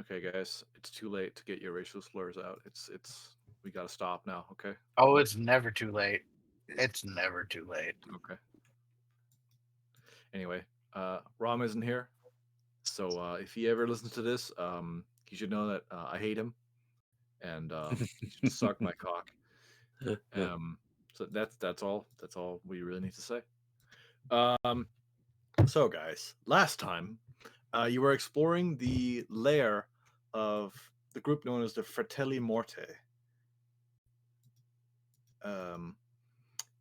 Okay, guys, it's too late to get your racial slurs out. It's we gotta stop now. Okay. Oh, it's never too late. It's never too late. Okay. Anyway, Rom isn't here, so if he ever listens to this, he should know that I hate him, and he should suck my cock. Um, so that's all. That's all we really need to say. Um, so guys, last time, you were exploring the lair of the group known as the Fratelli Morte. Um,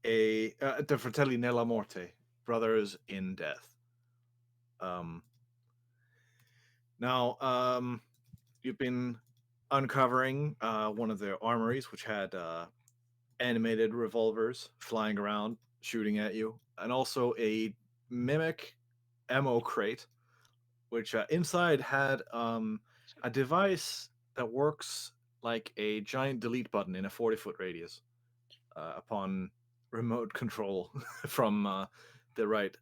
the Fratelli nella Morte, brothers in death. Um, now, you've been uncovering one of their armories, which had animated revolvers flying around, shooting at you, and also a mimic ammo crate, which inside had a device that works like a giant delete button in a 40-foot radius upon remote control from the right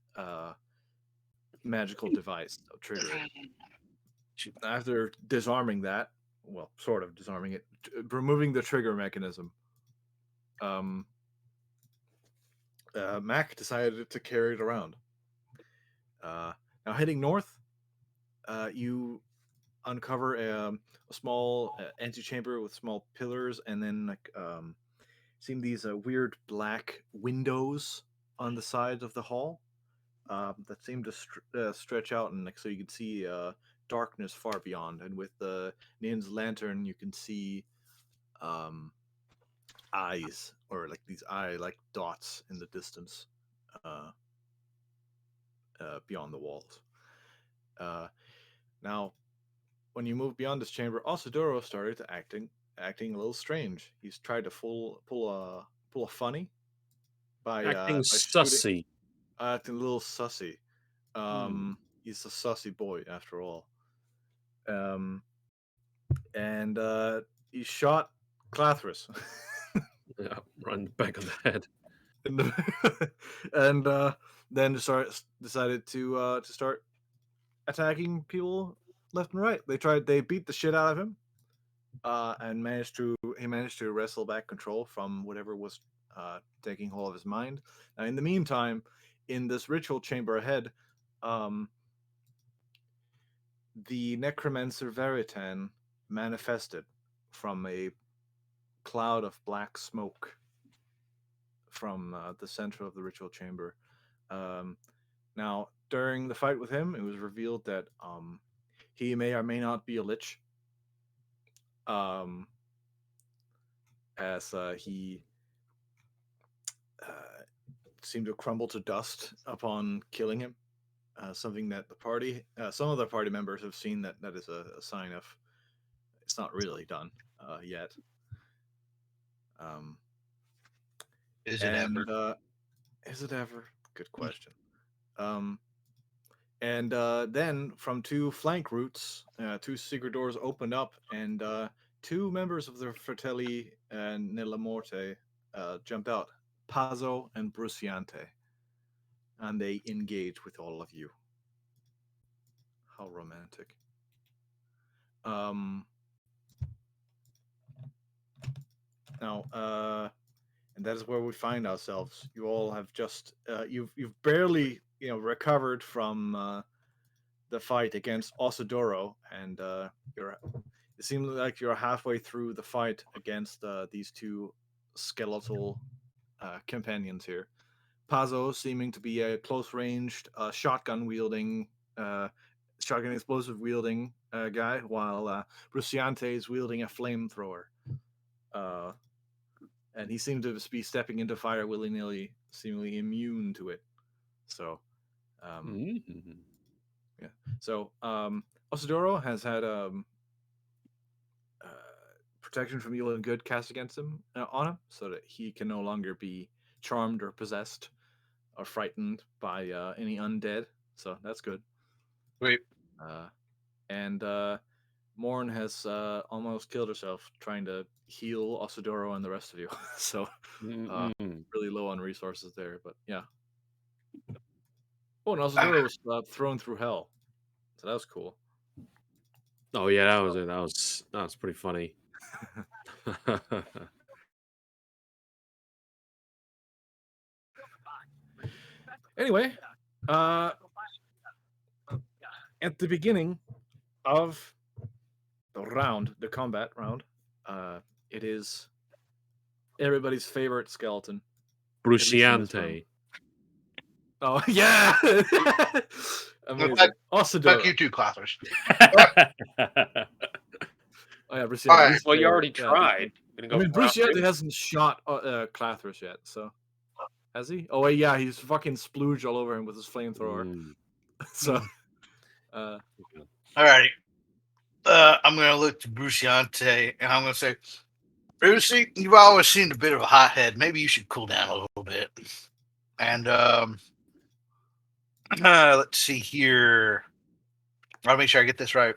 magical device. So trigger it. After disarming that, well, sort of disarming it, removing the trigger mechanism, um, Mac decided to carry it around. Uh, Now, heading north, you uncover a small antechamber with small pillars, and then like seeing these weird black windows on the sides of the hall that seem to stretch out, and like so you can see darkness far beyond. And with the Nin's lantern, you can see um, eyes or like these eye like dots in the distance beyond the walls. Uh, Now, when you move beyond this chamber, Osadoro started to acting a little strange. He's tried to pull a funny Acting by shooting, sussy. acting a little sussy. Hmm. He's a sussy boy after all. Um, and he shot Clathris. Yeah, right in the back of the head. and and then decided to start attacking people left and right. They beat the shit out of him, and he managed to wrestle back control from whatever was taking hold of his mind. Now, in the meantime, in this ritual chamber ahead, um, the necromancer Veritan manifested from a cloud of black smoke from the center of the ritual chamber. Um, Now, during the fight with him, it was revealed that he may or may not be a lich, um, as he uh, seemed to crumble to dust upon killing him. Something that some of the party members have seen that is a sign of it's not really done yet. Um, Is it ever? and Is it ever? Good question. Um, and Then from two flank routes, two secret doors opened up, and two members of the Fratelli Nella Morte jumped out, Pazzo and Bruciante, and they engage with all of you. How romantic. Um, Now, and that is where we find ourselves. You all have just you've barely recovered from the fight against Osadoro, and you're it seems like you're halfway through the fight against these two skeletal companions here. Pazzo seeming to be a close ranged uh, shotgun explosive wielding guy, while Bruciante is wielding a flamethrower. Uh, and he seemed to just be stepping into fire willy nilly, seemingly immune to it. So, um, Mm. yeah. So, Osadoro has had uh, protection from evil and good cast against him on him, so that he can no longer be charmed or possessed or frightened by any undead. So that's good. Wait, Uh, and Morn has almost killed herself trying to heal Osadoro and the rest of you. So uh, Mm-mm. really low on resources there, but yeah. Oh, and Osadoro was thrown through hell, so that was cool. Oh yeah, that was it. That was pretty funny. Anyway, uh, at the beginning of the combat round, uh, it is everybody's favorite skeleton, at least in this room. Bruciante. Oh yeah, amazing. Fuck Osadora. you too, Clothers. Oh yeah, Bruciante. All right. He's Well, you already yeah. tried. Gonna I go mean, for round Bruciante two? hasn't shot Clathris yet, so has he? Oh wait, yeah, he's fucking splooge all over him with his flamethrower. Mm, So, All righty. I'm gonna look to Bruciante and I'm gonna say, Brucey, you've always seemed a bit of a hothead. Maybe you should cool down a little bit. And let's see here. I'll make sure I get this right.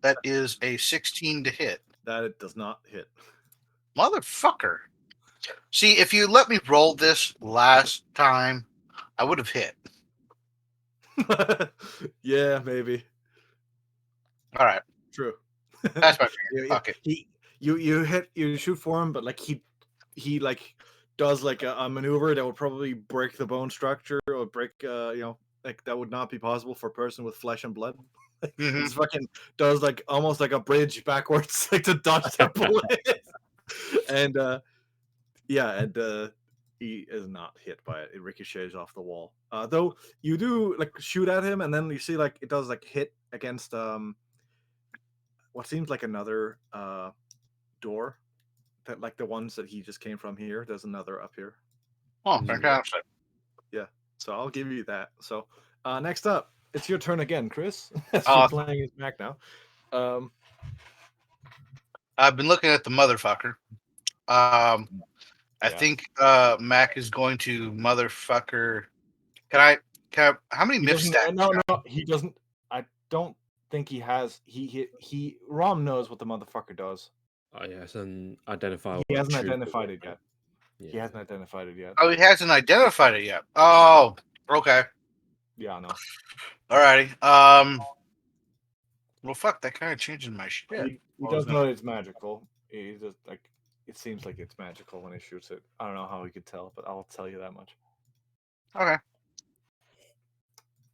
That is a 16 to hit. that it does not hit. Motherfucker. See, if you let me roll this last time, I would have hit. Yeah, maybe. All right. True. That's my Yeah, Fuck it. you shoot for him, but like he like does like a maneuver that would probably break the bone structure or break like that would not be possible for a person with flesh and blood. Mhm. Just fucking does like almost like a bridge backwards like to dodge that bullet. And he is not hit by it. It ricochets off the wall. Though you do like shoot at him and then you see like it does like hit against what seems like another door that like the ones that he just came from here. There's another up here. Oh, Mhm. fantastic. So I'll give you that. So next up, it's your turn again, Chris. As Oh. you're playing as Mac now. I've been looking at the motherfucker. I Yeah. think Mac is going to motherfucker. Can I how many He miff doesn't. stacks? No, he doesn't. I don't think he has. He. Rom knows what the motherfucker does. oh yeah, it's an identifiable. He hasn't trooper. identified it yet. Yeah. He hasn't identified it yet. Oh, he hasn't identified it yet. Oh, okay. Yeah, no. Alrighty. Well, fuck. That kind of changes my shit. He does know it's magical. He just like it seems like it's magical when he shoots it. I don't know how he could tell, but I'll tell you that much. Okay.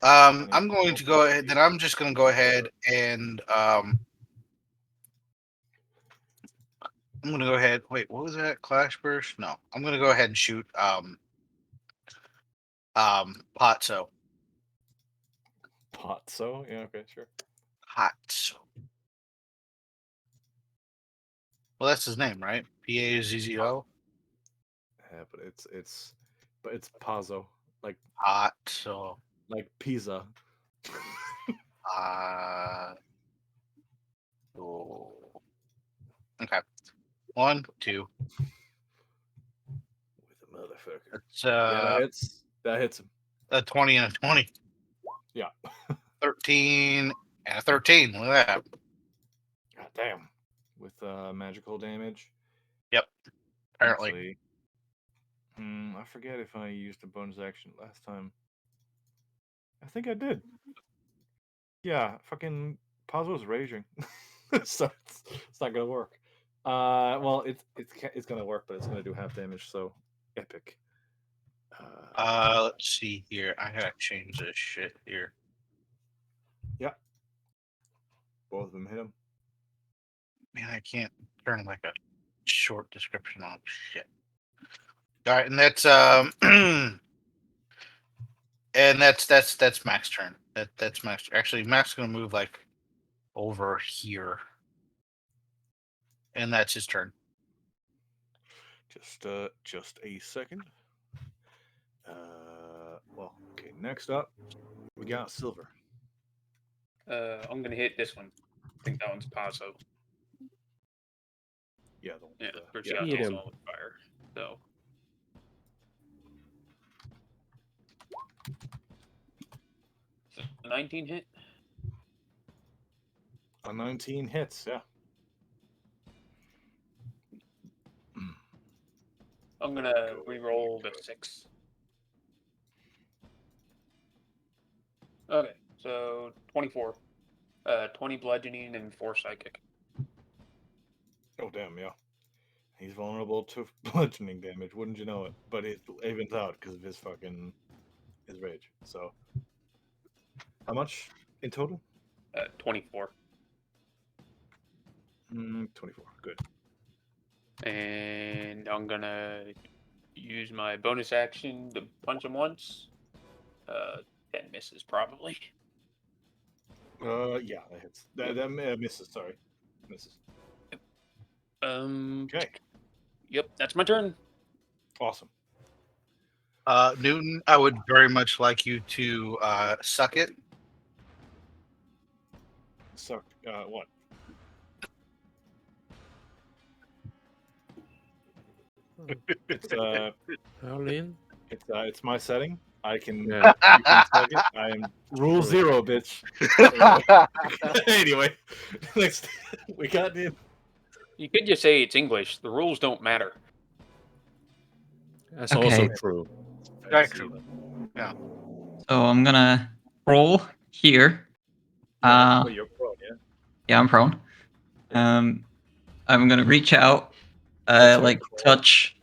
And I'm going to go ahead. Then I'm just going to go ahead and I'm going to go ahead. Wait, what was that? Clash burst? No, I'm going to go ahead and shoot Potso. Pot. So yeah, okay, sure. Potso. Well, that's his name, right? P-A-Z-Z-O. Yeah, but it's Pazzo, like Potso. Pisa. Oh. Okay. 1, 2. With a motherfucker. It's Yeah, that hits him. a 20 and a 20. Yeah. 13 and a 13. Look at that. God damn. With magical damage. Yep. Apparently. Actually, I forget if I used a bonus action last time. I think I did. Yeah, fucking Pazzo's raging, so it's not gonna work. Well, it's gonna work, but it's gonna do half damage. So epic. Let's see here. I gotta change this shit here. Yeah. Both of them hit him. Man, I can't turn like a short description on shit. All right, and that's and that's Mac's turn. That's Mac's. Actually, Mac's gonna move like over here, and that's his turn. Just a second. Well, okay. Next up, we got Silver. I'm gonna hit this one. I think that one's Paso. Yeah, Yeah, hit Bruciante's him. all with fire. So. So 19 hit. A 19 hits. Yeah. I'm gonna re-roll the 6. Okay, So 24. 20 bludgeoning and 4 psychic. Oh damn, yeah. He's vulnerable to bludgeoning damage, wouldn't you know it? But it evens out because of his rage. So, how much in total? 24. 24. Good. And I'm gonna use my bonus action to punch him once. 10 misses probably. Yeah, that hits. That misses. Sorry, misses. Okay, Yep, that's my turn. awesome. Newton, I would very much like you to suck it. Suck. What? It's Howlin? it's my setting. I can. Yeah. You can suck it. I am rule zero, bitch. Anyway, next we got the. You could just say it's English. The rules don't matter. That's Okay. also true. Excellent. So I'm gonna roll here. Well, you're prone, yeah. Yeah, I'm prone. I'm gonna reach out, That's like right. touch.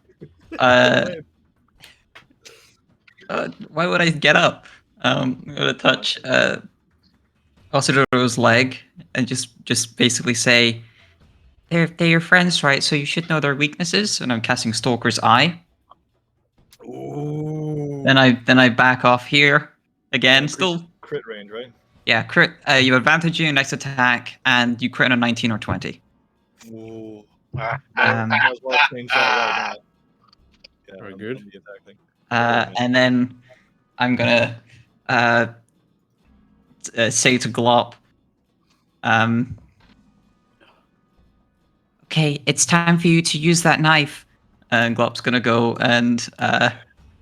Go Why would I get up? I'm gonna touch Osadoro's leg and just basically say, they're your friends, right? So you should know their weaknesses. And I'm casting Stalker's Eye. Ooh. Then I back off here again. Still, crit range, right? yeah, crit. You advantage your next attack, and you crit on a 19 or 20. Ooh. Ah, Might as well change that right now. Yeah, Very on good. the attack thing. And then I'm gonna say to Glop, okay, it's time for you to use that knife. And Glop's gonna go and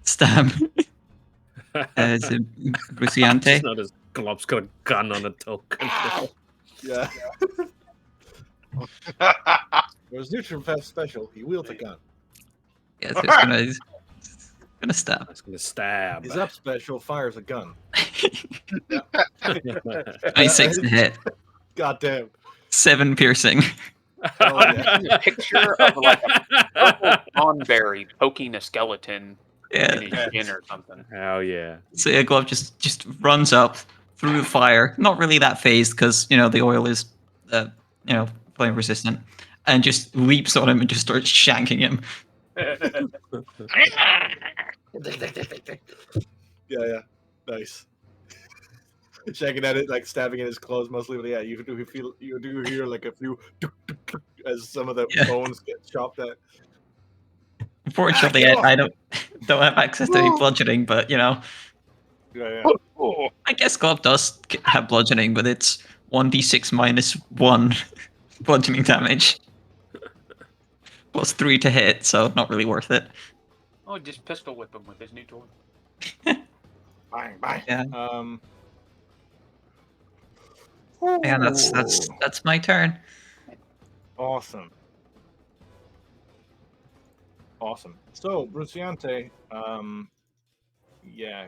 stab Bruciante. Just noticed Glob's got a gun on a token. Yeah. Whereas Neutron Fast Special, he wields a gun. Yeah, so it's gonna stab. That's gonna stab. His up special fires a gun. 26 to hit. Goddamn. 7 piercing. Oh, yeah. A picture of like a purple cranberry poking a skeleton in his Yeah. shin or something. Hell yeah. So yeah, Glove just runs up through the fire. Not really that phased because the oil is flame resistant, and just leaps on him and just starts shanking him. Yeah. Nice. Shaking at it, like stabbing at his clothes mostly, but yeah, you do hear like a few as some of the bones get chopped at. Unfortunately, get off! I don't have access to any bludgeoning, but Yeah. I guess Glove does have bludgeoning, but it's 1d6 minus 1 bludgeoning damage. Plus 3 to hit, so not really worth it. Oh, just pistol whip him with his new toy. Bang. Yeah. Ooh. Yeah, that's my turn. Awesome. So Bruciante, yeah,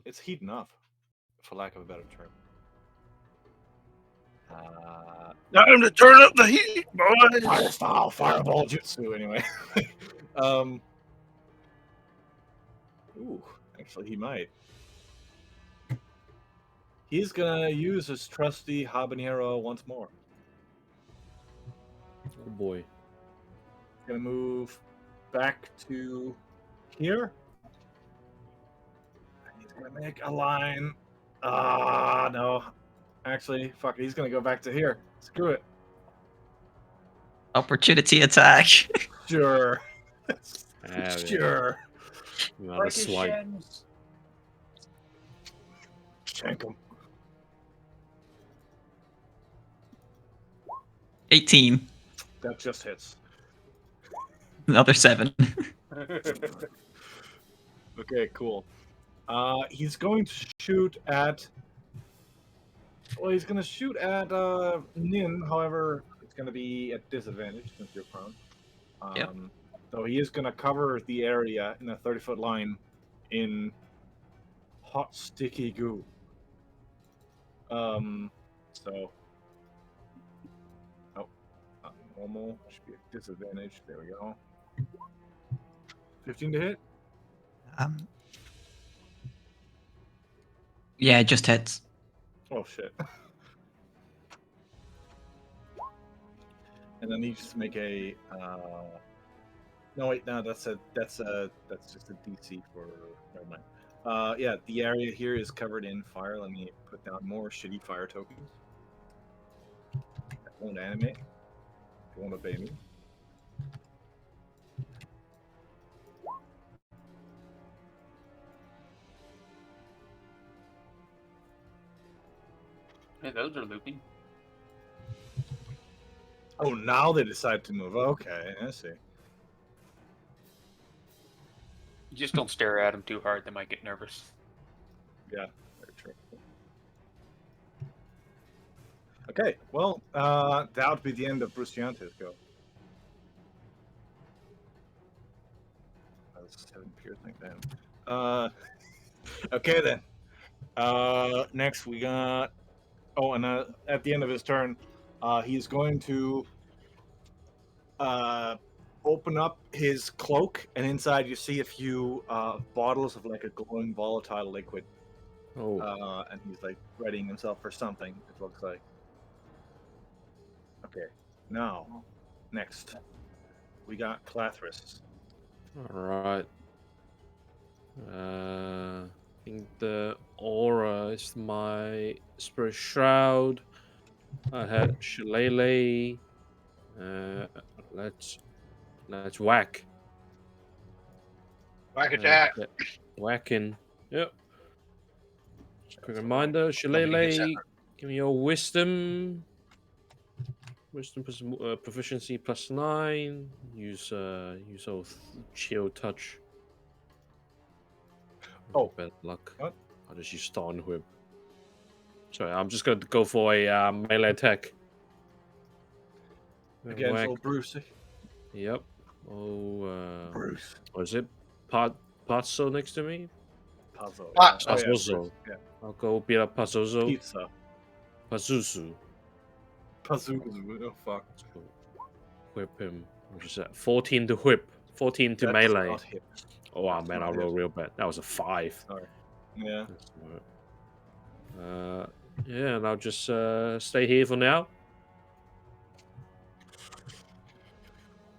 it's heating up, for lack of a better term. Time to turn up the heat, boys. Fire style, fireball jutsu, anyway. Ooh, actually, he might. He's gonna use his trusty habanero once more. Oh boy. Gonna move back to here. And he's gonna make a line. No. Actually, fuck it. He's gonna go back to here. Screw it. Opportunity attack. Sure. Yeah. Sure. Another swipe. Shank him. 18. That just hits. Another 7. Okay, cool. He's going to shoot at. Well, he's going to shoot at Nin. However, it's going to be at disadvantage since you're prone. Yep. So he is going to cover the area in a 30-foot line in hot, sticky goo. So. Oh, not normal. Should be a disadvantage. There we go. 15 to hit. Yeah, it just hits. Oh shit. And then you just make a. No wait, no, that's just a DC for. Never mind. Yeah, the area here is covered in fire. Let me put down more shitty fire tokens. That won't animate. It won't obey me. Hey, those are looping. Oh, now they decide to move. Okay, I see. Just don't stare at them too hard; they might get nervous. Yeah, very true. Okay, well, that would be the end of Bruciante's go. That's 7 piercing then. Okay then. Next we got. Oh, and at the end of his turn, he's going to open up his cloak, and inside you see a few bottles of like a glowing volatile liquid. Oh, And he's like readying himself for something. It looks like. Okay, now next we got Clathris. all right. I think the aura is my spirit shroud. I had shillelagh. Uh, let's whack. Whack attack. Yeah, whacking. Yep. Just a quick reminder, Nobody gets shillelagh. that. Give me your wisdom. Wisdom plus proficiency +9. Use oath, chill touch. Oh. Bad luck. What? I'll just use stun whip. Sorry, I'm just going to go for a melee attack. Against Whack. old Bruce. Yep. Oh, Bruce. was it Pazzo next to me? Puzzle. Ah, Oh, yeah, Pazzozo. Bruce, yeah. I'll go beat up Pazzozo. Pizza. Pazuzu. Pazuzu. Oh fuck. Whip him. What is that? 14 to whip. 14 to That does melee. not hit. Oh wow, That's man, not I hit. rolled real bad. That was a 5. Sorry. Yeah. That's all right. Yeah, and I'll just stay here for now.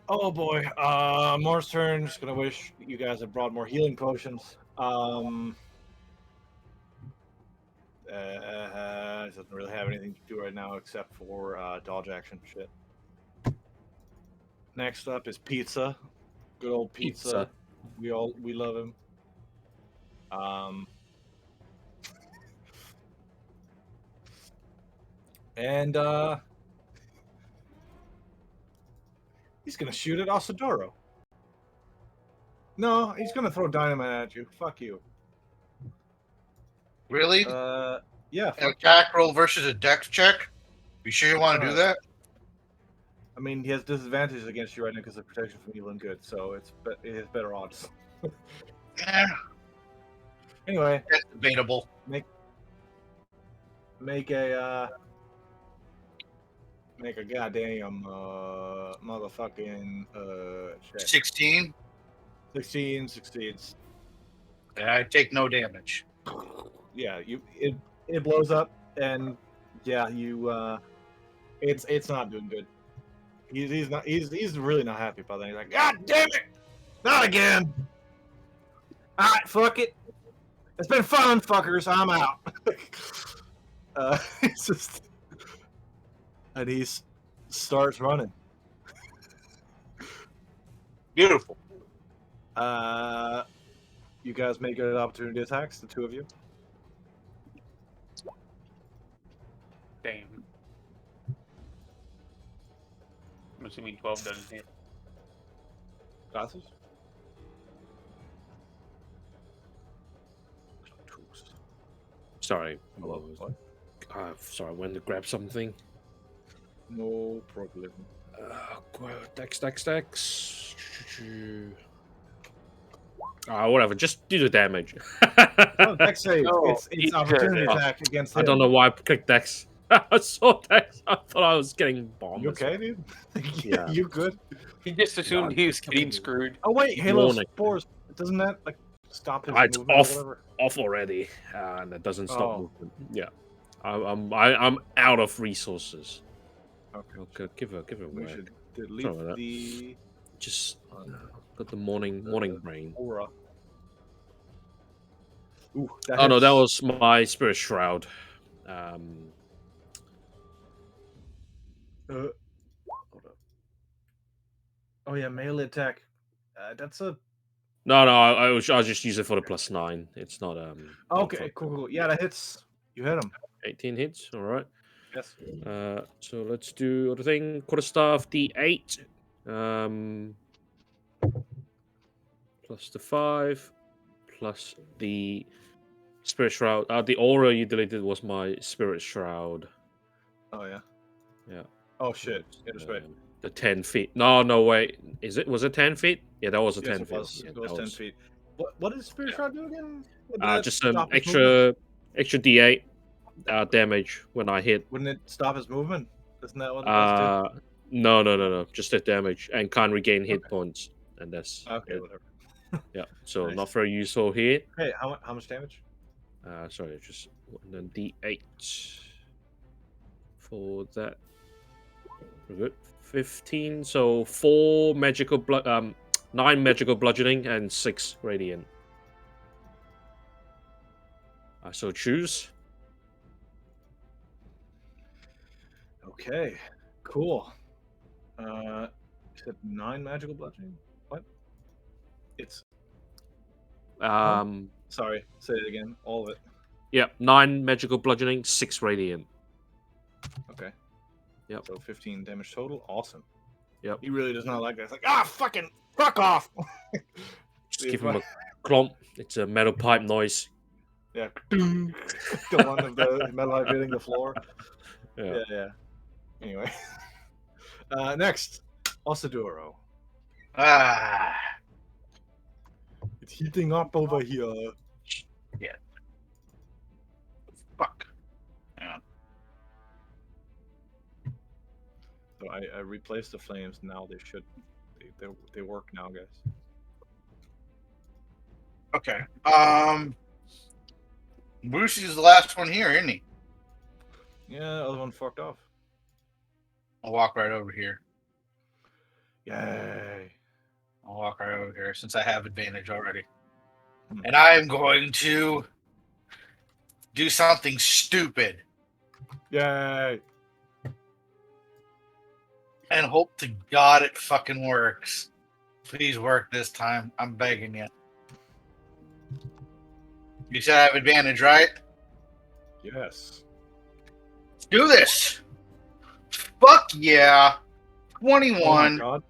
Oh boy. Mor's turn. Just gonna wish you guys had brought more healing potions. It doesn't really have anything to do right now except for dodge action shit. Next up is Pizza. Good old Pizza. We love him. And he's gonna shoot at Asadoro. No, he's gonna throw dynamite at you. Fuck you. Really? Yeah. An attack roll versus a dex check? You sure you want to do that? I mean, he has disadvantages against you right now because of protection from evil and good, so it has better odds. Yeah, Anyway, that's debatable. make a goddamn motherfucking check. 16. 16 succeeds. And I take no damage. Yeah, it blows up, and yeah, it's not doing good. He's really not happy about that. He's like, God damn it, not again. All right, fuck it. It's been fun, fuckers. I'm out. It's just, and he starts running. Beautiful. You guys make good opportunity attacks, the two of you. Damn. I'm assuming 12 doesn't hit. Glasses. Sorry. Hello. What? Sorry, I went to grab something. No problem. Whatever. Just do the damage. Oh, Dex save. No, It's eat opportunity your- attack against I him. don't know why I clicked Dex. I saw Dex. I thought I was getting bombed. You okay, dude? Yeah. You good? He just assumed he was getting Okay. screwed. Oh wait, Halo Warning. spores. Doesn't that like stop his It's movement off. or whatever? Off already, and it doesn't stop Oh. movement. Yeah, I'm out of resources. Okay. Okay, give her We away. should delete Sorry about that. the Just got the morning brain. aura. Ooh, that Oh no, that hits. was my spirit shroud. Um, Uh, oh yeah, melee attack. That's a no, I'll just use it for the +9. It's not not okay. for- Cool. Yeah, that hits. You hit him. 18 hits. All right. Yes. So let's do the thing. Quarterstaff D8. Plus the 5, plus the spirit shroud. The aura you deleted was my spirit shroud. Oh yeah. Yeah. Oh shit. Yeah, just wait. The 10 feet. No, wait. Was it 10 feet? Yeah, that was a Yes, 10 it feet. was. Yeah, It was that 10 was- feet. What does Spirit Shroud do again? Did that just an stop his movement? extra D8 damage when I hit. Wouldn't it stop his movement? Isn't that what it does too? No. Just the damage and can't regain hit Okay. points. And that's Okay, it. whatever. Yeah. So Nice. not very useful here. Hey, how much damage? Sorry, just and then D8 for that. We're good. 15. So 4 magical 9 magical bludgeoning and 6 radiant. So choose. Okay, cool. You said 9 magical bludgeoning? What? It's sorry, say it again. All of it. Yep, 9 magical bludgeoning, 6 radiant. Okay. Yep. So 15 damage total. Awesome. Yep. He really does not like that. It's like, fucking fuck off. Just give him a clomp. It's a metal pipe noise. Yeah. The one of the metal pipe hitting the floor. Yeah. Yeah. Anyway. Next, Osaduro. Ah, It's heating up over here. fuck. Yeah. So I replaced the flames. Now they should. They work now, guys. Okay. Brucey's the last one here, isn't he? Yeah, the other one fucked off. I'll walk right over here. Yay. I'll walk right over here since I have advantage already. Hmm. And I am going to do something stupid Yay. and hope to God it fucking works. Please work this time. I'm begging you. You said I have advantage, right? Yes. Let's do this. Fuck yeah. Oh my 21. god.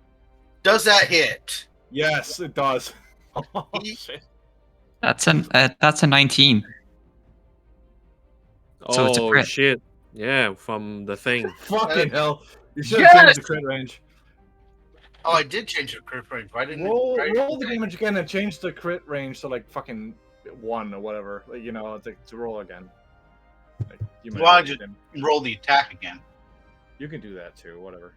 Does that hit? Yes, it does. Oh, shit. That's a 19. So it's a Oh crit. shit! Yeah, from the thing. Fucking hell. You should have Yes! changed the crit range. Oh, I did change the crit range. Why didn't Roll the damage again and change the crit range to like fucking 1 or whatever. Like, you know, to roll again. Like, you might Why have don't been- roll the attack again? You can do that too, whatever.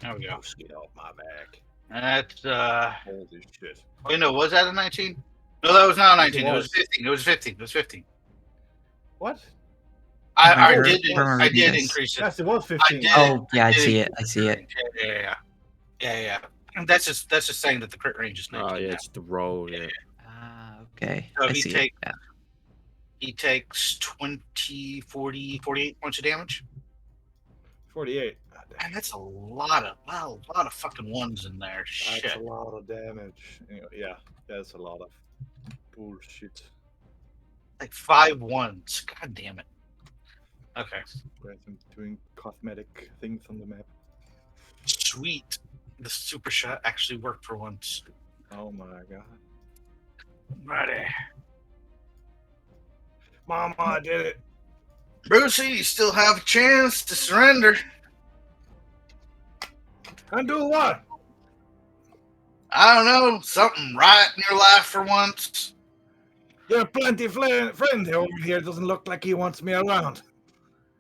There we go. Get off my back. That's Holy shit. wait, no, was that a 19? No, that was not a Yes, it 19. It was was. 15. It was 15. It was 15. What? I Where- did where am I I reading did this? increase it. Yes, it was 15. did. Oh yeah, I did see it. I see it. Yeah. And that's just saying that the crit range is 19. Oh yeah, now. it's the roll. Yeah. Ah, okay. So I he see it. take- Yeah. He takes 20, 40, 48 points of damage. 48. God damn. And that's a lot of fucking ones in there. That's Shit. a lot of damage. Anyway, yeah, that's a lot of bullshit. Like 5 ones. God damn it. Okay. Right, I'm doing cosmetic things on the map. Sweet. The super shot actually worked for once. Oh my god. Ready. Mama, I did it. Brucey, you still have a chance to surrender. And do what? I don't know, something right in your life for once. Your plenty friend over here doesn't look like he wants me around.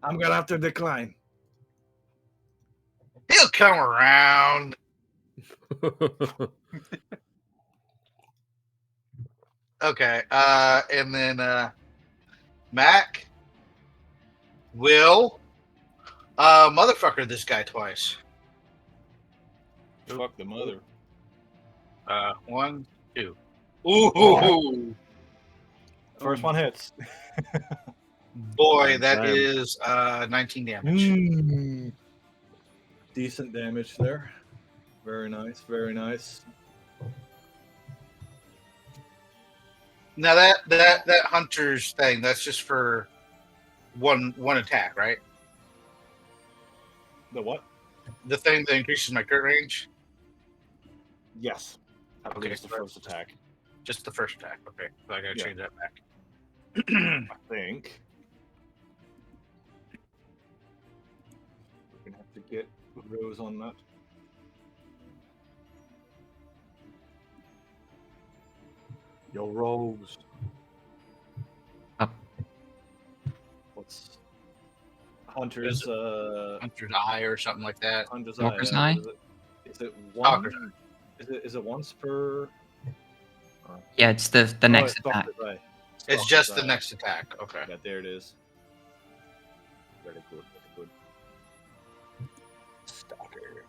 I'm gonna have to decline. He'll come around. Okay, and then Mac will motherfucker this guy twice. Fuck the mother. 1, 2. Ooh, First one hits. boy, that Damn. is 19 damage. Decent damage there. Very nice, very nice. Now that hunter's thing, that's just for one attack, right? The what? The thing that increases my crit range. Yes. I believe Okay, it's the first attack. Just the first attack. Okay, so I gotta Yeah. change that back. I think. We're gonna have to get Rose on that. Yo, Rose. Up. What's Hunter's Hunter's eye or something like that. Hunter's Stalker's eye? eye? What is it Stalker's one? Is it once per? Yeah, it's the next it's attack. Stalker's eye. It's Stalker's just the eye. next attack. Okay. Yeah, there it is. Very good, very good. Stalker.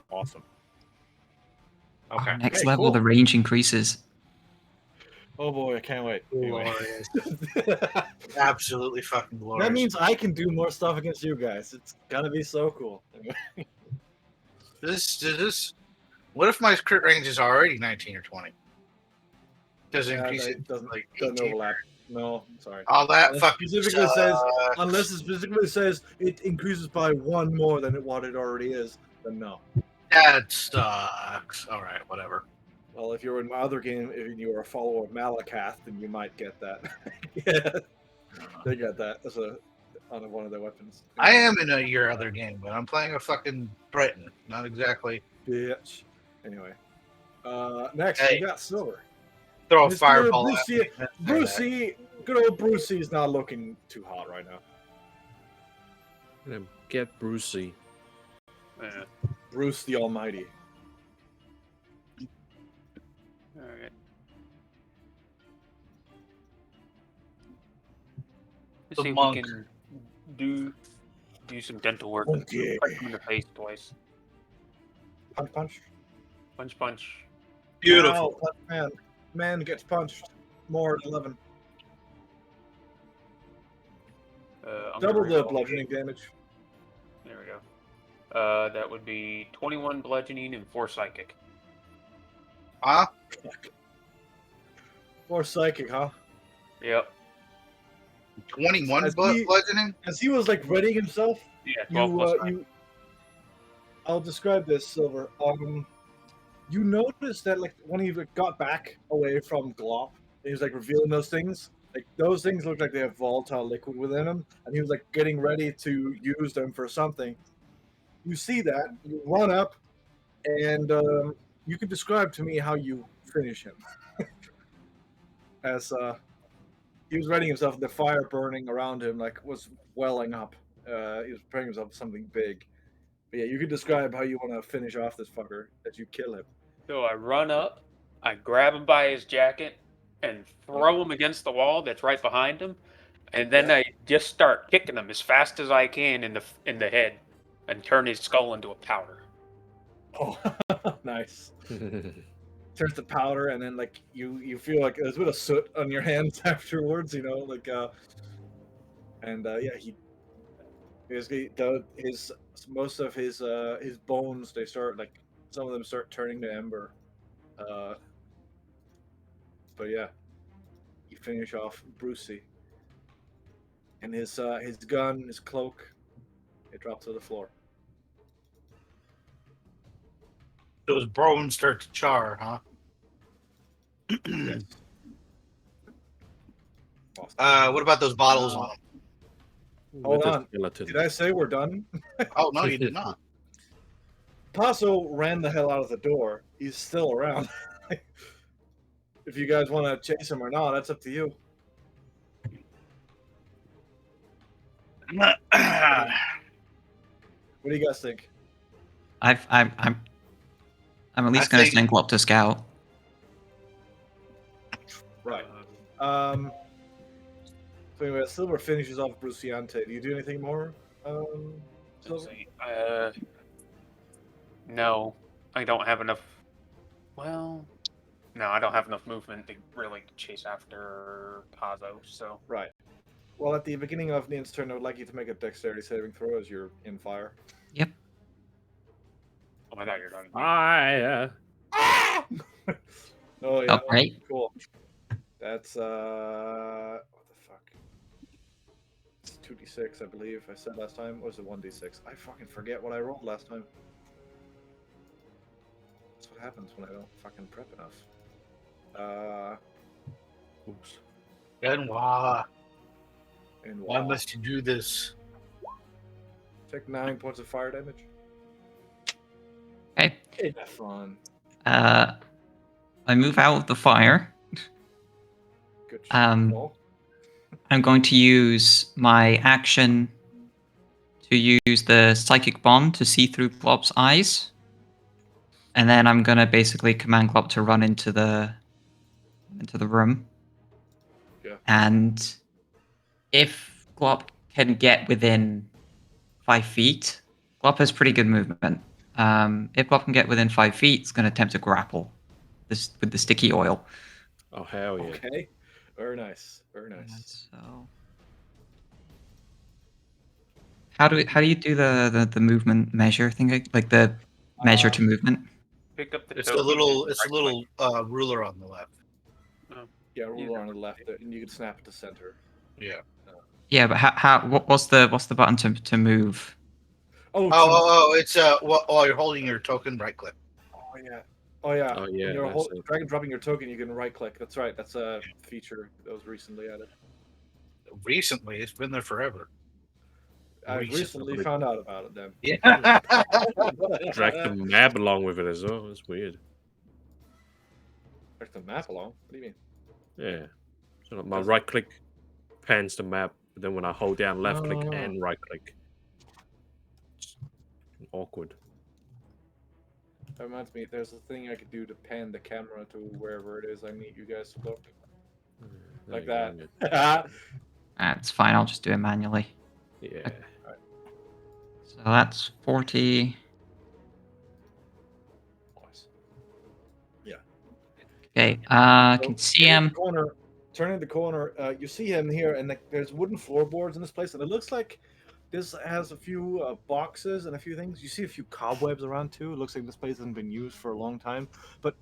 Awesome. Okay. Next Okay, level, cool. the range increases. Oh boy, I can't wait. Anyway. Glorious. Absolutely fucking glorious. That means I can do more stuff against you guys. It's gonna be so cool. this. What if my crit range is already 19 or 20? Does it increase it doesn't, like doesn't 18? overlap. No, sorry. All that Unless fucking specifically says, sucks. unless it specifically says it increases by one more than what it already is, then no. That sucks. All right, whatever. Well, if you're in my other game, if you are a follower of Malakath, then you might get that. Yeah, they got that as on one of their weapons. I am in your other game, but I'm playing a fucking Briton. Not exactly. Bitch. Anyway, next Hey. we got Silver. Throw a Mr. fireball at Brucey, me. Brucey, good old Brucey is not looking too hot right now. Get Brucey. Yeah. Bruce the Almighty. All right. Let's The see if monk. we can do some dental work. Okay. Punch him in the face twice. Punch, punch. Punch, punch. Beautiful. Ow, punch man gets punched. More than 11. I'm Double gonna the roll. bludgeoning damage. There we go. That would be 21 bludgeoning and 4 psychic. Huh? Or psychic, huh? Yep. 21 As he- bludgeoning? As he was like readying himself, Yeah, 12 plus 5. I'll describe this, Silver. You noticed that like when he got back away from Glop, he was like revealing those things. Like those things looked like they have volatile liquid within them, and he was like getting ready to use them for something. You see that, you run up, and you can describe to me how you finish him. As he was readying himself, the fire burning around him like was welling up. He was preparing himself for something big. But yeah, you can describe how you want to finish off this fucker as you kill him. So I run up, I grab him by his jacket, and throw him against the wall that's right behind him, and then I just start kicking him as fast as I can in the head, and turn his skull into a powder. Oh, nice. Turns to powder, and then like you feel like there's a bit of soot on your hands afterwards. You know, like yeah, he basically his most of his bones, they start like some of them start turning to ember. But yeah, you finish off Brucey, and his gun, his cloak, it drops to the floor. Those bones start to char, huh? Yes. What about those bottles on them? Hold With a on. skeleton. Did I say we're done? Oh, no, you did not. Paso ran the hell out of the door. He's still around. If you guys want to chase him or not, that's up to you. What do you guys think? I'm at least I going to think- send Glop to scout. Right. So anyway, Silver finishes off Bruciante. Do you do anything more? Let's Silver? see. No, I don't have enough. Well, no, I don't have enough movement to really chase after Pazzo. So Right. Well, at the beginning of Nian's turn, I would like you to make a dexterity saving throw as you're in fire. Yep. oh, I thought you were talking. Ah, Oh yeah. Oh, great. Cool. That's what the fuck? It's 2d6, I believe. I said last time. Or was it 1d6? I fucking forget what I rolled last time. That's what happens when I don't fucking prep enough. oops. Benoit, And why must you do this? take 9 points of fire damage. Okay. Ain't that fun? I move out of the fire. Good Um, I'm going to use my action to use the psychic bond to see through Glob's eyes. And then I'm gonna basically command Glob to run into the room. Yeah. And if Glob can get within 5 feet, Glob has pretty good movement. If Glob can get within 5 feet, it's gonna attempt to grapple this with the sticky oil. Oh hell yeah! Okay. Very nice. Very nice. So how do you do the movement measure thing, like the measure to movement? Pick up the It's a token little. and It's a right-click. little ruler on the left. Yeah, ruler on the left, and you can snap it to center. Yeah. Yeah, but what's the button to move? It's while you're holding your token, right click. Oh yeah. Oh yeah. Oh yeah, When you're that's it. drag and dropping your token, you can right click. That's right. That's a feature that was recently added. Recently, it's been there forever. I recently found out about it then. Yeah. Drag the map along with it as well. That's weird. Drag the map along. What do you mean? Yeah. So my right click pans the map, but then when I hold down left click Oh. and right click, it's awkward. That reminds me, there's a thing I could do to pan the camera to wherever it is I need you guys to look. There Like you go, that. It's fine. I'll just do it manually. Yeah. So that's 40. Nice. Yeah. Okay. I So, can see him. turning the corner, you see him here, and there's wooden floorboards in this place, and it looks like this has a few boxes and a few things. You see a few cobwebs around too. It looks like this place hasn't been used for a long time. But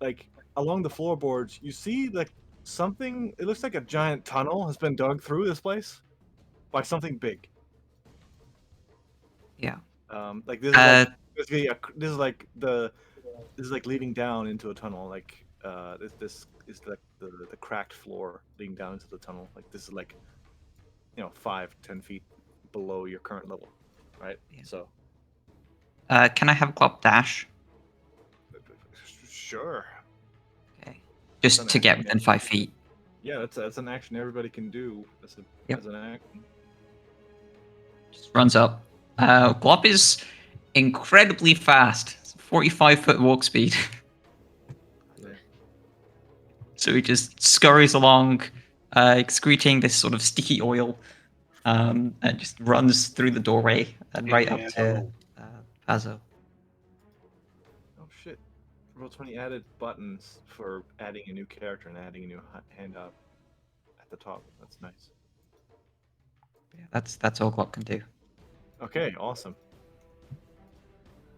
like along the floorboards, you see like something. It looks like a giant tunnel has been dug through this place by something big. Yeah. Like this is like basically this is like leading down into a tunnel. Like this is like the cracked floor leading down into the tunnel. Like this is like 5-10 feet below your current level, right? Yeah. So Can I have Glop dash? sure. Okay. Just to get within 5 feet. Yeah, that's an action everybody can do. That's an action. Just runs up. Glop is incredibly fast. 45-foot walk speed. So he just scurries along, excreting this sort of sticky oil, and just runs through the doorway and right up to Pazzo. Oh shit! Roll20 added buttons for adding a new character and adding a new handout at the top. That's nice. Yeah, that's all Glop can do. Okay, awesome.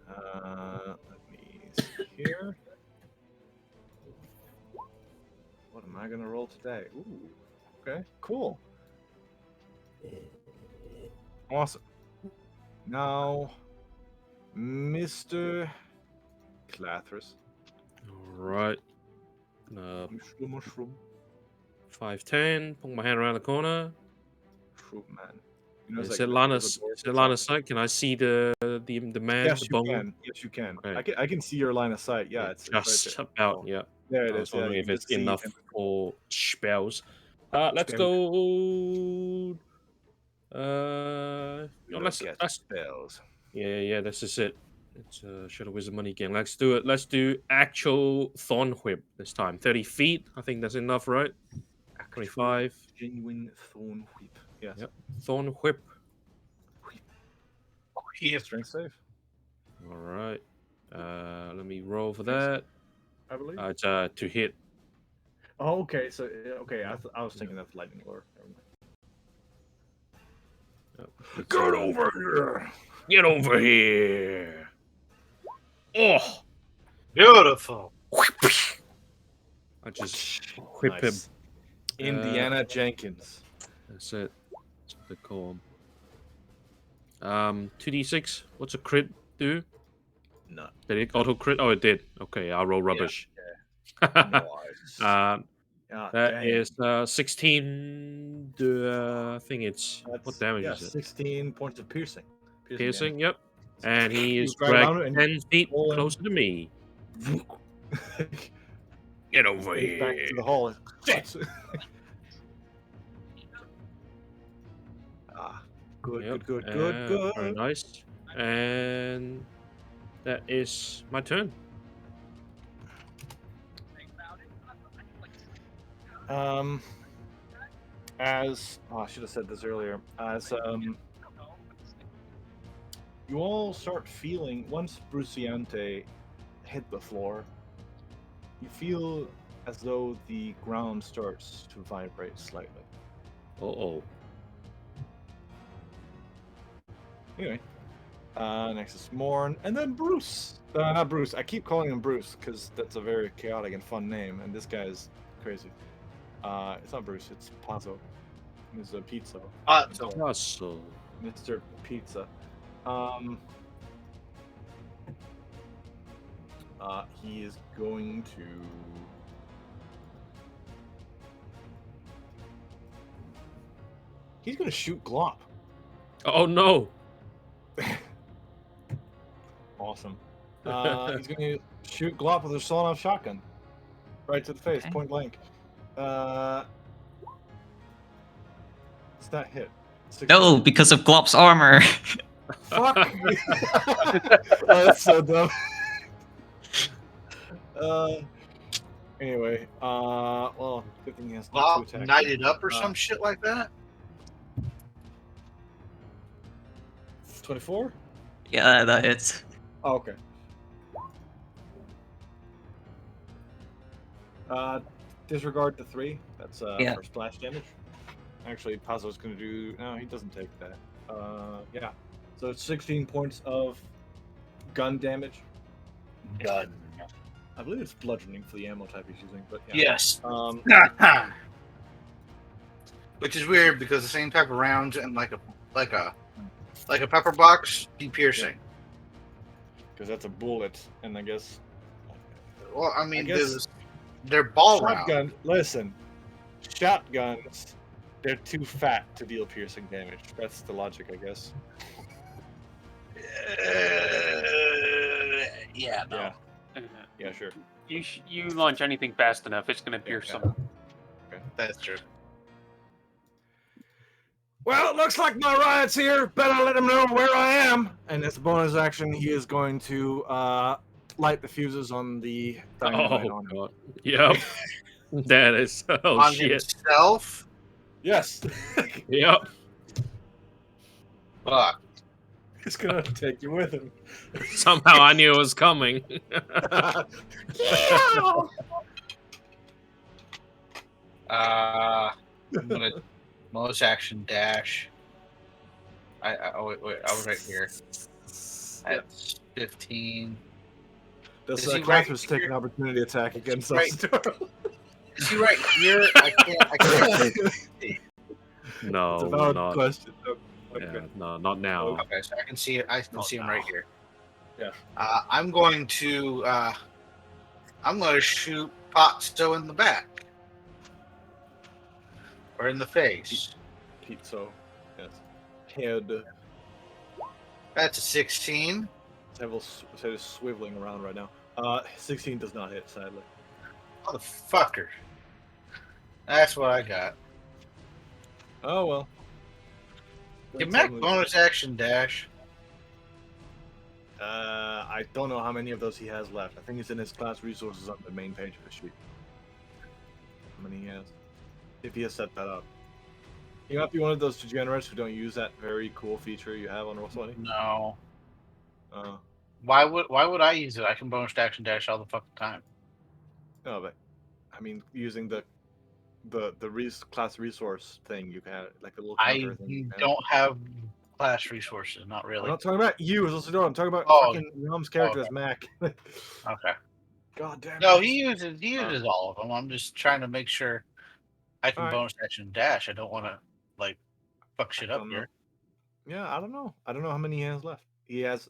Let me see here. What am I gonna roll today? Ooh, okay, cool. Awesome. Now, Mr. Clathris. Alright. Mushroom. 5'10", put my hand around the corner. Fruit man. You know, it's Is like it the line of doors is it that's line up. of sight? Can I see the man, Yes, the you bone? can. Yes, you can. Okay. I can see your line of sight. Yeah, it's right just there. about. Oh, Yeah. there it I was is. Yeah, wondering you if can it's just see enough him. for spells. Let's Spells. go. Look at spells. Yeah. This is it. It's Shadow Wizard money again. Let's do it. Let's do actual Thorn Whip this time. 30 feet. I think that's enough, right? 25. Genuine thorn whip. Yes. Yep. Thorn Whip. Yeah. Strength save, All right. Let me roll for Strength that. I believe. It's to hit. Oh, okay. So okay, I was thinking of lightning lore. Never mind. Yep. It's, Get over here! Get over here. Oh. Beautiful. I just whip Nice. him. Indiana Jenkins. That's it. That's what they call him. 2d6. What's a crit do? No. Did it auto crit? Oh, it did. Okay, I'll roll rubbish. Nice. uh, Ah, that dang. is 16. I think it's what damage yeah, is it? 16 points of piercing. Piercing. Yep. And he is You grab dragged around it and 10 feet roll him. closer to me. damage. Get over Back here. to the hall. Ah, good, Yep, good. Very nice. And that is my turn. As I should have said this earlier. As you all start feeling once Bruciante hit the floor, you feel as though the ground starts to vibrate slightly. Uh-oh. Anyway, next is Morn, and then Bruce. Not Bruce. I keep calling him Bruce because that's a very chaotic and fun name, and this guy is crazy. It's not Bruce. It's Pazzo. It's a pizza. Russell. Mr. Pizza. He is going to. He's going to shoot Glop. Oh no. Awesome. He's going to shoot Glop with a sawn-off shotgun, right to the face, Okay. point blank. It's that hit. 16. No, because of Glop's armor. Fuck! Oh, that's so dumb. Anyway, well, good thing he has Well, two attacks. knighted up or some shit like that. 24? Yeah, that hits. Oh, okay. Disregard the 3. That's Yeah. for splash damage. Actually, Pazzo's gonna do. No, he doesn't take that. Yeah. So it's 16 points of gun damage. God. I believe it's bludgeoning for the ammo type he's using, but yeah. Yes. Which is weird because the same type of rounds and like a pepper box be piercing. Because that's a bullet, and I guess. Well, I mean, I guess they're ball rounds. Shotgun. Listen, shotguns. They're too fat to deal piercing damage. That's the logic, I guess. Yeah, no. Yeah. Yeah, sure. You launch anything fast enough, it's gonna pierce yeah. someone. That's true. Well, it looks like my riot's here. Better let him know where I am. And as a bonus action, he is going to light the fuses on the dynamite Oh on him. god. Yep. That is On shit. himself. Yes. Yep. Fuck. He's gonna take you with him. Somehow I knew it was coming. I'm gonna bonus action dash. Wait, I was right here. That's 15. This Is he class right was taking opportunity attack against Right. us. Is he right here? I can't. It's No, a valid not. question. Okay. Yeah, no, not now. Okay, so I can see it. I can see him right here. Yeah. I'm going to shoot Potsto in the back or in the face. Pete, so yes. head. That's a 16. Several set is swiveling around right now. 16 does not hit, sadly. Motherfucker. That's what I got. Oh well. Can Mac bonus action dash? I don't know how many of those he has left. I think it's in his class resources on the main page of the sheet. How many he has? If he has set that up. You might be one of those degenerates who don't use that very cool feature you have on Roll20. No. Uh, Why would I use it? I can bonus action dash all the fucking time. no, but I mean, using the class resource thing, you can like the little I counter thing. You can. don't have class resources, not I'm really. not talking about you as Isidore. I'm talking about Oh. fucking Rom's character Okay. as Mac. Okay. God damn it. No, he uses all of them. I'm just trying to make sure I can Alright. bonus action dash. I don't want to like fuck shit up don't here. Yeah, I don't know. I don't know how many he has left. He has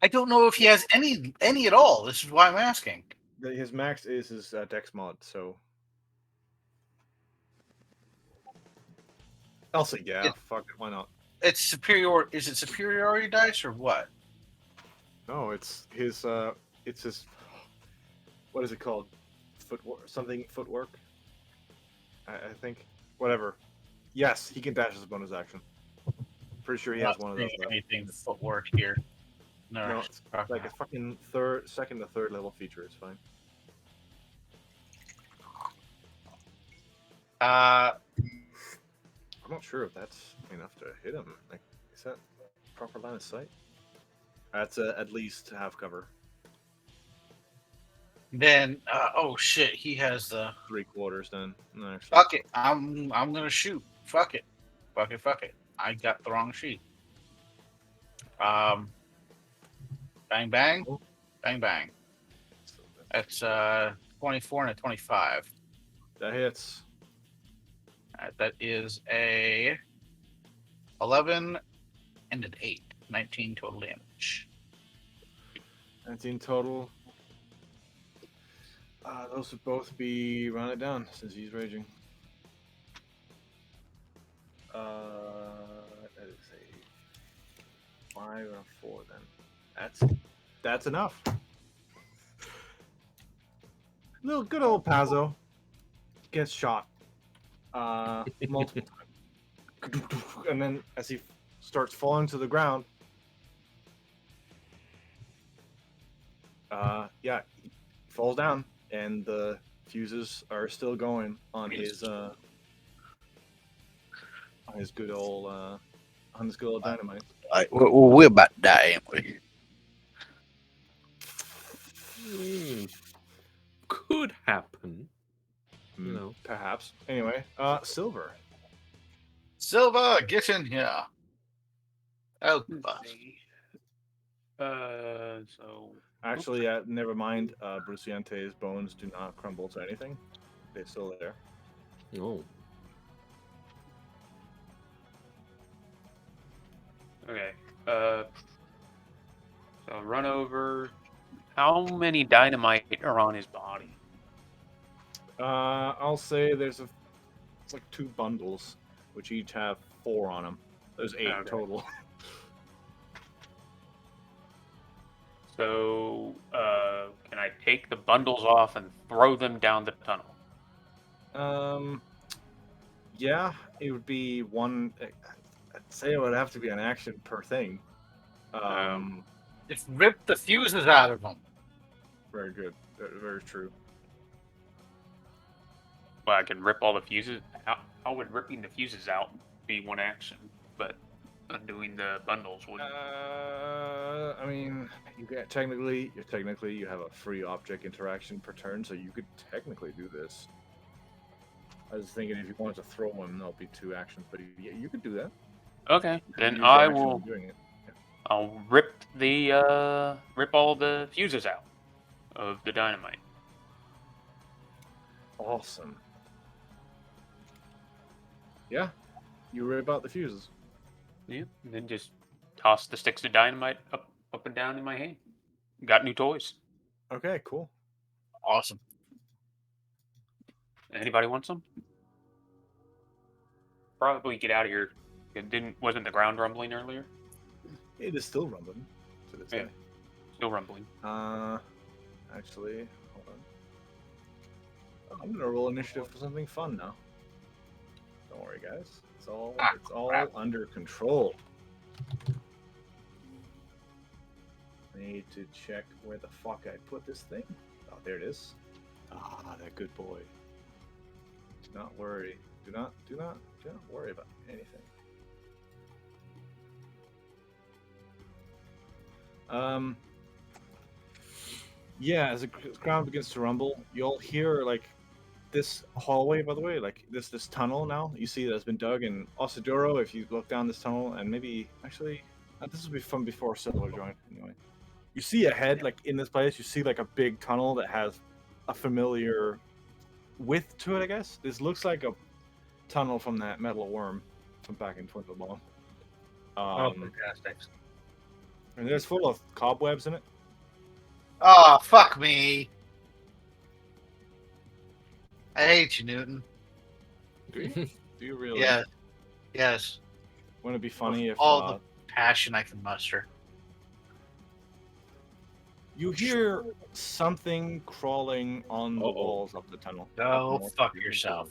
I don't know if he has any at all. This is why I'm asking. his max is his Dex mod, so I'll say yeah. Fuck it, why not? It's superior. Is it superiority dice or what? No, it's his. It's his. What is it called? Footwork. I think. Whatever. Yes, he can dash as a bonus action. Pretty sure he has one of those left. Anything footwork here? No, it's like a fucking second to third level feature. It's fine. I'm not sure if that's enough to hit him. Like, is that proper line of sight? That's at least half cover. Then, oh shit, he has the 3/4 then. No, actually. fuck it. I'm gonna shoot. Fuck it. Fuck it. I got the wrong sheet. Bang bang, bang bang. That's 24 and a 25. That hits. That is a 11 and an 8. 19 total damage. 19 total. Those would both be rounded down since he's raging. That is a 5 and a 4 then. That's enough. Little good old Pazzo gets shot multiple times, and then as he starts falling to the ground, yeah, he falls down, and the fuses are still going on his good old dynamite. We're about to die, ain't we? Could happen. You know. Perhaps. Anyway, Silver. Silva, get in here. Oh, So Actually, never mind. Bruciante's bones do not crumble to anything. They're still there. Oh. okay. So run over. How many dynamite are on his body? I'll say it's like 2 bundles, which each have 4 on them. There's 8 Okay. total. So can I take the bundles off and throw them down the tunnel? Yeah, it would be one. I'd say it would have to be an action per thing. just rip the fuses out of them. Very good. Very true. Well, I can rip all the fuses. How would ripping the fuses out be one action? But undoing the bundles would. I mean, you have a free object interaction per turn, so you could technically do this. I was thinking if you wanted to throw them, that'll be 2 actions, but yeah, you could do that. Okay, then Use your I action will. on doing it. I'll rip all the fuses out of the dynamite. Awesome. Yeah, you rip out the fuses. Yeah, and then just toss the sticks of dynamite up and down in my hand. Got new toys. Okay, cool. Awesome. Anybody want some? Probably get out of here Wasn't the ground rumbling earlier? It is still rumbling to this Yeah. day. Still rumbling. Actually, hold on. Oh, I'm gonna roll initiative for something fun now. Don't worry, guys. It's all crap. under control. I need to check where the fuck I put this thing. Oh, there it is. Ah, that good boy. Do not worry. Do not worry about anything. Yeah, as the ground begins to rumble, you'll hear like this hallway. By the way, like this tunnel now. You see that has been dug, and Osaduro, if you look down this tunnel, and maybe actually this will be from before Silver joined. Anyway, you see ahead, like in this place, you see like a big tunnel that has a familiar width to it. I guess this looks like a tunnel from that metal worm from back in Twin of the Ball. Fantastic. And there's full of cobwebs in it. Oh, fuck me. I hate you, Newton. Do you? Do you really? Yeah. Yes. Wouldn't it be funny if all the passion I can muster. you hear something crawling on the walls of the tunnel? Go More fuck than yourself.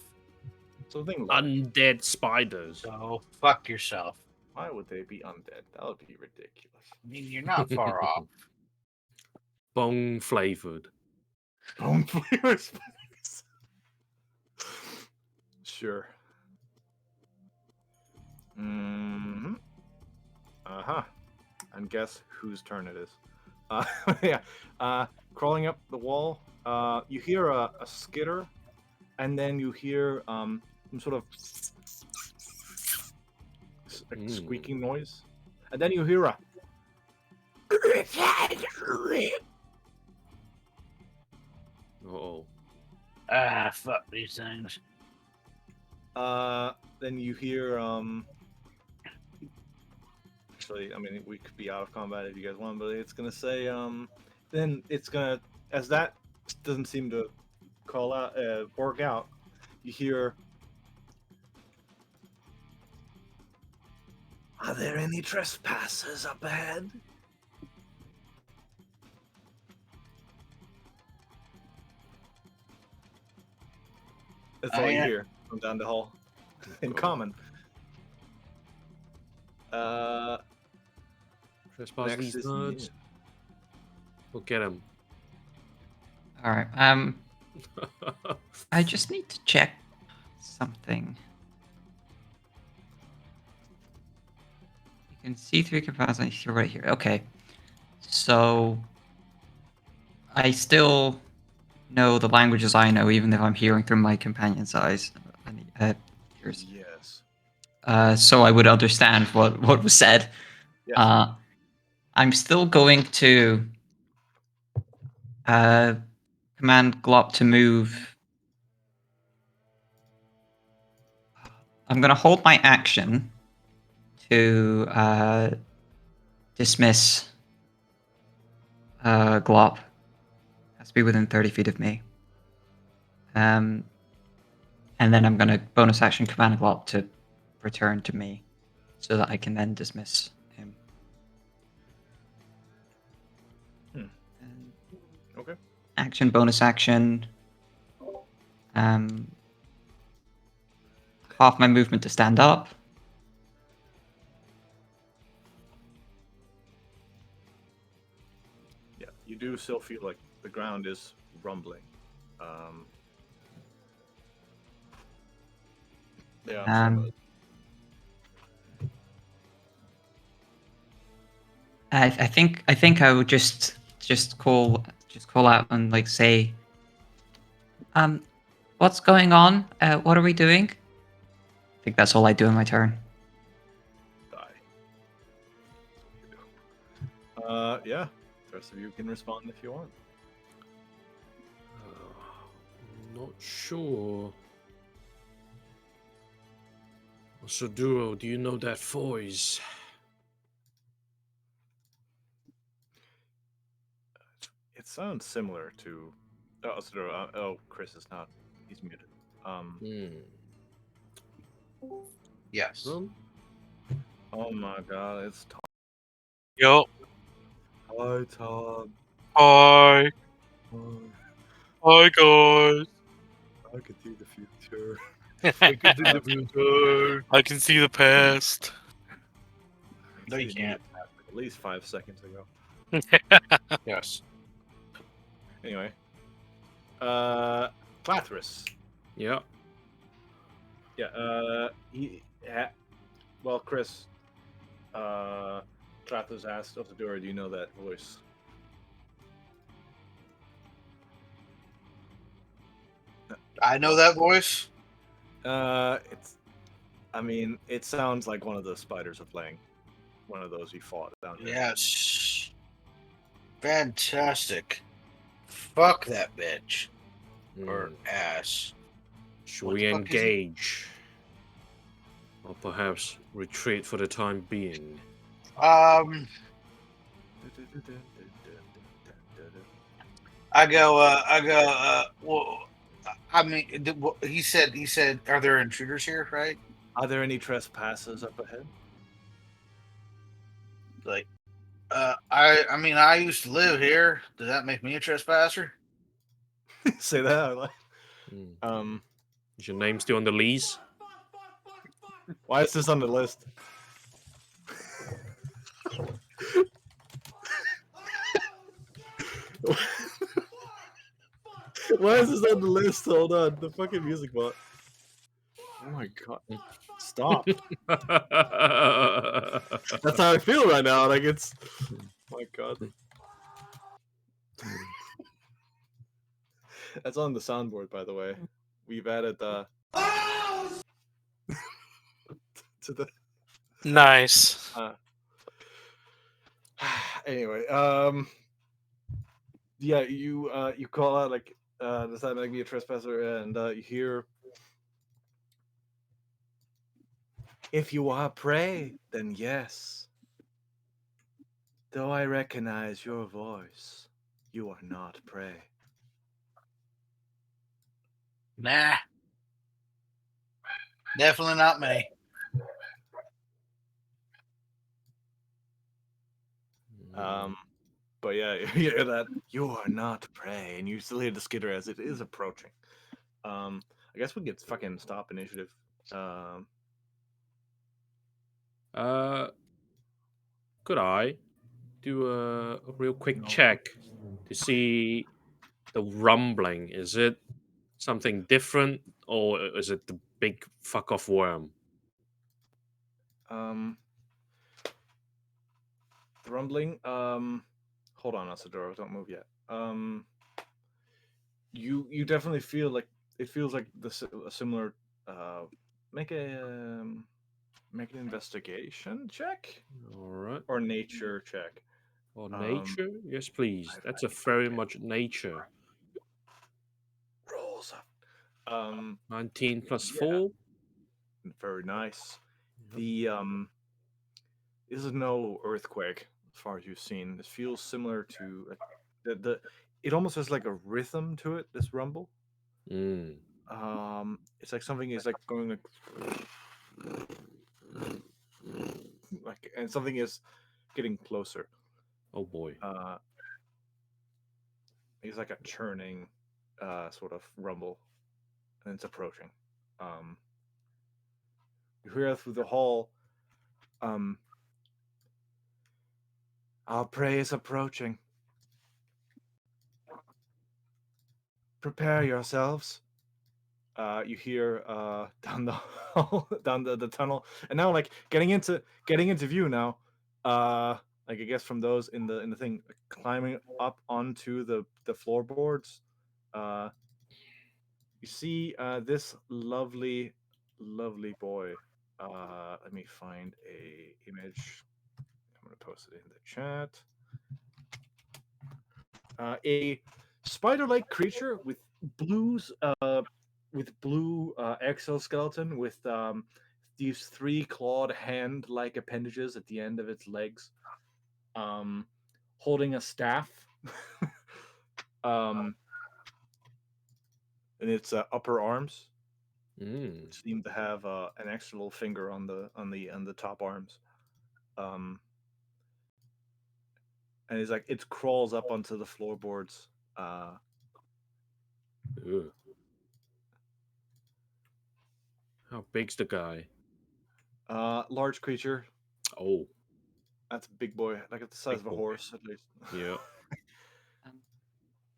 Something large. Undead spiders. Go fuck yourself. Why would they be undead? That would be ridiculous. I mean, you're not far off. Bone flavored. Bone flavor spiders. Sure. Mm-hmm. Uh-huh. And guess whose turn it is. Yeah. Crawling up the wall, you hear a skitter, and then you hear some sort of squeaking noise. And then you hear a Uh-oh. Ah, fuck these things. then you hear actually, I mean, we could be out of combat if you guys want, but it's gonna say then it's gonna, as that doesn't seem to call out work out, you hear, are there any trespassers up ahead? That's all you hear from down the hall in common. Trespass Next these is nerds. We'll get him. All right. I just need to check something. You can see through capacity right here. Okay. So I still know the languages I know, even if I'm hearing through my companion's eyes. Ears. Yes. So I would understand what was said. Yes. I'm still going to command Glop to move. I'm going to hold my action to dismiss Glop. Has to be within 30 feet of me. And then I'm going to bonus action command Glop to return to me so that I can then dismiss him. Okay. Action, bonus action. Half my movement to stand up. Yeah, you do still feel like the ground is rumbling. Yeah. I think I would just call out and like say, what's going on? What are we doing? I think that's all I do in my turn. Die. Yeah. The rest of you can respond if you want. Not sure. Soduro, do you know that voice? It sounds similar to. Oh, Chris is not. He's muted. Yes. Oh my god, it's Tom. Yo. Hi, Tom. Hi. Oh, Hi, guys. I can see the future. I can see the future. I can see the past. No, you can't. At least 5 seconds ago. Yes. Anyway. Clathris. Yeah. Yeah, well, Chris, Clathris asked Otadora, do you know that voice? I know that voice. I mean, it sounds like one of the spiders are playing. One of those he fought down here. Yes. Fantastic. Fuck that bitch. Or ass. Should What we the fuck is it? engage? Or perhaps retreat for the time being? Well, I mean, he said, are there intruders here, right? Are there any trespassers up ahead? Like, I mean, I used to live here. Does that make me a trespasser? Say that out loud. Hmm. Is your name still on the lease? Why is this on the list? Why is this on the list? Hold on, the fucking music bot. Oh my god! Stop. That's how I feel right now. Like it's. Oh my god. That's on the soundboard, by the way. We've added to the. Nice. Anyway, yeah, you call out like, does that make me a trespasser? And you hear, if you are prey, then yes. Though I recognize your voice, you are not prey. Nah. Definitely not me. But yeah, you hear that you are not prey, and you still hear the skitter as it is approaching. I guess we could fucking stop initiative. Could I do a real quick check to see the rumbling? Is it something different, or is it the big fuck off worm? The rumbling. Hold on, Asadoro, don't move yet. You definitely feel like it feels like a similar. Make an investigation check All right. or nature check. Or nature? Yes, please. That's a very much nature. Rolls up. 19 plus Yeah. 4. Very nice. The this is no earthquake as far as you've seen. This feels similar to like, the it almost has like a rhythm to it. This rumble. Mm. It's like something is like going like, and something is getting closer. Oh boy. It's like a churning, sort of rumble, and it's approaching. You hear it through the hall. Our prey is approaching. Prepare yourselves. You hear down the hall, down the tunnel, and now like getting into view now. Like I guess from those in the thing, climbing up onto the floorboards. You see this lovely boy. Let me find a image. I'm gonna post it in the chat. A spider-like creature with blue exoskeleton with these 3 clawed hand-like appendages at the end of its legs, holding a staff, in its upper arms. Mm. Seem to have an extra little finger on the top arms. Um, and he's like, it crawls up onto the floorboards. Ugh. How big's the guy? Large creature. Oh, That's a big boy, like at the size big of a boy. horse at least. Yeah.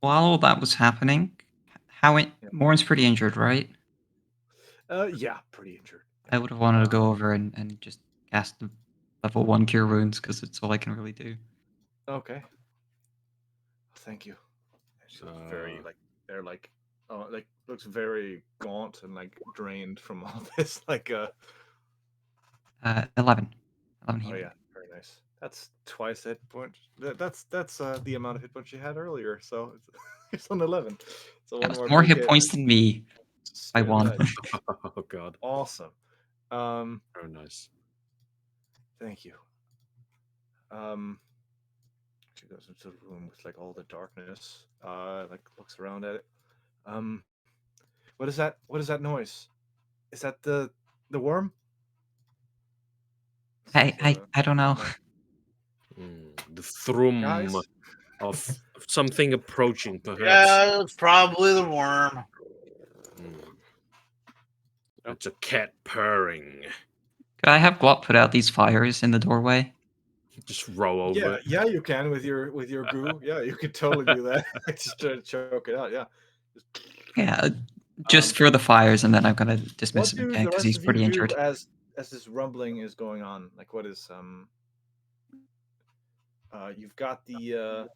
While all that was happening, Morin's pretty injured, right? Yeah, pretty injured. I would have wanted to go over and just cast the level 1 cure wounds because it's all I can really do. Okay. Thank you. She looks very they're like looks very gaunt and like drained from all this. 11. 11 oh healing. yeah, very nice. That's twice hit point. That's the amount of hit points you had earlier. So it's on 11. So That one was more more big hit hit. points than me by Straight 1. away. Oh god. Awesome. Very nice. Thank you. She goes into the room with like all the darkness. Like looks around at it. What is that? What is that noise? Is that the worm? I don't know. The thrum Guys? of something approaching, perhaps. Yeah, it's probably the worm. It's a cat purring. Could I have Glop put out these fires in the doorway? Just roll over Yeah, it. yeah, you can with your goo. Yeah, you could totally do that. Just try to choke it out. Yeah. Yeah, just for the fires, and then I'm gonna dismiss What him do again the because rest he's of you pretty do injured. as this rumbling is going on? Like, what is you've got the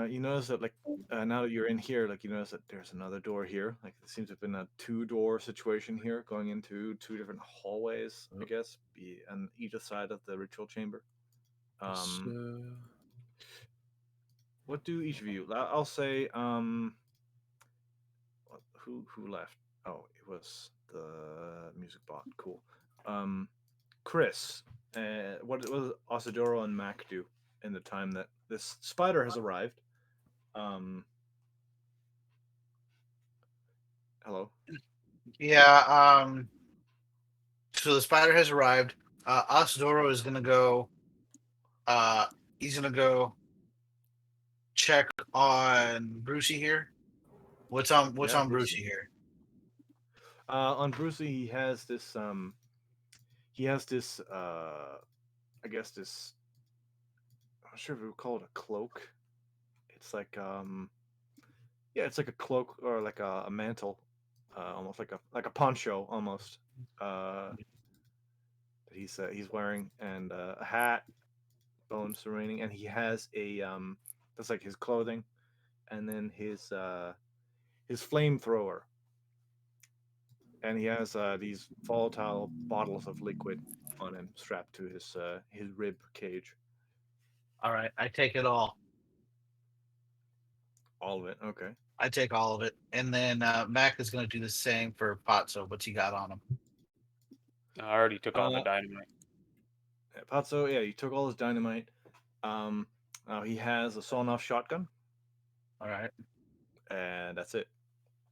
you notice that like now that you're in here, like you notice that there's another door here. Like it seems to have been a 2-door situation here, going into 2 different hallways, I guess, be on either side of the ritual chamber. What do each of you? I'll say who left? Oh, it was the music bot. Cool. Chris, what does Osadoro and Mac do in the time that this spider has arrived? Hello. Yeah. So the spider has arrived. Asadoro is gonna go. He's gonna go check on Brucey here. What's on Yeah, Brucey here? On Brucey, he has this I guess this, I'm not sure if we would call it a cloak. It's like yeah, it's like a cloak or like a mantle, almost like a poncho almost. That he's wearing, and a hat, bones remaining, and he has a that's like his clothing, and then his flamethrower, and he has these volatile bottles of liquid on him, strapped to his rib cage. All right, I take it all. All of it. Okay. I take all of it, and then Mac is gonna do the same for Potso. What's he got on him? I already took all the Uh, dynamite. Patso, yeah, you took all his dynamite. He has a sawn-off shotgun, All right, and that's it.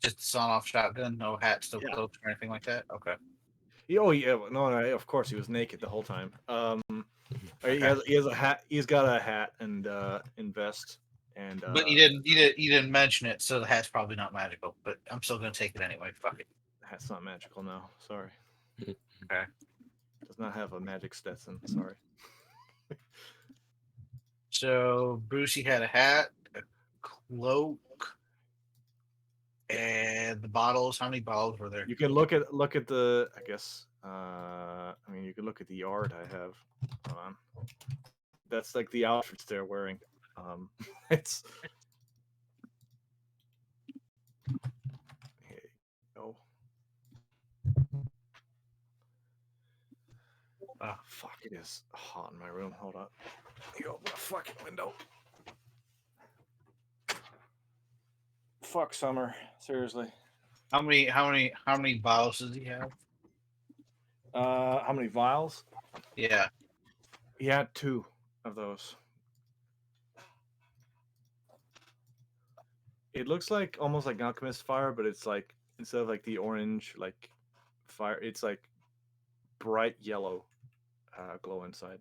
just a sawn-off shotgun, no hats, no Yeah. cloaks, or anything like that. Okay. Oh yeah, no, of course he was naked the whole time. He Okay. has a hat. He's got a hat and vest, and But you didn't mention it, so the hat's probably not magical. But I'm still gonna take it anyway. Fuck it. hat's not magical now. Sorry, Okay. does not have a magic Stetson. Sorry. So Brucey had a hat, a cloak, and the bottles. How many bottles were there? You can look at the. I guess. I mean, you can look at the art I have. Hold on. That's like the outfits they're wearing. It's. Here you go. Ah, fuck! It is hot in my room. Hold on. You open a fucking window. Fuck summer. Seriously. How many bottles does he have? How many vials? Yeah. He had 2 of those. It looks like almost like alchemist fire, but it's like instead of like the orange like fire, it's like bright yellow. glow inside.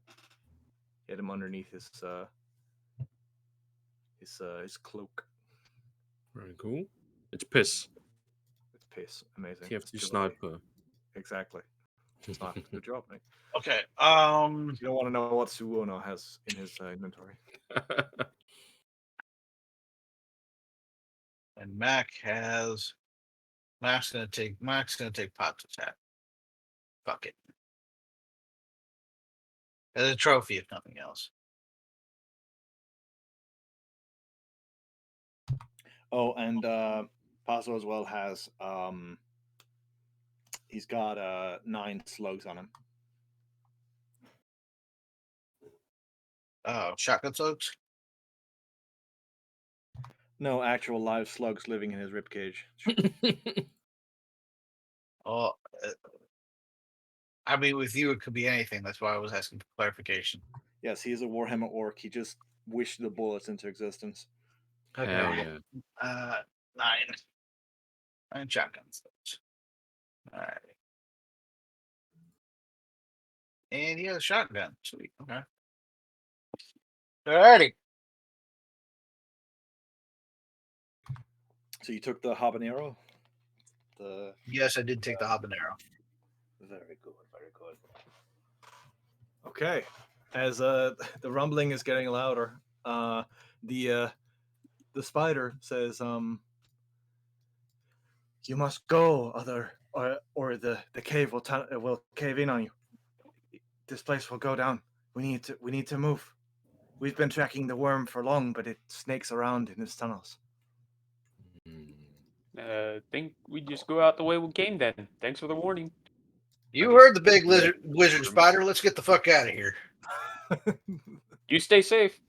He had him underneath his cloak. Very cool. It's piss. It's piss. Amazing. TF2 It's giveaway. sniper. Exactly. It's not. Good job, mate. Okay. You don't want to know what Suono has in his inventory. And Mac's gonna take Pot's attack. Fuck it. As a trophy, if nothing else. Oh, and Paso as well has he's got 9 slugs on him. Oh, shotgun slugs? No actual live slugs living in his ribcage. Oh, I mean, with you, it could be anything. That's why I was asking for clarification. Yes, he is a Warhammer orc. He just wished the bullets into existence. Okay. Hell yeah. 9 shotgun slugs. All right. And he has a shotgun. Sweet. Okay. Alrighty. So you took the habanero? Yes, I did take the habanero. Very good, very good. Okay. As the rumbling is getting louder, the spider says, "You must go, or the cave will cave in on you. This place will go down. We need to move. We've been tracking the worm for long, but it snakes around in its tunnels." Think we just go out the way we came then. Thanks for the warning. You heard the big wizard spider. Let's get the fuck out of here. You stay safe.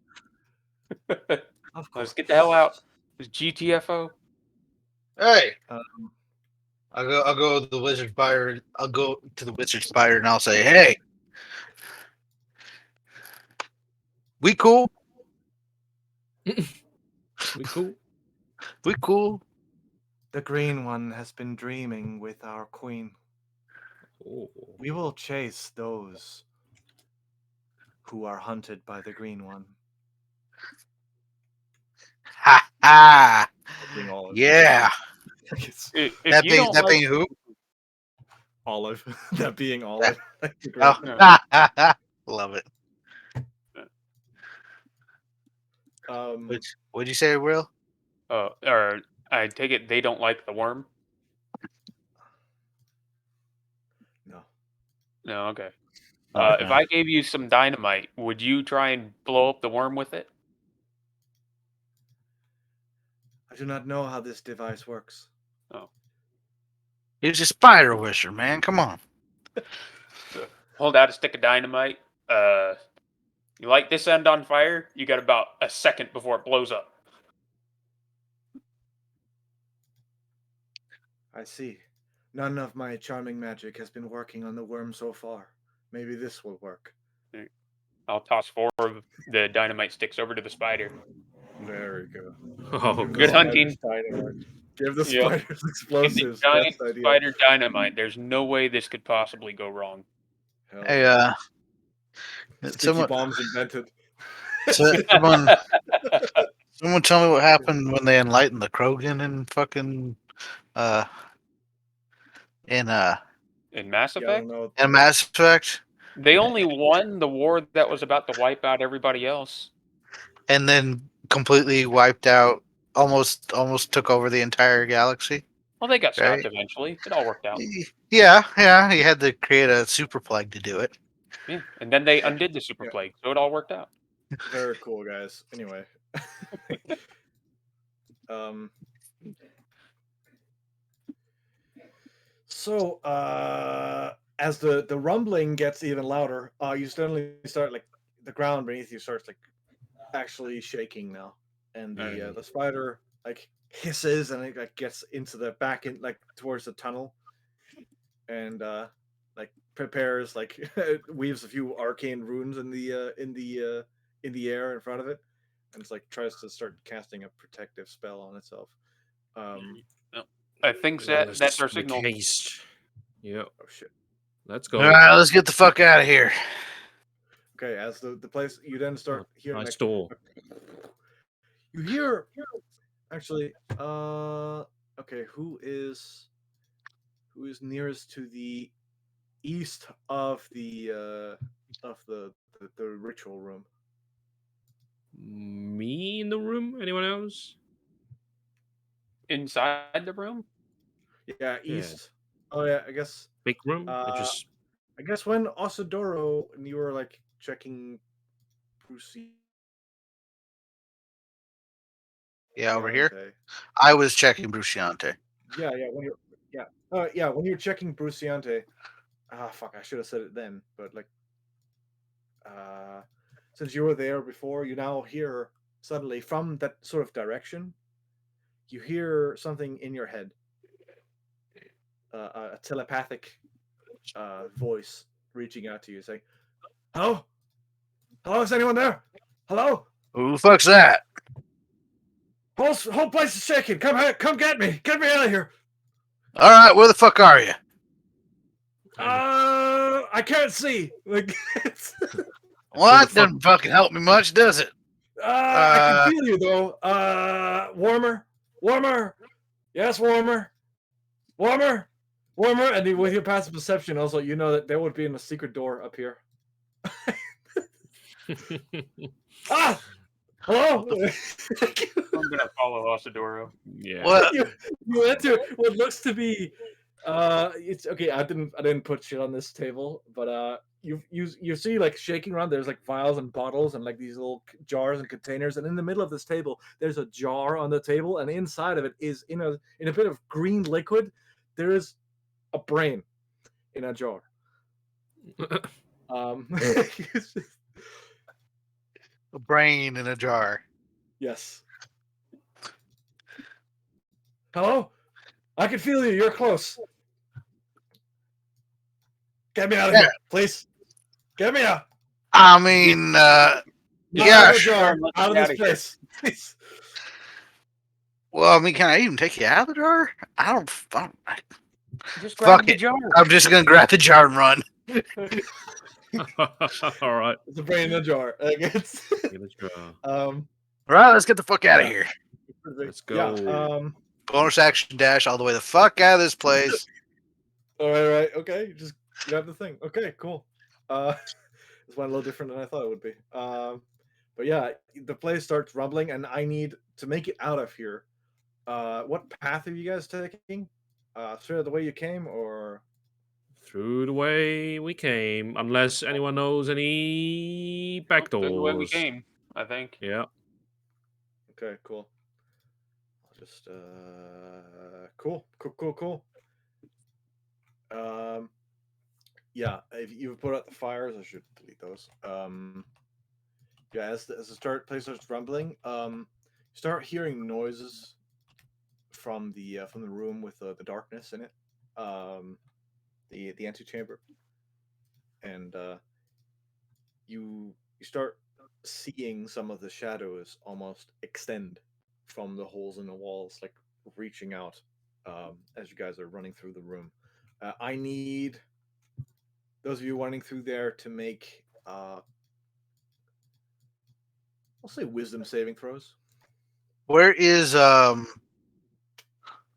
Of Let's course. get the hell out. It's GTFO. Hey, I'll go to the wizard spider. I'll go to the wizard spider and I'll say, "Hey, we cool? We cool? We cool?" The green one has been dreaming with our queen. Oh. We will chase those who are hunted by the green one. Ha ha! Being Olive. Yeah. If That you being don't that like, being who? Olive. That being Olive. Oh, No. love it. Um, What'd you say, Will? or I take it they don't like the worm. no. No, okay. Okay. If I gave you some dynamite, would you try and blow up the worm with it? I do not know how this device works. Oh. He's a spider wisher, man. Come on. Hold out a stick of dynamite. You light this end on fire. You got about a second before it blows up. I see. None of my charming magic has been working on the worm so far. Maybe this will work. I'll toss 4 of the dynamite sticks over to the spider. Very good. Oh, Give the Good God. hunting. spiders dynamite. Give the Yep. spiders Give the explosives. giant Best idea. spider dynamite. There's no way this could possibly go wrong. Hell Hey, yeah. Sticky someone, bombs invented. someone tell me what happened when they enlightened the Krogan in fucking in In Mass Yeah, I Effect, don't know. in Mass Effect, they only won the war that was about to wipe out everybody else. and then completely wiped out, almost took over the entire galaxy. Well, they got Right. stopped eventually. It all worked out. Yeah. He had to create a super plague to do it. Yeah, and then they undid the super Yeah. plague, so it all worked out. Very cool, guys. Anyway. So, as the rumbling gets even louder, you suddenly start like the ground beneath you starts like actually shaking now, and the spider like hisses and it like gets into the back in like towards the tunnel, and like prepares like weaves a few arcane runes in the air in front of it, and it's like tries to start casting a protective spell on itself. I think that's our signal. Haste. Yeah. Oh shit. Let's All go. right, let's get the fuck out of here. Okay, as the place, you then start hearing Nice like door. you hear actually. Okay, who is nearest to the east of the ritual room? Me in the room? Anyone else? Inside the room? Yeah, Yeah. east. Oh yeah, I guess. Big room? I Uh, just I guess when Osadoro and you were like checking Bruciante. Yeah, over here. I was checking Bruciante. Yeah, yeah. When you're when you're checking Bruciante. Ah, fuck! I should have said it then, but like, uh, since you were there before, you now hear suddenly from that sort of direction. You hear something in your head, a telepathic voice reaching out to you, saying, "Hello, hello, is anyone there? Hello, Who the fuck's that? whole place is shaking. Come here, come get me out of here. All right, where the fuck are you? I can't see. Like, Well, that doesn't fucking help me much, does it? I can feel you though. Warmer, warmer. Yes, warmer, warmer, warmer. And then with your passive perception, also, you know that there would be a secret door up here. Ah, hello. I'm gonna follow Osadoro. yeah. What? You enter what looks to be. It's okay. I didn't put shit on this table, but you see like shaking around. There's like vials and bottles and like these little jars and containers, and in the middle of this table, there's a jar on the table, and inside of it is in a bit of green liquid. There is a brain in a jar. It's just- A brain in a jar. yes. Hello, I can feel you. You're close. Get me out of Yeah. here, please. Get me out. I mean, Not yeah, out of the sure. jar. Let Out of me this out of here. place. Please. Well, I mean, can I even take you out of the jar? I don't. Just grab Fuck the it. jar. I'm just gonna grab the jar and run. All right. It's a brain in a jar. I guess. Give it a try. um. All right, let's get the fuck out of Yeah. here. Let's Yeah. go. Bonus action dash all the way the fuck out of this place. All right. Okay. Just grab the thing. Okay. Cool. This went a little different than I thought it would be. But yeah, the place starts rumbling, and I need to make it out of here. What path are you guys taking? Straight the way you came, or Through the way we came, unless anyone knows any back Through the way we doors. came, I think. Yeah. okay, cool. I'll just cool. Yeah, if you put out the fires, I should delete those. Yeah, as the place starts rumbling, you start hearing noises from the room with the darkness in it, the antechamber, and you start seeing some of the shadows almost extend from the holes in the walls, like reaching out as you guys are running through the room. I need those of you running through there to make, I'll say, wisdom saving throws. Where is Oh,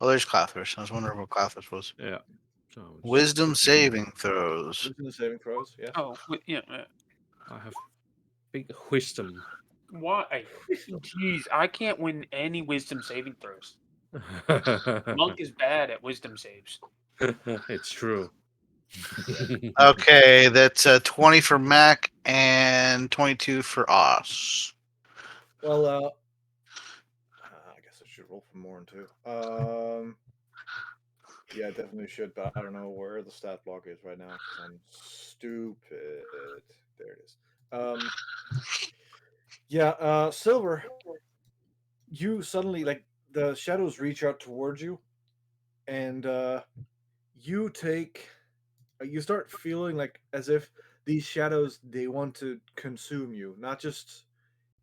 there's Clothers. I was wondering what Clothers was. Yeah. So Wisdom saving throws. Wisdom saving throws. Yes. Oh, yeah. I have big wisdom. Why? Jeez, I can't win any wisdom saving throws. Monk is bad at wisdom saves. It's true. Okay, that's 20 for Mac and 22 for Oz. Well, I guess I should roll for more too. Yeah, I definitely should, but I don't know where the stat block is right now because I'm stupid. There it is. Yeah, Silver, you suddenly, like, the shadows reach out towards you, and you take, you start feeling like as if these shadows, they want to consume you, not just,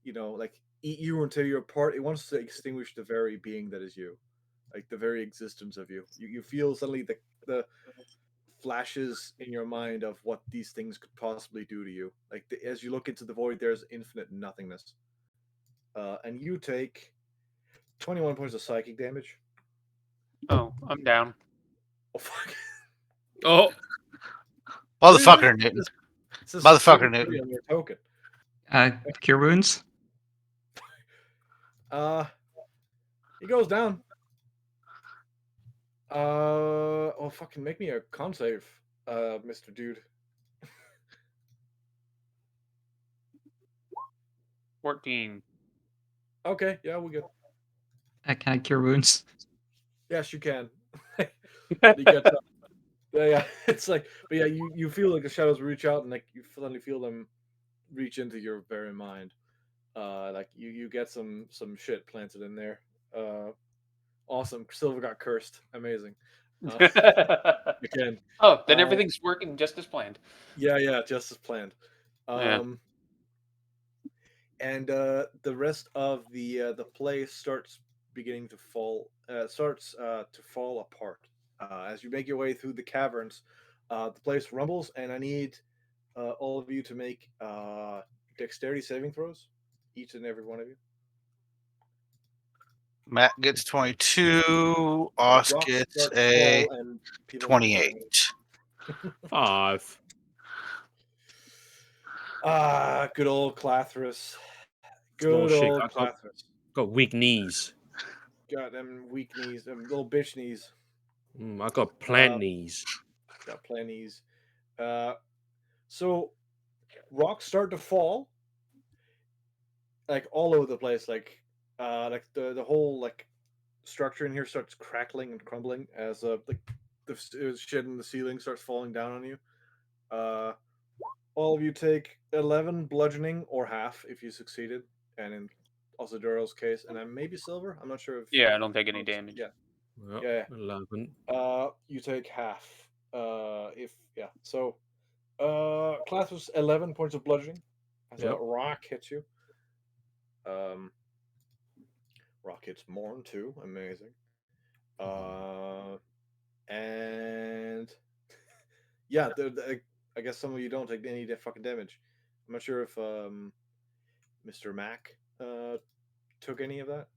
like, eat you until you're part. It wants to extinguish the very being that is you, like the very existence of you. You feel suddenly the flashes in your mind of what these things could possibly do to you. Like as you look into the void, there's infinite nothingness. And you take 21 points of psychic damage. Oh, I'm down. Oh fuck! Oh, What is this? Motherfucker, Newton. It says Motherfucker, 33 Newton. on your token. Cure wounds. Uh, he goes down. Oh fucking make me a con save, Mr. Dude. 14. Okay, yeah, we're good. Can I cure wounds? Yes, you can. He gets up. Yeah, it's like, but yeah, you feel like the shadows reach out and like you suddenly feel them reach into your very mind. Like you get some shit planted in there. Awesome. Silver got cursed. Amazing. Uh, again. Oh, then Uh, everything's working just as planned. yeah, just as planned. Yeah. And the rest of the place starts beginning to fall to fall apart as you make your way through the caverns. The place rumbles, and I need all of you to make dexterity saving throws, each and every one of you. Matt gets 22. Oz Rocks gets start to a fall, and people start 28. dying. 5. Good old Clathris. Oh Good shit! old I Clathris. got weak knees. Got them weak knees, them little bitch knees. I got plant knees. Got plenties. Uh, so rocks start to fall like all over the place, like the whole like structure in here starts crackling and crumbling as like the shit in the ceiling starts falling down on you. Uh, all of you take 11 bludgeoning or half if you succeeded, and in also Duro's case, and then maybe silver. I'm not sure if Yeah, I don't take any damage. yeah, Yep, yeah. 11. You take half. If yeah, so class was 11 points of bludgeoning as a Yep. rock hits you. Um, rock hits Morn too. Amazing. And yeah, I guess some of you don't take any fucking damage. I'm not sure if Mr. Mac took any of that.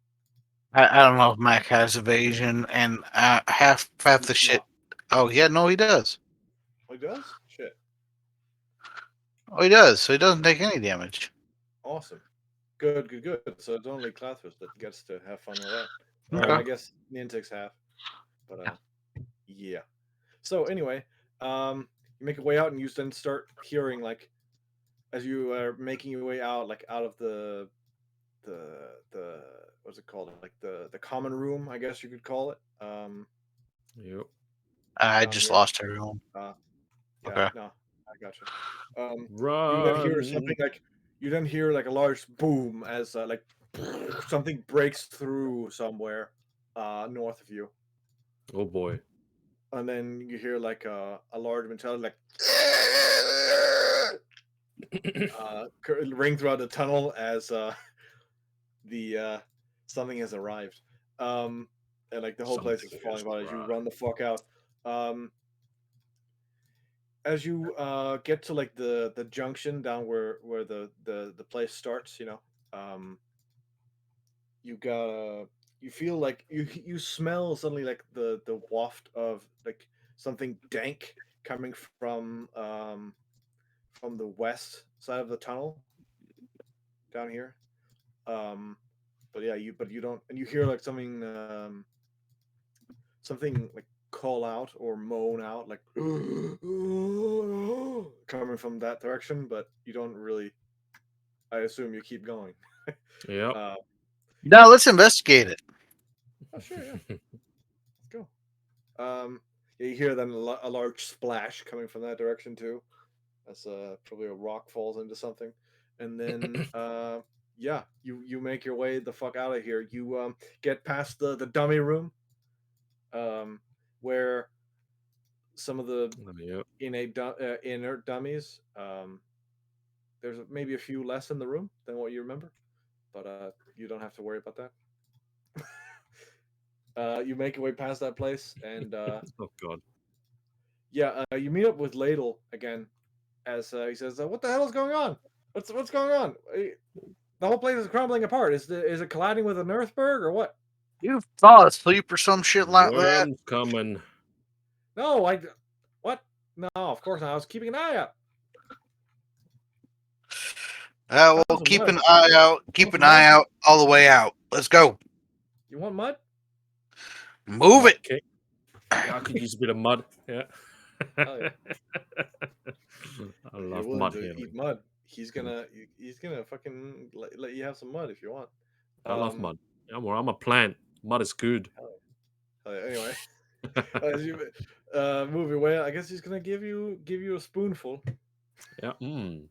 I don't know if Mac has evasion and half the shit. Oh yeah, no, he does. Oh, he does? Shit. Oh, he does. So he doesn't take any damage. Awesome. Good. So it's only Clathus that gets to have fun with that. Or Okay. I guess Nin takes half. But yeah. So anyway, you make your way out and you then start hearing like as you are making your way out, like out of the what's it called? Like the common room, I guess you could call it. Yep. I Down just here. lost everyone. Yeah, Okay. no, I gotcha. You then hear something Run. like you then hear like a large boom as like something breaks through somewhere north of you, Oh boy. and then you hear like a large mentality like ring throughout the tunnel as the something has arrived, and like the whole place is Something falling is apart as you right. run the fuck out. As you get to like the junction down where the place starts, um, you got you feel like you smell suddenly like the waft of like something dank coming from the west side of the tunnel down here. Um, but you don't, and you hear like something like call out or moan out like coming from that direction, but you don't really. I assume you keep going. Yep. uh, Now let's investigate it. oh sure, yeah, let's go. Yeah, you hear then a large splash coming from that direction too. That's probably a rock falls into something, and then yeah, you make your way the fuck out of here. You get past the dummy room, um, where some of the Yep. inert dummies. There's maybe a few less in the room than what you remember, but you don't have to worry about that. You make your way past that place, and Oh god. Yeah, you meet up with Ladle again, as he says, "What the hell is going on? What's going on? The whole place is crumbling apart. Is it colliding with an earthberg or what?" You fall asleep or some shit like that. Worms coming. No, what? No, of course not. I was keeping an eye out. Well, Found some keep mud. an eye out. Keep Found an some mud. eye out all the way out. Let's go. You want mud? Move Mud it. kick. Yeah, I could use a bit of mud. Yeah. Oh, yeah. I If you're love willing mud to here. eat mud, he's gonna fucking let you have some mud if you want. I love mud. I'm a plant. Mud is good. Anyway, as you move your way, I guess he's gonna give you a spoonful. Yeah. Mm.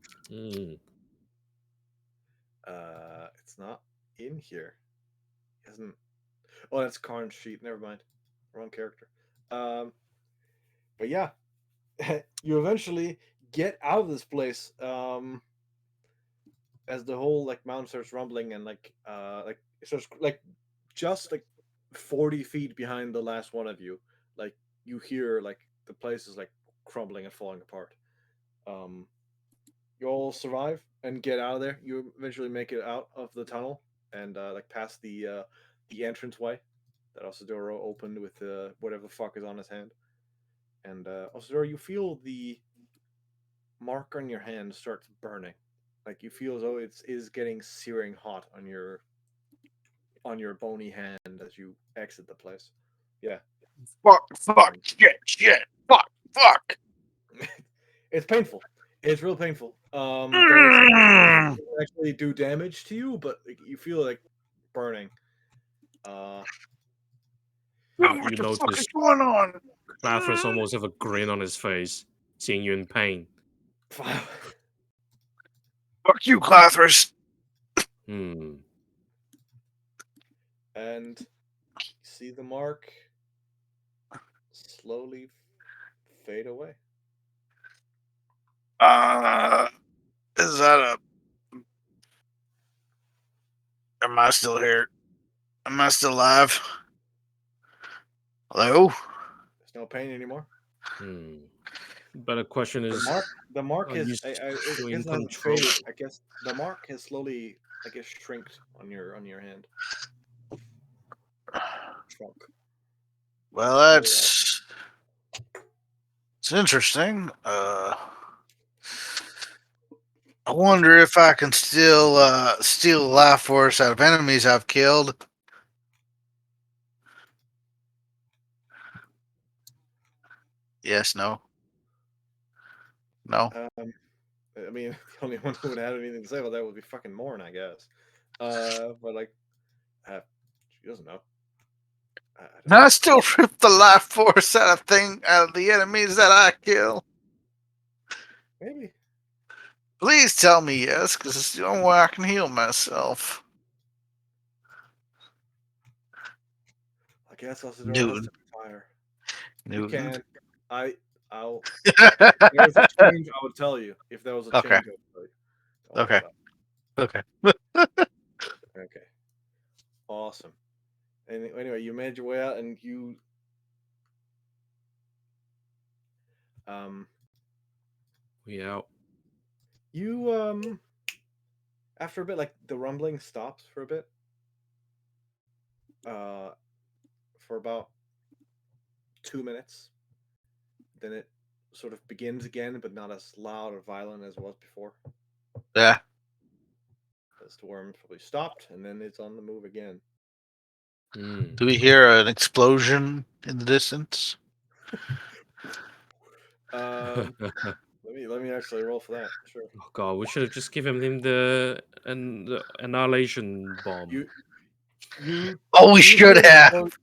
It's not in here. He hasn't. Oh, that's Karn's sheet. Never mind. Wrong character. But yeah, you eventually get out of this place. As the whole like mountain starts rumbling and like it starts like just like 40 feet behind the last one of you, like you hear like the place is like crumbling and falling apart. Um, you all survive and get out of there. You eventually make it out of the tunnel and like past the entranceway that Osadoro opened with whatever the fuck is on his hand. And Osadoro, you feel the mark on your hand starts burning. Like you feel as though it is getting searing hot on your bony hand as you exit the place. Yeah. Fuck. Fuck. It's painful. It's real painful. Though it's it doesn't actually do damage to you, but like, you feel like burning. Uh, What You the fuck is notice going on? Clavers almost have a grin on his face, seeing you in pain. Fuck you, Clathers. Hmm. and see the mark slowly fade away. Is that a? Am I still here? Am I still alive? Hello? There's no pain anymore. Hmm. But the question is, The mark are has you I still in guess it hasn't control? faded. I guess the mark has slowly shrinked on your hand. Shrunk. Well, it's interesting. I wonder if I can still steal a life force out of enemies I've killed. Yes, no. I mean, the only one who would have anything to say about that would be fucking Morn, I guess. But like, she doesn't know. I Can I still rip the life force out of the enemies that I kill? maybe. Please tell me yes, because it's the only way I can heal myself. I guess Osador has Newton. to fire. You Newton. can. I'll. If there was a change, I would tell you. If there was a Okay. change, I would tell you. Don't worry Okay. about Okay. it. Okay. Awesome. And anyway, you made your way out, and um Yeah. you after a bit, like the rumbling stops for a bit. For about 2 minutes. Then it sort of begins again, but not as loud or violent as it was before. Yeah. The storm probably stopped, and then it's on the move again. Hmm. Do we hear an explosion in the distance? Um, let me actually roll for that. Sure. Oh god, we should have just given him the annihilation bomb. You Oh, we do should hear an have.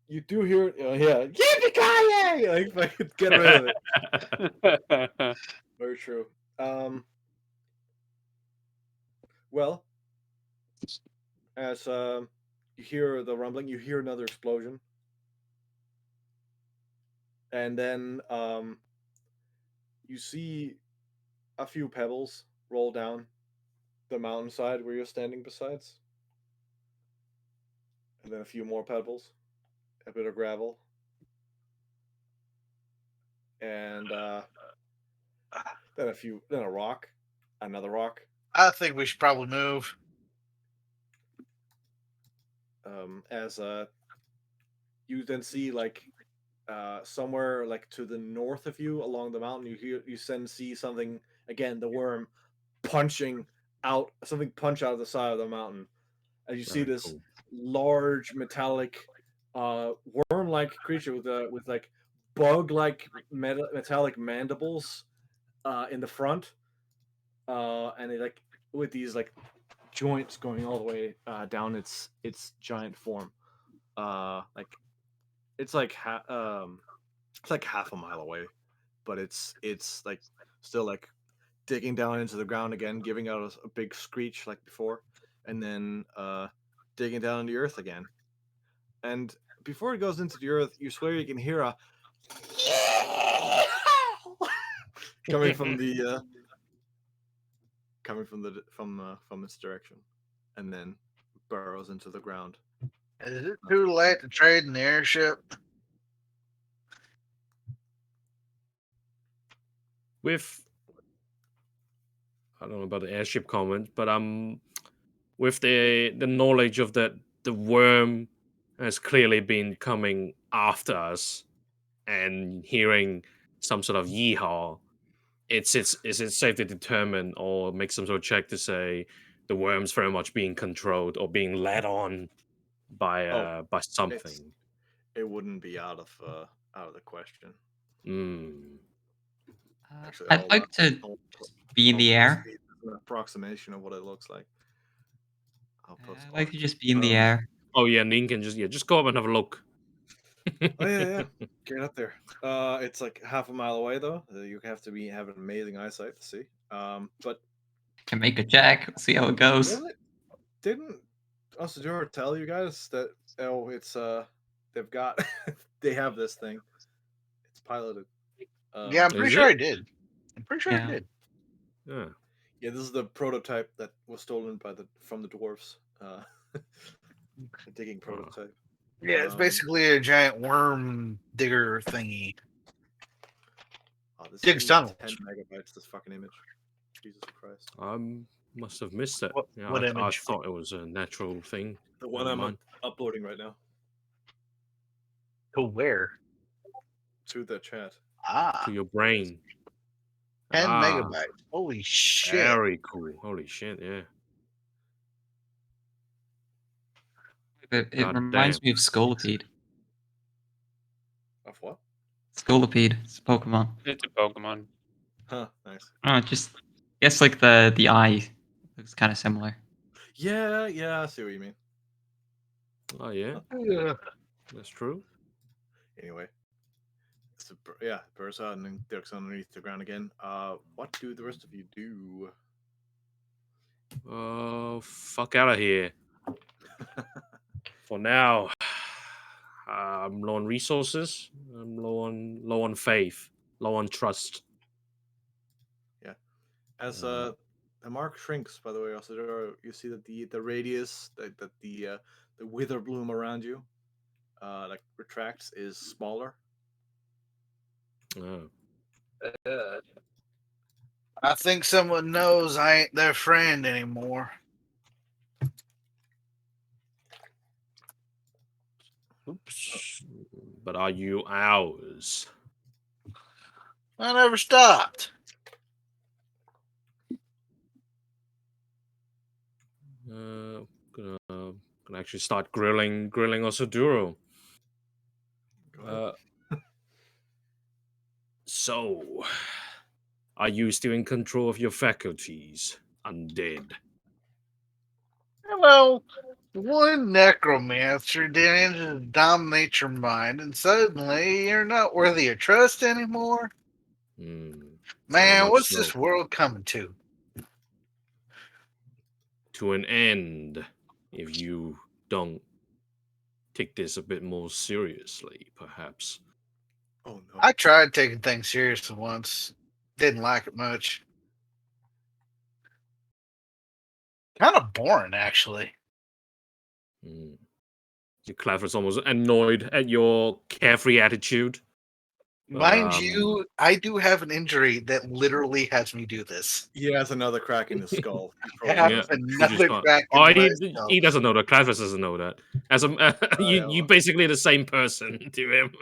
you do hear yeah, yippee-ki-yay! Like fucking get rid of it. Very true. Well, as you hear the rumbling, you hear another explosion, and then you see a few pebbles roll down the mountainside where you're standing besides, and then a few more pebbles, a bit of gravel, and then a rock, another rock. I think we should probably move. As you then see like somewhere like to the north of you along the mountain, you then see something again, the worm punching out something punch out of the side of the mountain, as you see Very this cool. large metallic worm-like creature with like bug-like metallic mandibles in the front, and it like with these like joints going all the way down its giant form. Like it's like it's like half a mile away, but it's like still like digging down into the ground again, giving out a big screech like before, and then digging down in the earth again. And before it goes into the earth, you swear you can hear a coming from the from its direction, and then burrows into the ground. Is it too late to trade in the airship? With I don't know about the airship comment, but with the knowledge of that the worm has clearly been coming after us and hearing some sort of yeehaw, is it safe to determine or make some sort of check to say the worm's very much being controlled or being led on by It's something? it wouldn't be out of the question. Mm. Actually, I'd like to I'll, just be in I'll the post air. an approximation of what it looks like. I'll post I'd like to art. just be in the air. Oh yeah, Nin can just go up and have a look. Oh yeah, get up there. It's like half a mile away though. You have to have an amazing eyesight to see. But Can make a check. See how it goes. didn't Osadura tell you guys that it's they've got they have this thing. It's piloted. Yeah, I'm pretty Is sure I it? did. I'm pretty sure I Yeah. did. Yeah. Yeah, this is the prototype that was stolen from the dwarves. A digging Oh. prototype. Yeah, it's basically a giant worm digger thingy. Oh, this Digs thing is tunnels. 10 megabytes. This fucking image. Jesus Christ. I must have missed it. Yeah, What I image? thought it was a natural thing. The one Never I'm mind. uploading right now To where? to the chat. To your brain. 10 megabytes. Holy shit. Very cool. Holy shit, yeah. It God reminds damn. me of Scolipede. Of what? Scolipede. It's a Pokemon. It's a Pokemon. Huh, nice. Oh, just I guess like the eye looks kind of similar. Yeah, I see what you mean. Oh yeah, Yeah. that's true. Anyway. So, yeah, bursts out and then ducks underneath the ground again. What do the rest of you do? Oh, fuck out of here. For now, I'm low on resources. I'm low on faith, low on trust. Yeah. As the mark shrinks, by the way, also you see that the radius that the wither bloom around you like retracts is smaller. Oh. I think someone knows I ain't their friend anymore. Oops. But are you ours? I never stopped. Gonna actually start grilling Osoduro. So, are you still in control of your faculties, undead? Well, one necromancer did to dominate your mind, and suddenly you're not worthy of trust anymore. Very Man, much what's so. this world coming to? To an end, if you don't take this a bit more seriously, perhaps. Oh no. I tried taking things seriously once. Didn't like it much. Kind of boring, actually. Mm. Clever's almost annoyed at your carefree attitude. Mind Um, you, I do have an injury that literally has me do this. He has another crack in his skull. He I probably have does. you just another can't. crack Oh, in my he skull. doesn't know that. Clavus doesn't know that. As a you yeah, you well. basically the same person to him.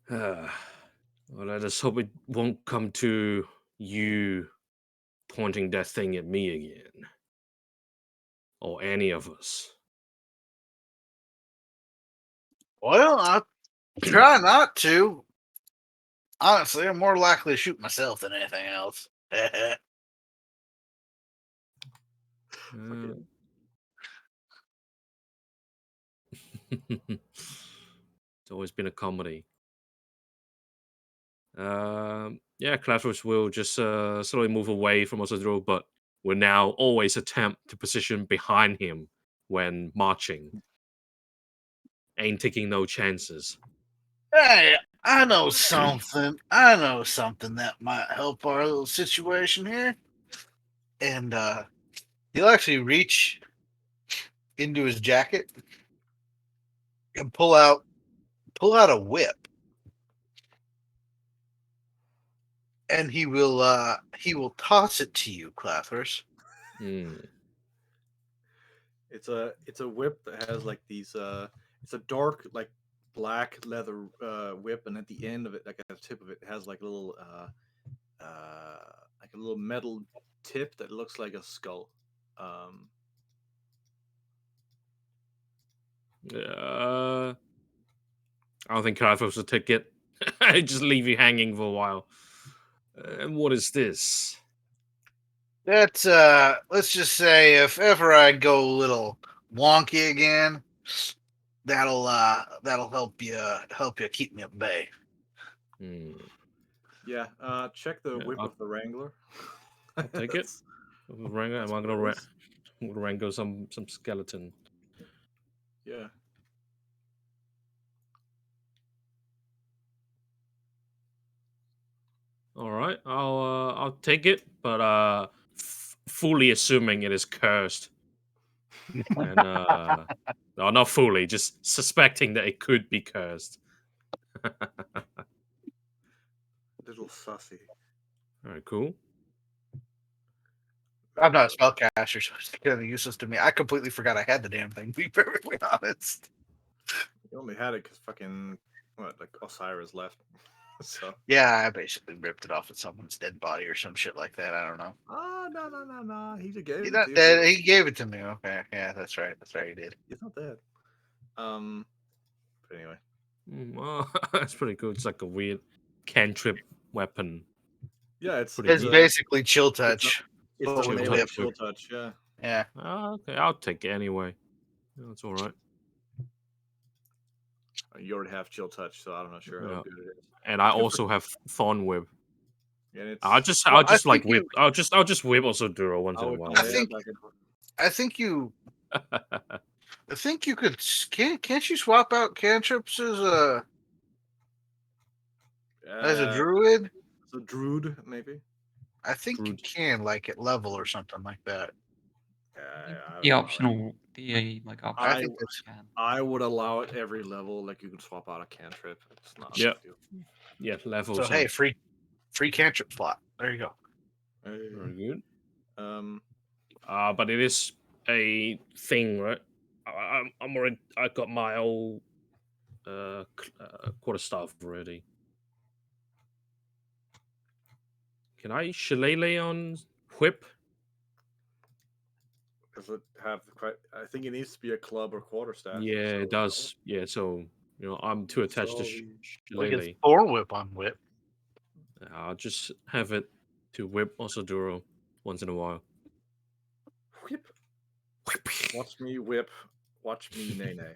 Well, I just hope it won't come to you pointing that thing at me again, or any of us. Well, I try not to. Honestly, I'm more likely to shoot myself than anything else. Uh, it's always been a comedy. Yeah, Clavus will just slowly move away from Osadro, but will now always attempt to position behind him when marching. Ain't taking no chances. Hey, I know something. I know something that might help our little situation here. And he'll actually reach into his jacket and pull out a whip. And he will toss it to you, Clathers. Hmm. It's a whip that has like these it's a dark like black leather whip, and at the end of it, like at the tip of it, has like a little metal tip that looks like a skull. Um, I don't think Clavus will take it. I just leave you hanging for a while. And what is this? That's let's just say if ever I go a little wonky again, that'll help you keep me at bay. Hmm. yeah, check the Yeah, whip of the Wrangler. I'll take it. Am I That's gonna what it is. wrangle some skeleton? Yeah. All right, I'll take it, but fully assuming it is cursed, and no, not fully, just suspecting that it could be cursed. Little sussy. All right, cool. I'm not a spellcaster, so it's kind of useless to me. I completely forgot I had the damn thing. To be perfectly honest. You only had it because fucking what, like Osiris left. So Yeah, I basically ripped it off of someone's dead body or some shit like that. I don't know. no. He just gave He's it not to you. dead. He gave it to me. Okay, yeah, that's right. That's right. He did. He's not dead. But anyway. Well, that's pretty cool. It's like a weird cantrip weapon. Yeah, it's Pretty It's neat. basically chill it's a, touch. it's but a with a chill melee whip. touch. chill touch. Yeah. Yeah. Okay, I'll take it anyway. That's all right. You already have chill touch, so I'm not sure how Yeah. good it is. And I It's good for- also have Thorn Whip. And it's I'll Well, just like whip. I'll just whip also Duro once I in a would while. I yeah, think- back and forth. I think you could. Can't you swap out cantrips as a druid? So druid maybe. I think you Druid. can, like at level or something like that. The optional, the like option. I think that's. Can. I would allow it every level. Like you can swap out a cantrip. It's not. Yeah. A big deal. Yeah, levels. So hey, free cantrip slot. There you go. Very good. Um. But it is a thing, right? I'm already. I got my old quarterstaff already. Can I shillelagh on whip? Does it have quite? I think it needs to be a club or quarterstaff. Yeah, so- it does. Yeah, so I'm too attached to So- Like it's shillelagh. thorn whip on whip. I'll just have it to whip also Duro once in a while. Whip. Watch me whip. Watch me nay nay.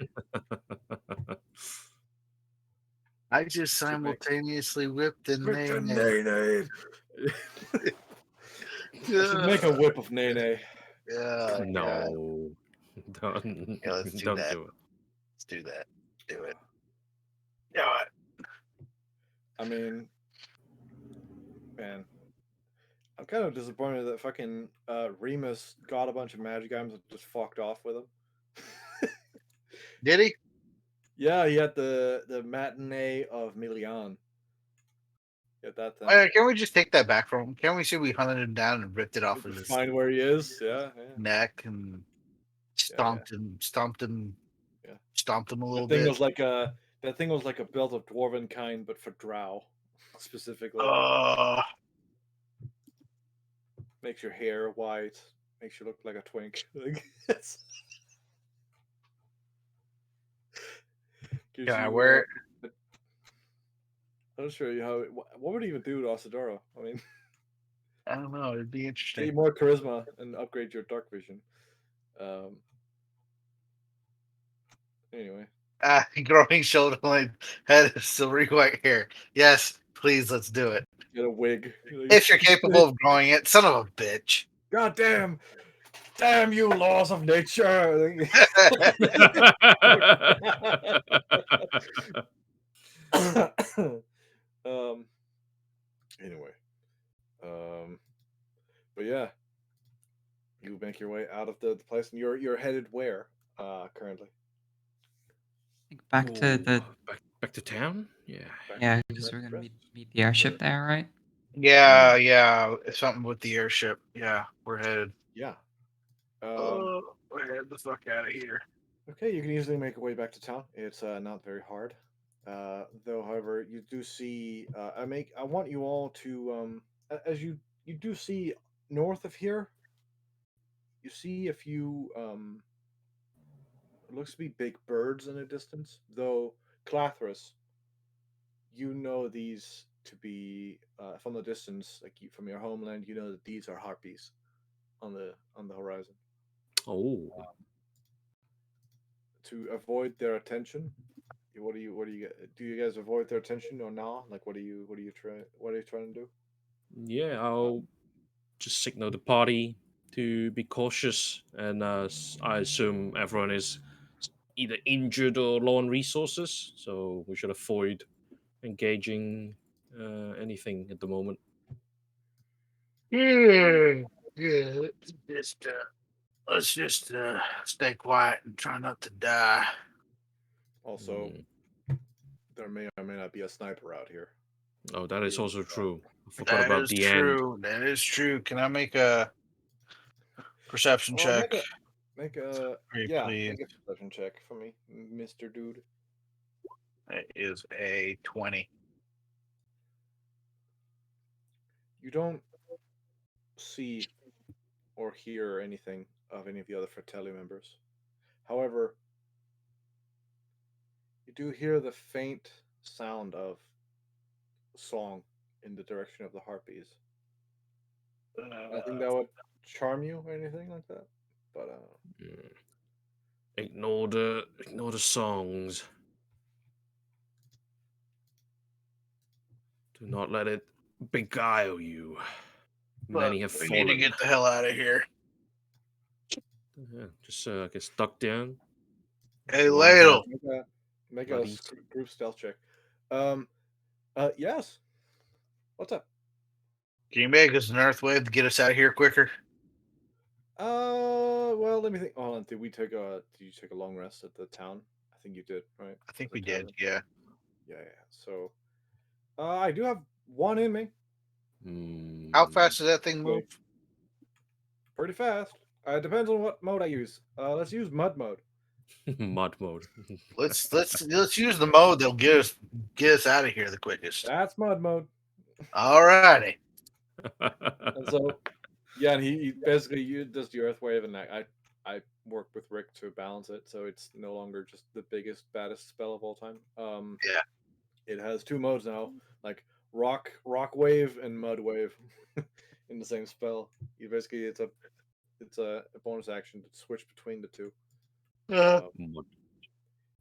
I just Should make- simultaneously whipped and Whip the nay. nay nay. I should make a whip of nay nay. Yeah. God. No, don't Yeah, let's do don't that. do it. Let's do that. Do it. Do it. I mean, man, I'm kind of disappointed that fucking Remus got a bunch of magic items and just fucked off with them. Did he? Yeah, he had the matinee of Milian. Yeah, that thing. Can we just take that back from him? Can we see we hunted him down and ripped it off of his Find where he is. Yeah, yeah, neck and yeah. stomped him Yeah. a little That thing bit? was like a belt of dwarven kind, but for drow specifically. Uh, Makes your hair white, makes you look like a twink. Like, gives can I you. wear it? I'll show you how. What would it even do to Osadoro? I mean, I don't know. It'd be get interesting. you more charisma and upgrade your dark vision. Um. Anyway, Growing shoulder length, head of silvery white hair. Yes, please, let's do it. get a wig. If you're capable of growing it, son of a bitch. God damn you, laws of nature. um. Anyway. But yeah, you make your way out of the place, and you're headed where? Currently. Back to the back to town. Yeah. yeah, because we're gonna meet the airship there, right? Yeah, it's something with the airship. Yeah, we're headed. Yeah. We're headed the fuck out of here. Okay, you can easily make your way back to town. It's not very hard. Though, however, you do see. I want you all to as you do see north of here. You see a few. It looks to be big birds in the distance. Though Clathris, you know these to be from the distance, like from your homeland. You know that these are harpies on the horizon. Oh. To avoid their attention, what do you do? You guys avoid their attention or not? Like, what are you trying to do? Yeah, I'll just signal the party to be cautious, and I assume everyone is either injured or low on resources, so we should avoid engaging anything at the moment. Yeah. Let's just stay quiet and try not to die. Also, Mm. there may or may not be a sniper out here. Oh, that is also true. I forgot That about is the end. true. That is true. Can I make a perception Well, check? make a Very yeah, please. make a perception check for me, Mister Dude. It is a 20. You don't see or hear anything of any of the other Fratelli members. However, you do hear the faint sound of song in the direction of the harpies. I think that would charm you or anything like that. But Mm. Ignore the songs. Do not let it beguile you. But Many have we need to fallen. get the hell out of here. Yeah, just I guess duck down. Hey, One of Ladle. make a buddies. group stealth check. Yes. What's up? Can you make us an earth wave to get us out of here quicker? Well, let me think. Oh, did you take a long rest at the town? I think you did, right? I think The we did. tavern? Yeah. Yeah. So, I do have one in me. How Mm, fast does that thing move? Okay. Pretty fast. Depends on what mode I use. Let's use mud mode. mud mode. Let's use the mode that'll get us out of here the quickest. That's mud mode. Alrighty. And so, yeah, and he basically does the earth wave, and I work with Rick to balance it, so it's no longer just the biggest baddest spell of all time. Yeah. It has two modes now, like rock wave and mud wave, in the same spell. You basically it's a bonus action to switch between the two. Mud.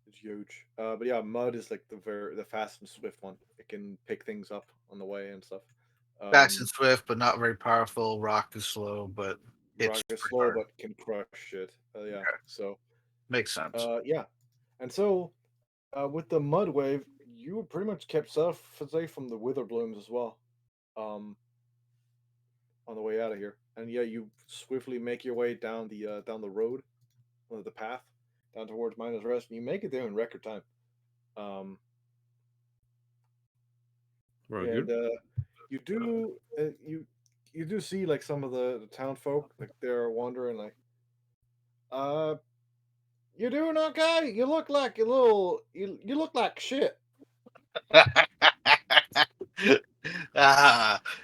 It's huge. But yeah, mud is like the fast and swift one. It can pick things up on the way and stuff. Fast and swift, but not very powerful. Rock is slow, but Rock it's is pretty slow hard. but can crush shit. Yeah. Okay. So Makes sense. yeah, and so with the mud wave, you were pretty much kept safe from the wither blooms as well. Um, on the way out of here, and yeah, you swiftly make your way down the road, the path down towards Miner's Rest, and you make it there in record time. Um, Very and good. you do you do see like some of the town folk, like they're wondering, like, uh, you doing okay? You look like a little you look like shit.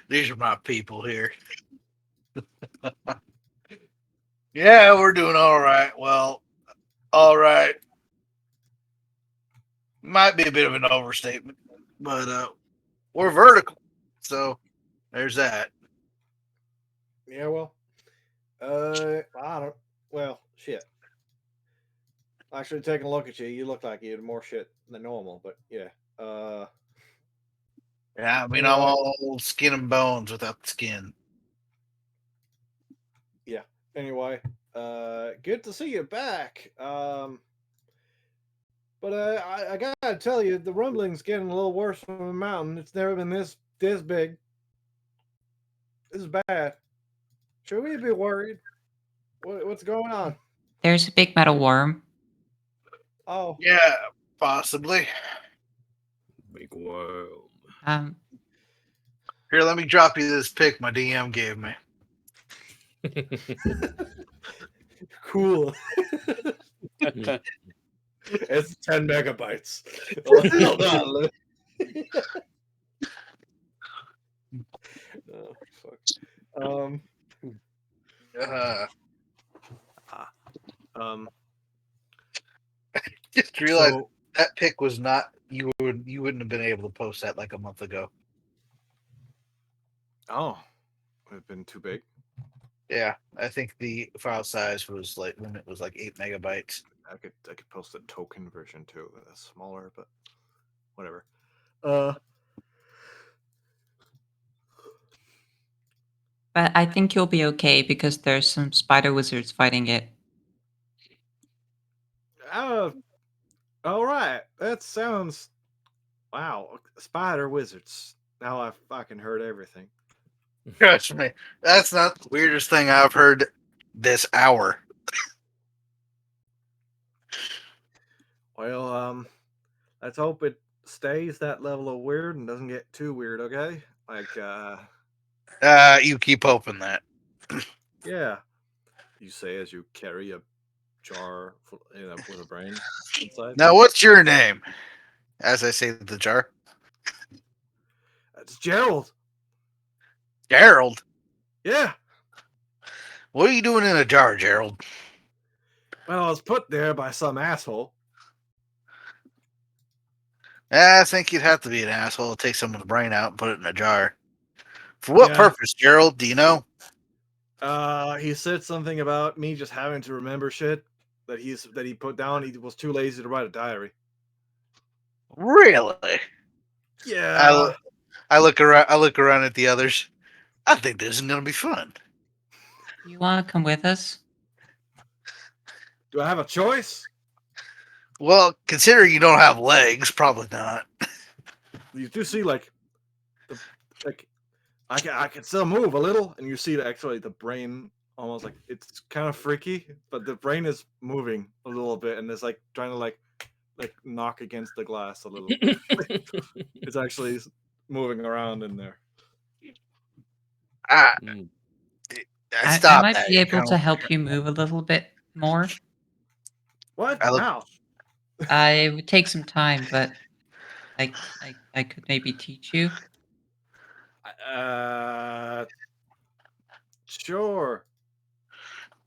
These are my people here. Yeah, we're doing all right. Well, all right. Might be a bit of an overstatement, but we're vertical, so there's that. Yeah, well, I don't. Well, shit. Actually, taking a look at you, you look like you had more shit than normal. But yeah. Uh, Yeah, I mean, I'm anyway, all skin and bones without the skin. yeah. Anyway, good to see you back. But I gotta tell you, the rumbling's getting a little worse from the mountain. It's never been this big. This is bad. Should we be worried? What's going on? There's a big metal worm. Oh, Yeah, possibly. Big worm. Um, Here, let me drop you this pic my DM gave me. cool. It's 10 megabytes. Hold on. Oh, fuck. Uh, Um. just realized So, that pic was not you wouldn't have been able to post that like a month ago. oh, it's been too big. Yeah, I think the file size was like limit was like 8 megabytes. I could post a token version too. That's smaller, but whatever. Uh, but I think you'll be okay because there's some spider wizards fighting it. uh all right. That sounds wow. Spider wizards. Now I fucking heard everything. Trust me, that's not the weirdest thing I've heard this hour. Well, let's hope it stays that level of weird and doesn't get too weird. Okay, like, You keep hoping that. yeah. You say as you carry a jar full, with a brain inside. Now, what's your name? As I say the jar. It's Gerald. Gerald. Yeah. What are you doing in a jar, Gerald? Well, I was put there by some asshole. I think you'd have to be an asshole to take someone's brain out and put it in a jar. For what Yeah. purpose, Gerald? Do you know? He said something about me just having to remember shit that he put down. He was too lazy to write a diary. Really? Yeah. I look around. I look around at the others. I think this is going to be fun. You want to come with us? Do I have a choice? Well, considering you don't have legs, probably not. You do see like I can still move a little, and you see that actually the brain almost like it's kind of freaky, but the brain is moving a little bit, and it's like trying to like knock against the glass a little. It's actually moving around in there. I I might that. be able to help you move a little bit more. What? I look. How? It would take some time, but I could maybe teach you. Sure.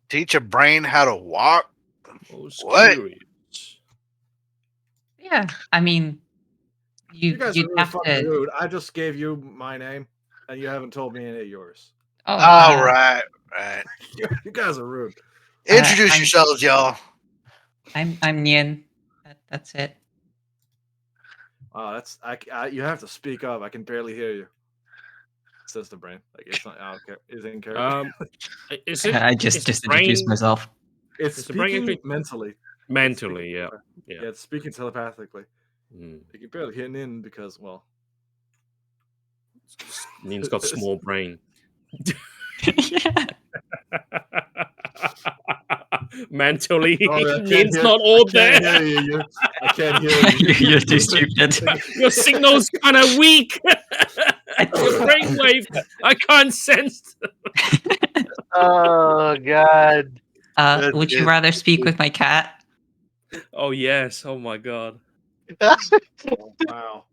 Teach a brain how to walk. Most What? curious. Yeah, I mean, You guys are you'd really have fucking to. rude. I just gave you my name, and you haven't told me any of yours. Oh, All right, right. You guys are rude. Introduce I'm- yourselves, y'all. I'm Nien. That's it. Wow, that's you have to speak up. I can barely hear you. Says the brain. Like it's not. Okay, is it in character? Is it? I is just the introduced brain myself. It's is the brain speaking actually mentally. mentally? Yeah. Yeah, it's speaking telepathically. Mm. You can barely hear in because, well, Nian's got small brain. Yeah. Mentally, Oh, I can't Nin's hear- not all I there. can't hear you. I can't hear you. You're too stupid. Your signal's kind of weak. Your brainwave, I can't sense. Oh God. That's Would you good. rather speak with my cat? Oh yes. Oh my god. Oh, wow.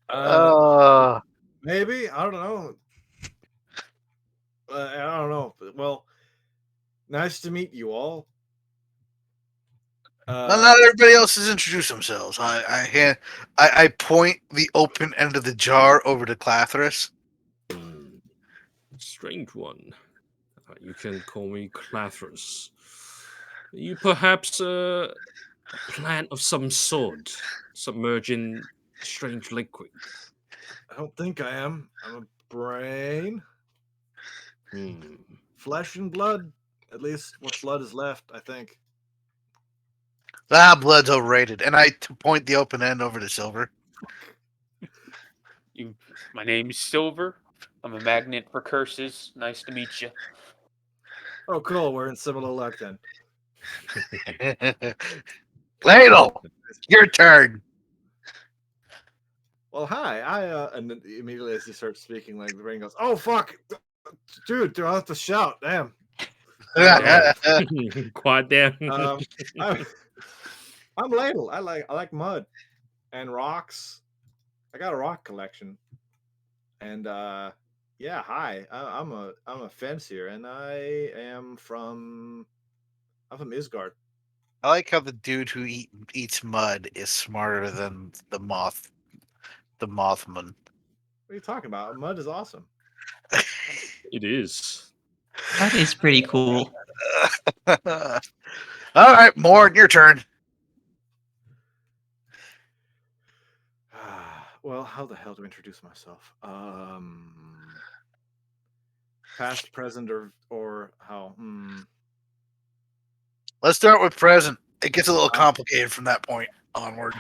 Oh. Maybe, I don't know. I don't know. Well, nice to meet you all. Well, not everybody else has introduced themselves. I point the open end of the jar over to Clathris. Strange one. You can call me Clathris. You perhaps a plant of some sort, submerged in strange liquid. I don't think I am. I'm a brain, flesh and blood. At least what blood is left, I think. Ah, blood's overrated. And I point the open end over to Silver. My name's Silver. I'm a magnet for curses. Nice to meet you. Oh, cool. We're in similar luck then. Ladle, your turn. Well, hi. And then immediately as he starts speaking, like the brain goes, "Oh fuck, dude! Do I have to shout? Damn." Quite damn. I'm Ladle. I like mud and rocks. I got a rock collection, and yeah. Hi, I'm a fancier, and I'm from Isgard. I like how the dude who eats mud is smarter than the Mothman. What are you talking about? Mud is awesome. It is. That is pretty cool. All right, Morn, your turn. Well, how the hell to introduce myself? Past, present, or how? Let's start with present. It gets a little complicated from that point onward.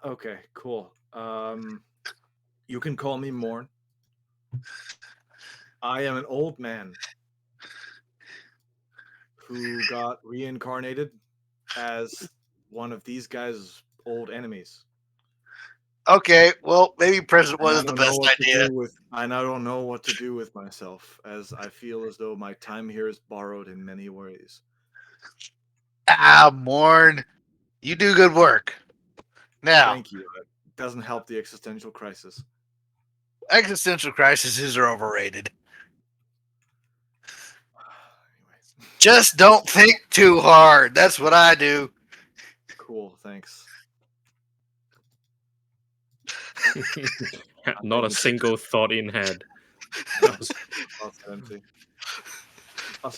Okay, cool. You can call me Morn. I am an old man who got reincarnated as one of these guys' old enemies. Okay, well, maybe present And I was the don't know best what to idea. do with- and I don't know what to do with myself, as I feel as though my time here is borrowed in many ways. Ah, Morn, you do good work. Now, Thank you. It doesn't help the existential crisis. existential crises are overrated. Anyways, Just don't think too hard. That's what I do. cool. Thanks. Not a single thought in head. That's empty.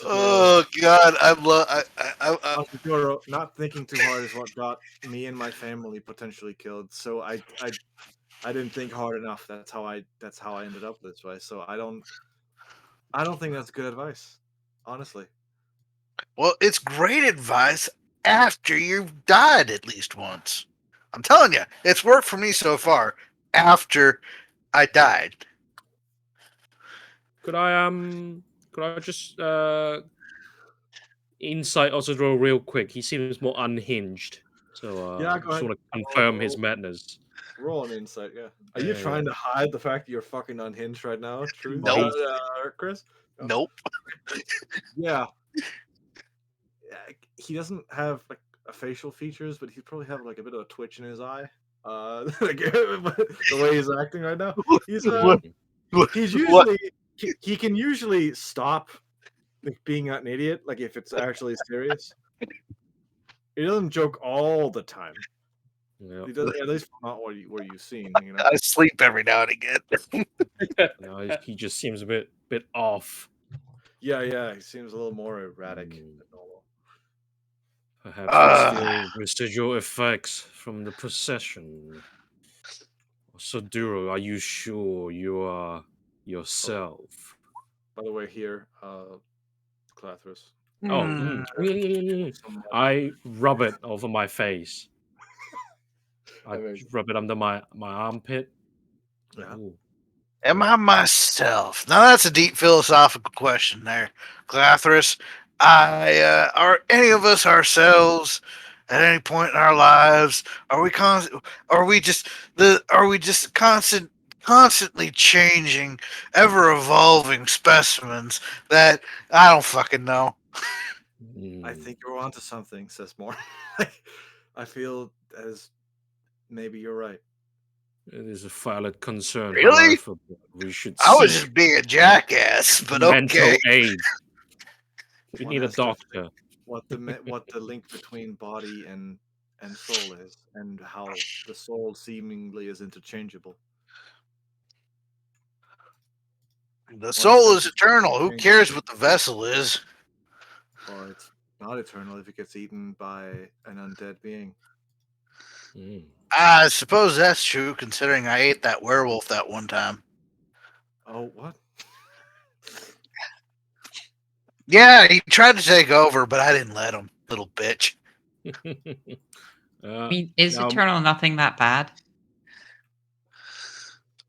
Oh God, I love. Asaguro, not thinking too hard is what got me and my family potentially killed. So I didn't think hard enough. That's how I ended up this way. So I don't think that's good advice, honestly. Well, it's great advice after you've died at least once. I'm telling you, it's worked for me so far. After I died. Could I just insight Osodro real quick? He seems more unhinged. So Yeah, go just ahead. want to confirm his madness. Roll an insight. Yeah. Are you trying to hide the fact that you're fucking unhinged right now? True. Nope. Chris. Nope. Yeah. He doesn't have like facial features, but he probably have like a bit of a twitch in his eye. Like, the way he's acting right now, he's usually he can usually stop like, being an idiot. Like if it's actually serious, he doesn't joke all the time. Yeah. He does, at least not what you've seen. You know, I sleep every now and again. No, he just seems a bit off. yeah, he seems a little more erratic than normal. Perhaps there's still residual effects from the possession. Soduro, are you sure you are yourself? By the way, here, Clathris. I rub it over my face. I Amazing. rub it under my armpit. Yeah. Ooh. Am I myself? Now that's a deep philosophical question there, Glathris. Are any of us ourselves at any point in our lives? Are we Are we just constantly changing, ever evolving specimens that I don't fucking know. I Hmm. think you're onto something, says More. I feel as maybe you're right. It is a valid concern, Really? however, but we should I was seek just being a jackass, but okay. mental aid. We One need a has to think doctor. what the link between body and soul is, and how the soul seemingly is interchangeable. The One soul sense is is eternal. Who interchangeable. cares what the vessel is? Well, it's not eternal if it gets eaten by an undead being. Hmm. I suppose that's true, considering I ate that werewolf that one time. Oh, what? Yeah, he tried to take over, but I didn't let him, little bitch. I mean, is now, Eternal Nothing that bad?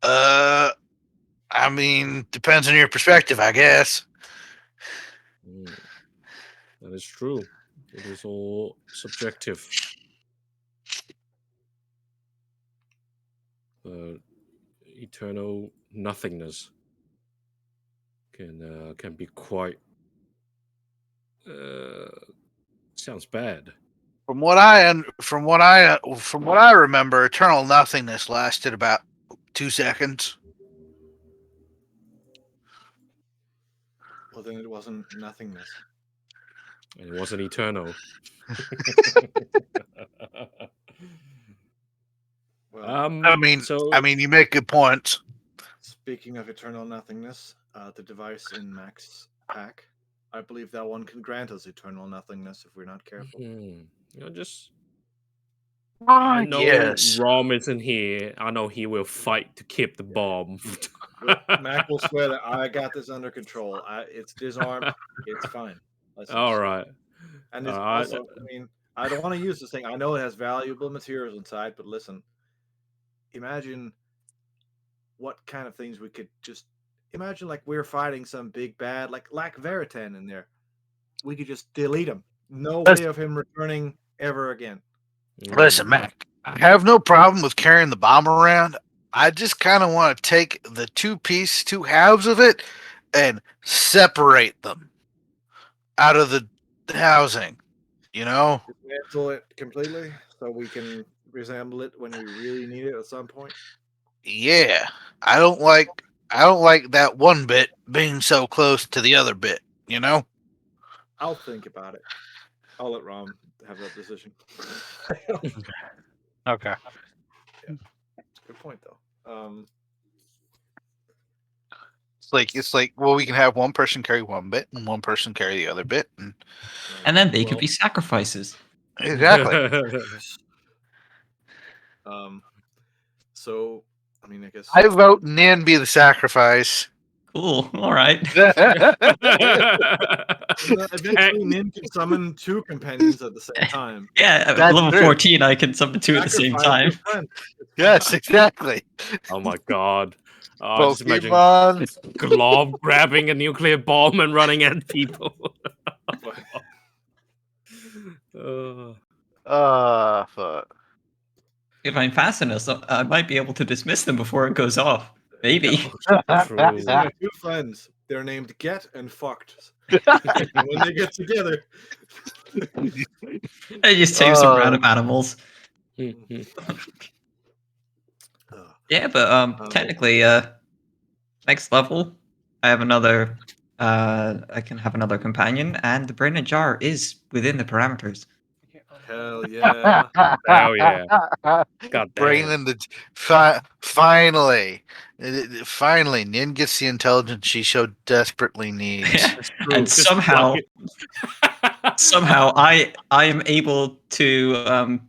I mean, depends on your perspective, I guess. that is true. It is all subjective. Eternal nothingness can be quite sounds bad. From what I remember, eternal nothingness lasted about 2 seconds. Well, then it wasn't nothingness. And it wasn't eternal. Well, I mean, so you make good points. speaking of eternal nothingness, the device in Max Pack, I believe that one can grant us eternal nothingness if we're not careful. just Ah, I know yes. Rom isn't here. I know he will fight to keep the bomb. Mac will swear that I got this under control. It's disarmed. It's fine. Listen, All right. and it's All right. also, I mean, I don't want to use this thing. I know it has valuable materials inside, but listen, imagine what kind of things we could just imagine. Like we're fighting some big bad, like Veritan in there. We could just delete him. No way of him returning ever again. Listen, Mac, I have no problem with carrying the bomb around. I just kind of want to take the two halves of it and separate them out of the housing, you know? Dismantle it completely so we can resemble it when we really need it at some point. Yeah. I don't like that one bit being so close to the other bit, you know? I'll think about it. I'll let Rom have that decision. Okay. Good point, though. It's like well, we can have one person carry one bit and one person carry the other bit. And then they well, could be sacrifices. Exactly. So, I mean, I guess I vote Nin be the sacrifice. Cool. All right. eventually Nin can summon two companions at the same time. Yeah, at That's level true. 14, I can summon two at the same Sacrifice time. your friend. Yes, exactly. Oh my god. I just imagine Pokemon. Glob grabbing a nuclear bomb and running at people. Fuck. If I'm fast enough, so I might be able to dismiss them before it goes off. Maybe. True. These are my two friends. They're named Get and Fucked. And when they get together, I just save some random animals. Yeah, but technically, next level, I have another. I can have another companion, and the brain and jar is within the parameters. hell yeah. Hell yeah. God Brain damn. in the finally, Nin gets the intelligence she so desperately needs. And Just somehow, fucking- somehow, I am able to.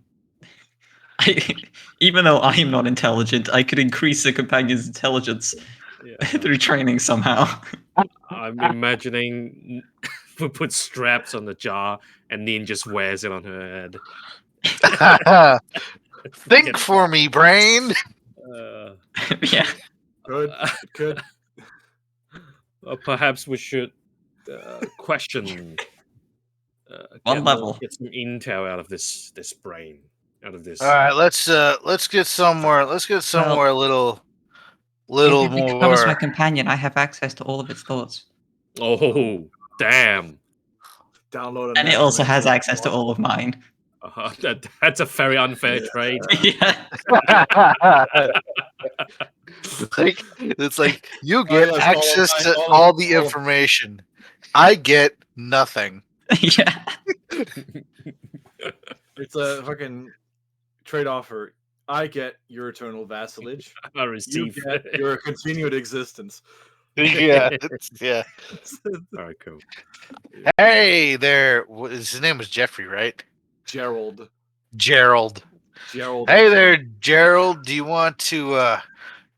Even though I am not intelligent, I could increase the companion's intelligence through training somehow. I'm imagining we put straps on the jar and Nin just wears it on her head. Think for me, brain. Yeah. Could. Perhaps we should question One level. Get some intel out of this brain, out of this. All right, let's get somewhere. Let's get somewhere a little If it becomes my more. companion, I have access to all of its thoughts. Oh, damn! Download And it also has access to all of mine. That's a very unfair trade. Yeah. It's like you Oh, get yes, access to all all of- the all of- information. I get nothing. Yeah. It's a fucking trade offer. I get your eternal vassalage. I You receive. get your continued existence. Yeah. All right, cool. Hey there. His name was Jeffrey, right? Gerald. Gerald. Gerald. Hey there, Gerald. Do you want to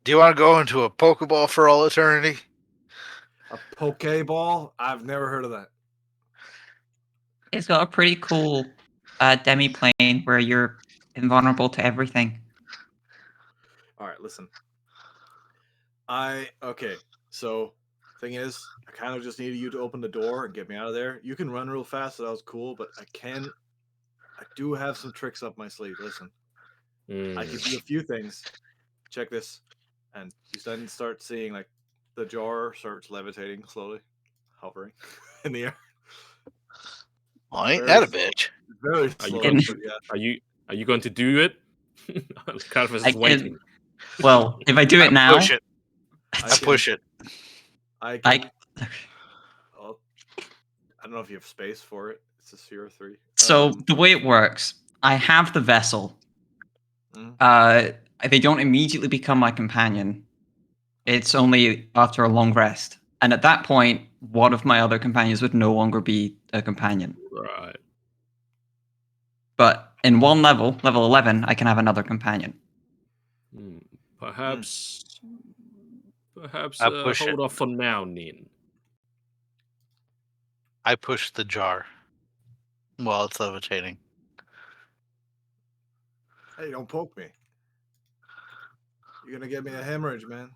go into a Pokeball for all eternity? A Pokeball? I've never heard of that. It's got a pretty cool demi-plane where you're invulnerable to everything. All right, listen. Okay. So, thing is, I kind of just needed you to open the door and get me out of there. You can run real fast, so that was cool. But I do have some tricks up my sleeve. Listen, I can do a few things. Check this, and you then start seeing like the jar starts levitating slowly, hovering in the air. Well, ain't Very that a slow. bitch? Very Are you slow. going But yeah. Are you going to do it? Carlos I is can- waiting. Well, if I do it now, Push it. I push it. I can. I Oh, I don't know if you have space for it. It's a sphere 3. so the way it works, I have the vessel. Mhm. They don't immediately become my companion. It's only after a long rest. And at that point, one of my other companions would no longer be a companion. Right. But in one level, level 11, I can have another companion. Perhaps I push hold it. off for now, Nin. I push the jar while it's levitating. Hey, don't poke me. You're gonna get me a hemorrhage, man.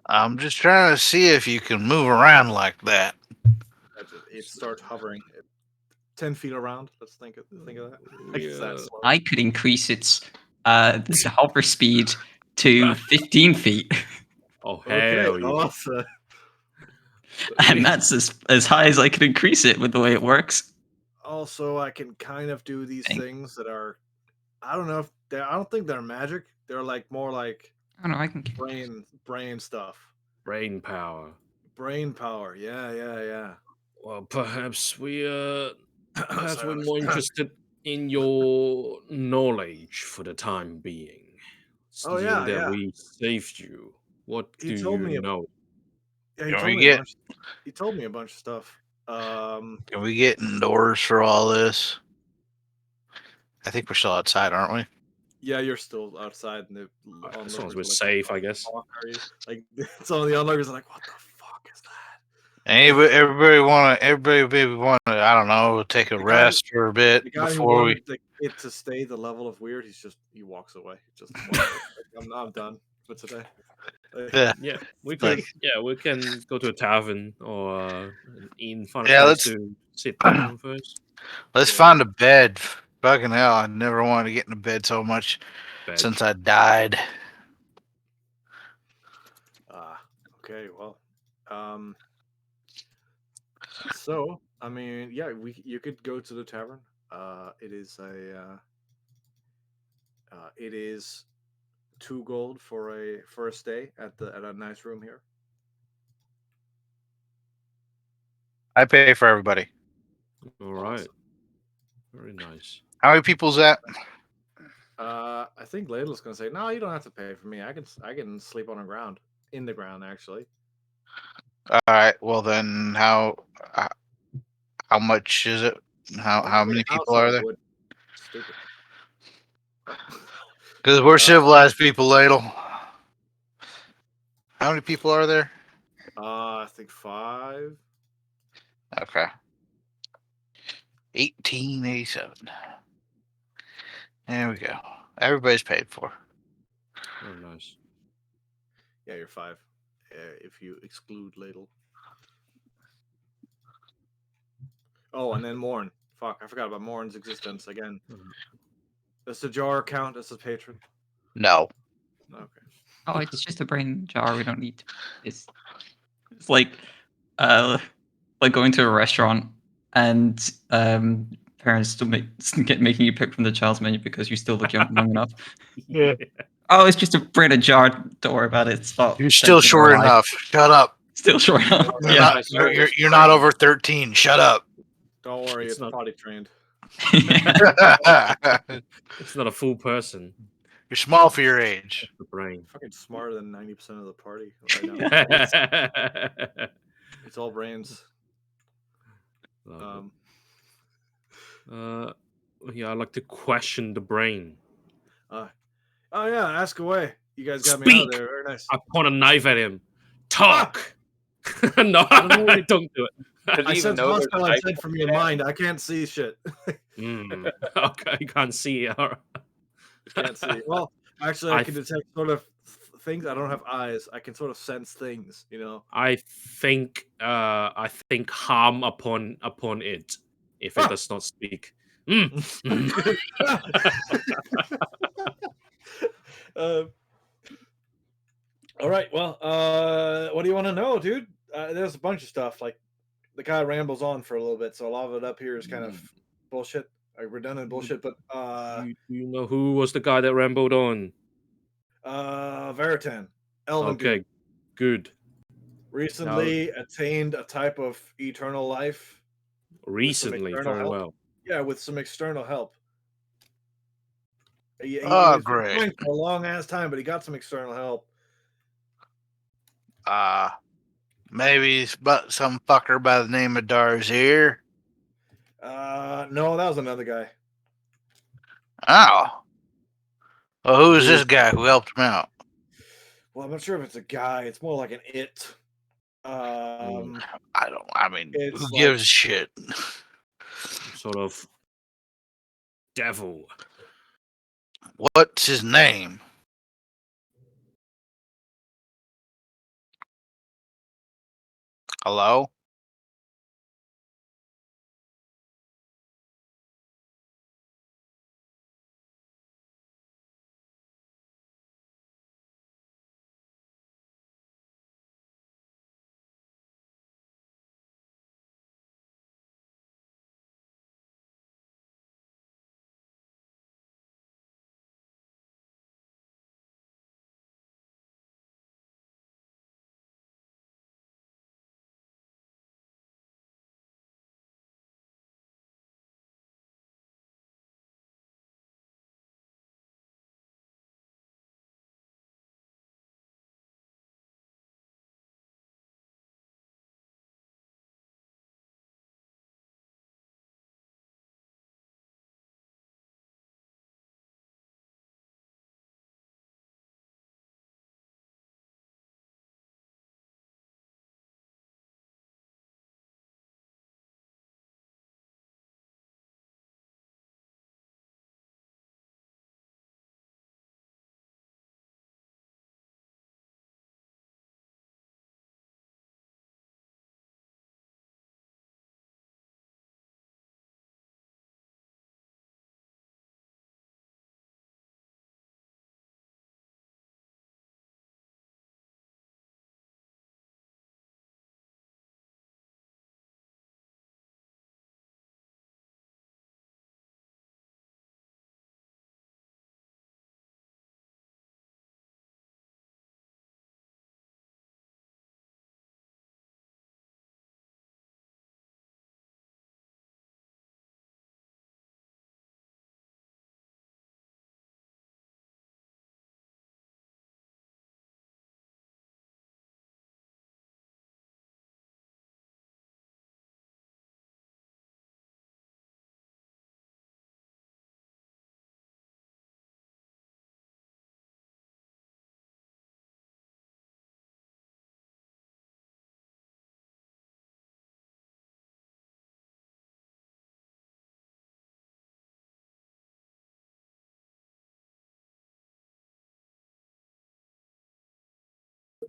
I'm just trying to see if you can move around like that. It starts hovering 10 feet around. Let's think of that. Like it's that slow. I could increase its the hover speed to 15 feet. Oh Okay, hell yeah! awesome. And that's as high as I could increase it with the way it works. Also, I can kind of do these things that are, I don't know if I don't think they're magic. They're like more like I don't know, I can brain stuff. Brain power. Brain power. Yeah. Well, perhaps we're Sorry, more interested in your knowledge for the time being. Oh, Seeing yeah, that yeah. we saved you, what He do told me you know? Yeah, Can we get he told me a bunch of stuff. can we get indoors for all this? I think we're still outside, aren't we? Yeah, you're still outside, and the As long as onlookers we're are like, safe, "What I the guess. fuck are you?" Like some of the onlookers are like, "What the fuck is that?" Everybody maybe want to, I don't know, take a The guy- rest for a bit The guy who before we. wanted it to stay the level of weird, he walks away. Just walks away. Like, I'm done for today. Like, Yeah, Yeah, we Like- could. Yeah, we can go to a tavern or an inn, find a Yeah, place let's- to sit down first. let's Yeah. find a bed. Fucking hell, I never wanted to get in a bed so much Bed. since I died. okay, well, so I mean, yeah, you could go to the tavern. It is 2 gold for a stay at a nice room here. I pay for everybody. All right. Very nice. How many people's that? I think Ladle's gonna say, "No, you don't have to pay for me. I can sleep on the ground, in the ground actually." All right. Well, then how much is it? How many people are there? Stupid. Because we're civilized people, Ladle. How many people are there? I think 5. Okay. 1887. There we go. Everybody's paid for. Very nice. Yeah, you're 5. If you exclude Ladle. Oh, and then Morn. Fuck, I forgot about Morn's existence again. Mhm. Does the jar count as a patron? No. Okay. Oh, it's just a brain jar. We don't need to. It's like going to a restaurant and parents still making you pick from the child's menu because you still look long enough. Yeah. Oh, it's just a brain jar. Don't worry about it. It's not. You're still sensitive or short alive. enough. Shut up. Still short enough. You're Yeah. not. You're not over 13. Shut up. Don't worry, It's it's not- potty trained. It's not a full person. You're small for your age. The brain. Fucking smarter than 90% of the party right now. It's all brains. Lovely. Yeah, I like to question the brain. Oh yeah, ask away. You guys got me out of Speak! there. Very nice. I point a knife at him. Talk. No, I don't do it. Does I he even sense know there's a hostile knife intent from pointed your at him? mind. I can't see shit. Okay, you can't see it. All right. Can't see. Well, actually, I I can detect sort of things. I don't have eyes. I can sort of sense things. You know. I think harm upon it if it Ah! does not speak. Mm. uh, all right. Well, what do you want to know, dude? There's a bunch of stuff. Like the guy rambles on for a little bit, so a lot of it up here is kind of bullshit, like redundant bullshit. But you know who was the guy that rambled on? Veritan, Elven Okay, dude, good. recently attained a type of eternal life. Recently, external very help. well. Yeah, with some external help. He Oh, was great. trying for a long ass time, but he got some external help. Maybe it's but some fucker by the name of Darzier. No, that was another guy. Oh. Well, who is Who this is- guy who helped him out? Well, I'm not sure if it's a guy. It's more like an it. I mean, It's who like- gives a shit? Sort of devil. What's his name? Hello?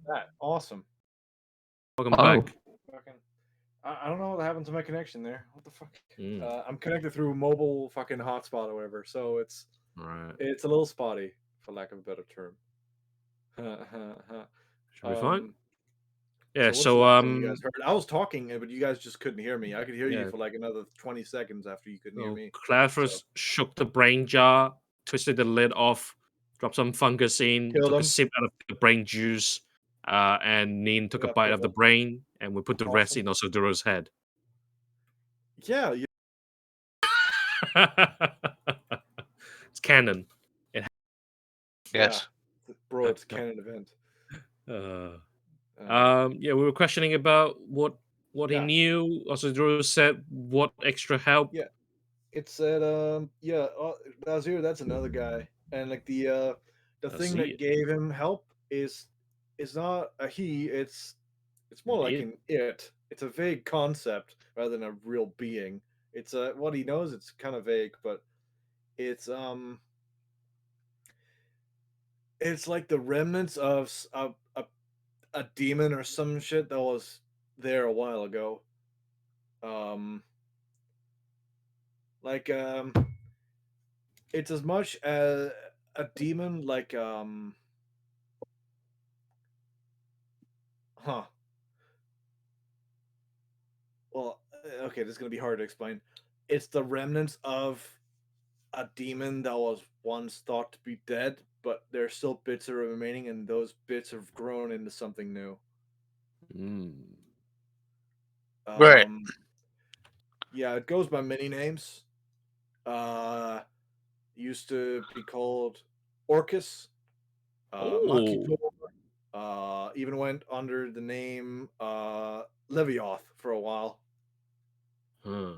That awesome. Welcome Oh. back. Fucking I don't know what happened to my connection there. What the fuck? Mm, I'm connected through mobile fucking hotspot or whatever, so right. it's a little spotty, for lack of a better term. Should be fine. um, Yeah. so what's the So last thing you guys heard? I was talking, but you guys just couldn't hear me. I could hear you yeah. for like another 20 seconds after you couldn't hear So me. Cleathras shook the brain jar, twisted the lid off, dropped some fungus in, Killed took a him. sip out of the brain juice, and Nin took a Yeah, bite killed of the him. brain, and we put the rest Awesome. in Osaduro's head. Yeah, It's canon. Yes. bro, it's a canon event. Uh, Um, yeah, we were questioning about what he Yeah. knew. Osaduro said what extra help. Yeah. It said, Nazir, that's another guy, and like the I thing see that it. gave him help is not a he. It's more like It. an it. It's a vague concept rather than a real being. It's what he knows. It's kind of vague, but it's it's like the remnants of a demon or some shit that was there a while ago. Um, like it's as much as a demon, like huh. Well, okay, this is gonna be hard to explain. It's the remnants of a demon that was once thought to be dead, but there's still bits are remaining, and those bits have grown into something new. Mm. Right. Um, yeah, it goes by many names. Uh, used to be called Orcus, Oh. Makitor. Even went under the name Levioth for a while, Huh.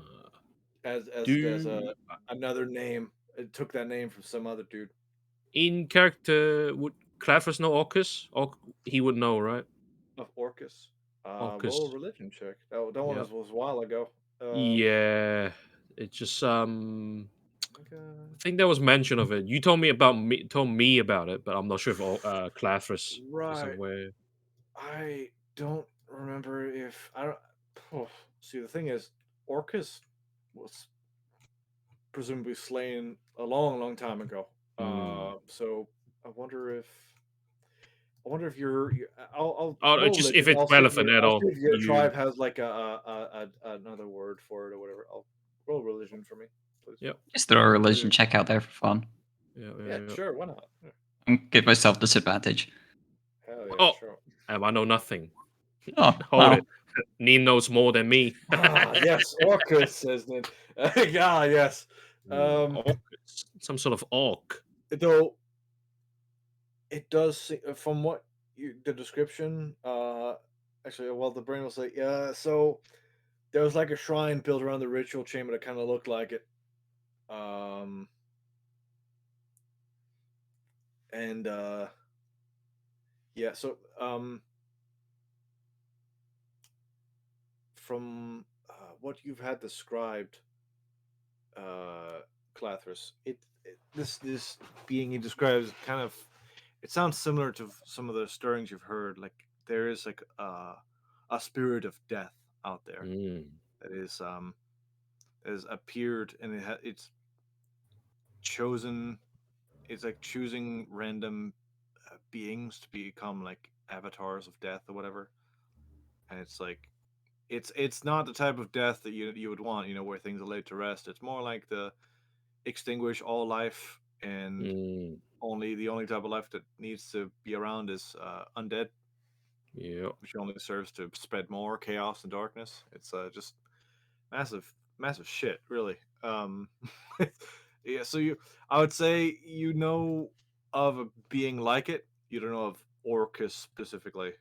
as there's Do another name. It took that name from some other dude. in character would Cleathras know Orcus? Or he would know, right? Of Orcus. Roll a Orcus. religion check. That one Yep. was a while ago. Yeah. It just Like, I think there was mention of it. You told me about it, but I'm not sure if Cleathras is right. aware. I don't remember if I don't. Oh, see, the thing is, Orcus was presumably slain a long time ago. Hmm. So I wonder if I'll Oh, roll just if religion. it's relevant at I'll all, see if your you. tribe has like another word for it or whatever. I'll roll religion for me, please. Yep. Just throw a religion check out there for fun. Yeah. Yeah, sure. Why not? Yeah. And give myself disadvantage. Hell yeah, Oh, sure. I know nothing. Oh, Hold well. it. Nin knows more than me. Yes, Orcus says Ned. Yes. Orc. Some sort of orc. Though it does from what the description. Actually, well, the brain was like, yeah. So there was like a shrine built around the ritual chamber that kind of looked like it. Um, and yeah. So from what you've had described, Cleathras, this being he describes kind of, it sounds similar to some of the stirrings you've heard. Like there is like a spirit of death out there Mm. that has appeared, and it's chosen. It's like choosing random beings to become like avatars of death or whatever, and it's like it's not the type of death that you would want, where things are laid to rest. It's more like the extinguish all life, and Mm. the only type of life that needs to be around is undead, Yep. which only serves to spread more chaos and darkness. It's just massive shit, really. Yeah, so I would say of a being like it. You don't know of Orcus specifically.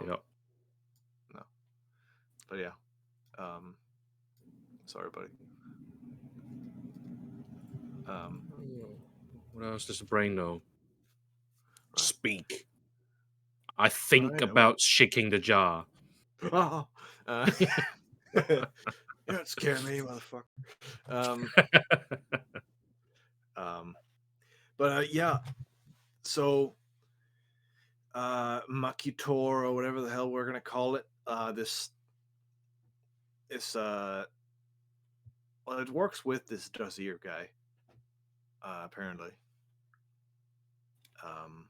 Yep. No, but yeah. Um, sorry, buddy. What else does the brain know? Right. Speak. I think Right. about shaking the jar. Oh, don't scare me, motherfucker. Um, but yeah. So, Makitor or whatever the hell we're gonna call it. This it's well, it works with this Dozier guy, apparently. Um,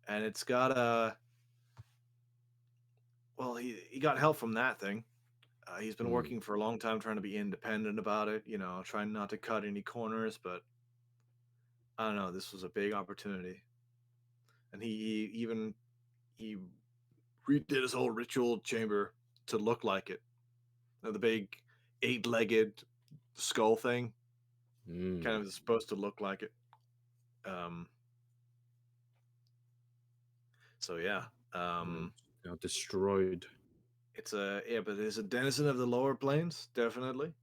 and it's got a well, he got help from that thing. He's been Hmm. working for a long time trying to be independent about it, trying not to cut any corners, but I don't know, this was a big opportunity. And he redid his whole ritual chamber to look like it. The big eight-legged skull thing kind Hmm. of is supposed to look like it. Um, so yeah, Hmm. Now destroyed. but it's a denizen of the lower planes, definitely.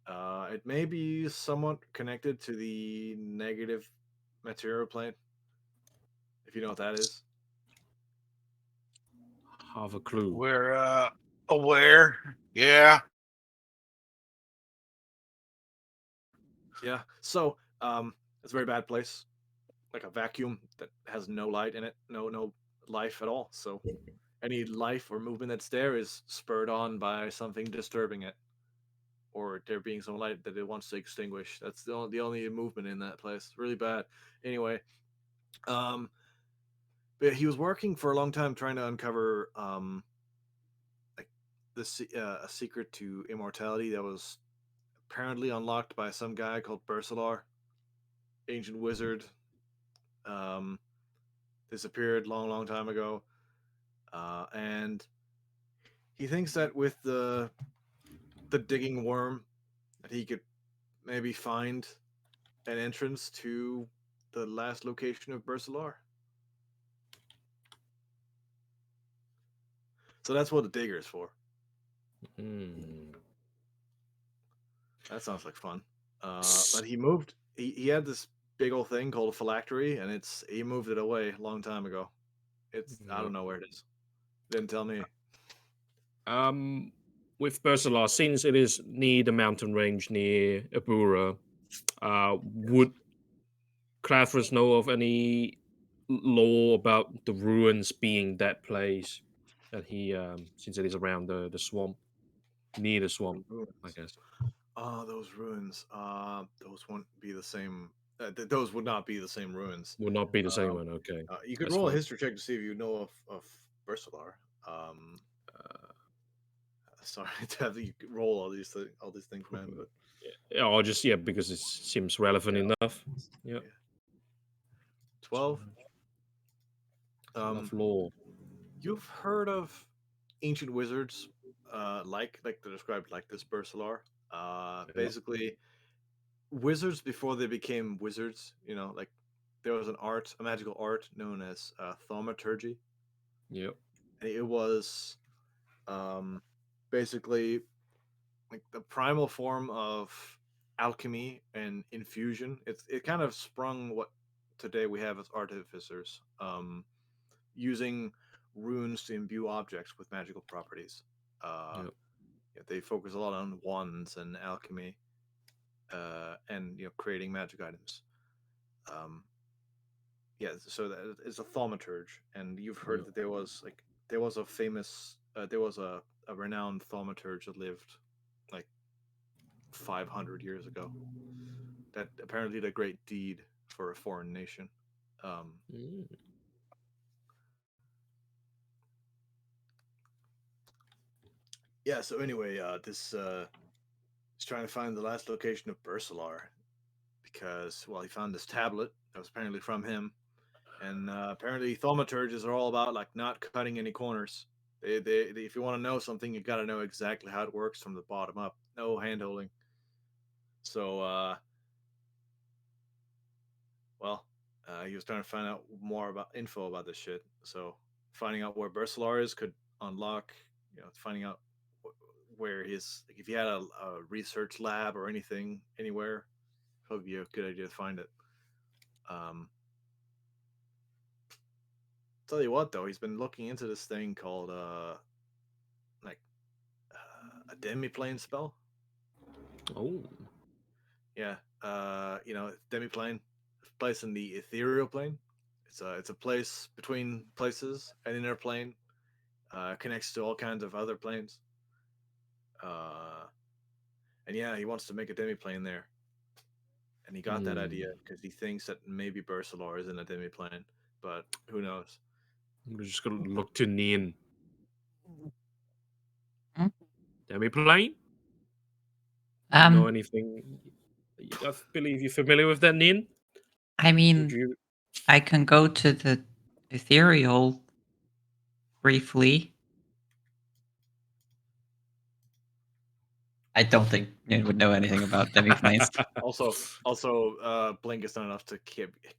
It may be somewhat connected to the negative material plane, if you know what that is. Have a clue. We're aware. Yeah. Yeah. So, it's a very bad place, like a vacuum that has no light in it, no life at all. So, any life or movement that's there is spurred on by something disturbing it, or there being some light that it wants to extinguish. That's the only movement in that place. Really bad. Anyway, um, but he was working for a long time trying to uncover like a secret to immortality that was apparently unlocked by some guy called Bersalar, ancient wizard. Um, disappeared long time ago, and he thinks that with the digging worm, that he could maybe find an entrance to the last location of Bersalar. So that's what the digger is for. Hmm. That sounds like fun. But he moved. He had this big old thing called a phylactery, and he moved it away a long time ago. I Yeah. don't know where it is. Didn't tell me. Um, with Bersalar, since it is near the mountain range near Abura, would Clavers know of any law about the ruins being that place that he, since it is around the swamp, near the The swamp, I ruins. guess, Oh, those ruins. Those won't be the same. Those would not be the same ruins. would not be the same Um, one. Okay, you could that's roll a fine. history check to see if you know of Bersalar. Um, Uh, sorry to have you roll all these things, man. But yeah, or just yeah, because it seems relevant yeah, enough. Yeah, yeah. 12. love Um, law. you've heard of ancient wizards, like they're described like this Bersalar. Yeah, Basically, wizards before they became wizards. Like there was a magical art known as thaumaturgy, yeah, and it was um, basically like the primal form of alchemy and infusion. It kind of sprung what today we have as artificers, using runes to imbue objects with magical properties. Uh, yeah. yeah, they focus a lot on wands and alchemy, and creating magic items. Um, yeah, so that is a thaumaturge, and you've heard Yeah. that there was a renowned thaumaturge that lived like 500 years ago. That apparently did a great deed for a foreign nation. Um, Mm. yeah. So anyway, this is trying to find the last location of Bersalar because, well, he found this tablet that was apparently from him, and apparently thaumaturges are all about like not cutting any corners. If you want to know something, you got to know exactly how it works from the bottom up. No handholding. So, well, he was trying to find out more about info about this shit. So, finding out where Bersalar is could unlock, finding out where like, if he had a research lab or anything anywhere, probably be a good idea to find it. Um, tell you what, though, he's been looking into this thing called like a demiplane spell. Oh, Yeah, demiplane, place in the ethereal plane. It's a place between places, an inner plane, connects to all kinds of other planes. And yeah, he wants to make a demiplane there. And he got that idea because he thinks that maybe Bersalor is in a demiplane, but who knows? We're just gonna look to Nin. Hmm? Demiplane? You know Um, anything? I believe you're familiar with that, Nin? I Would mean, you? I can go to the ethereal briefly. I don't think you would know anything about demiplanes. Also, Blink is not enough to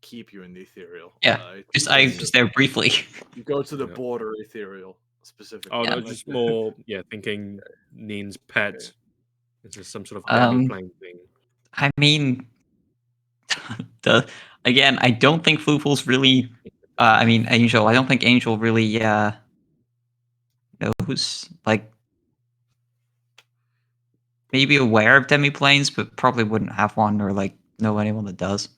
keep you in the ethereal. Yeah, It's I just was there briefly. you go to the Yeah. border ethereal specifically. Oh no, Yeah. just more. Yeah, thinking Nin's pet. Okay. This is some sort of Um, demiplane thing. I mean, again, I don't think Floofle's really. I mean, Angel. I don't think Angel really knows. Like, maybe aware of demiplanes, but probably wouldn't have one or like know anyone that does.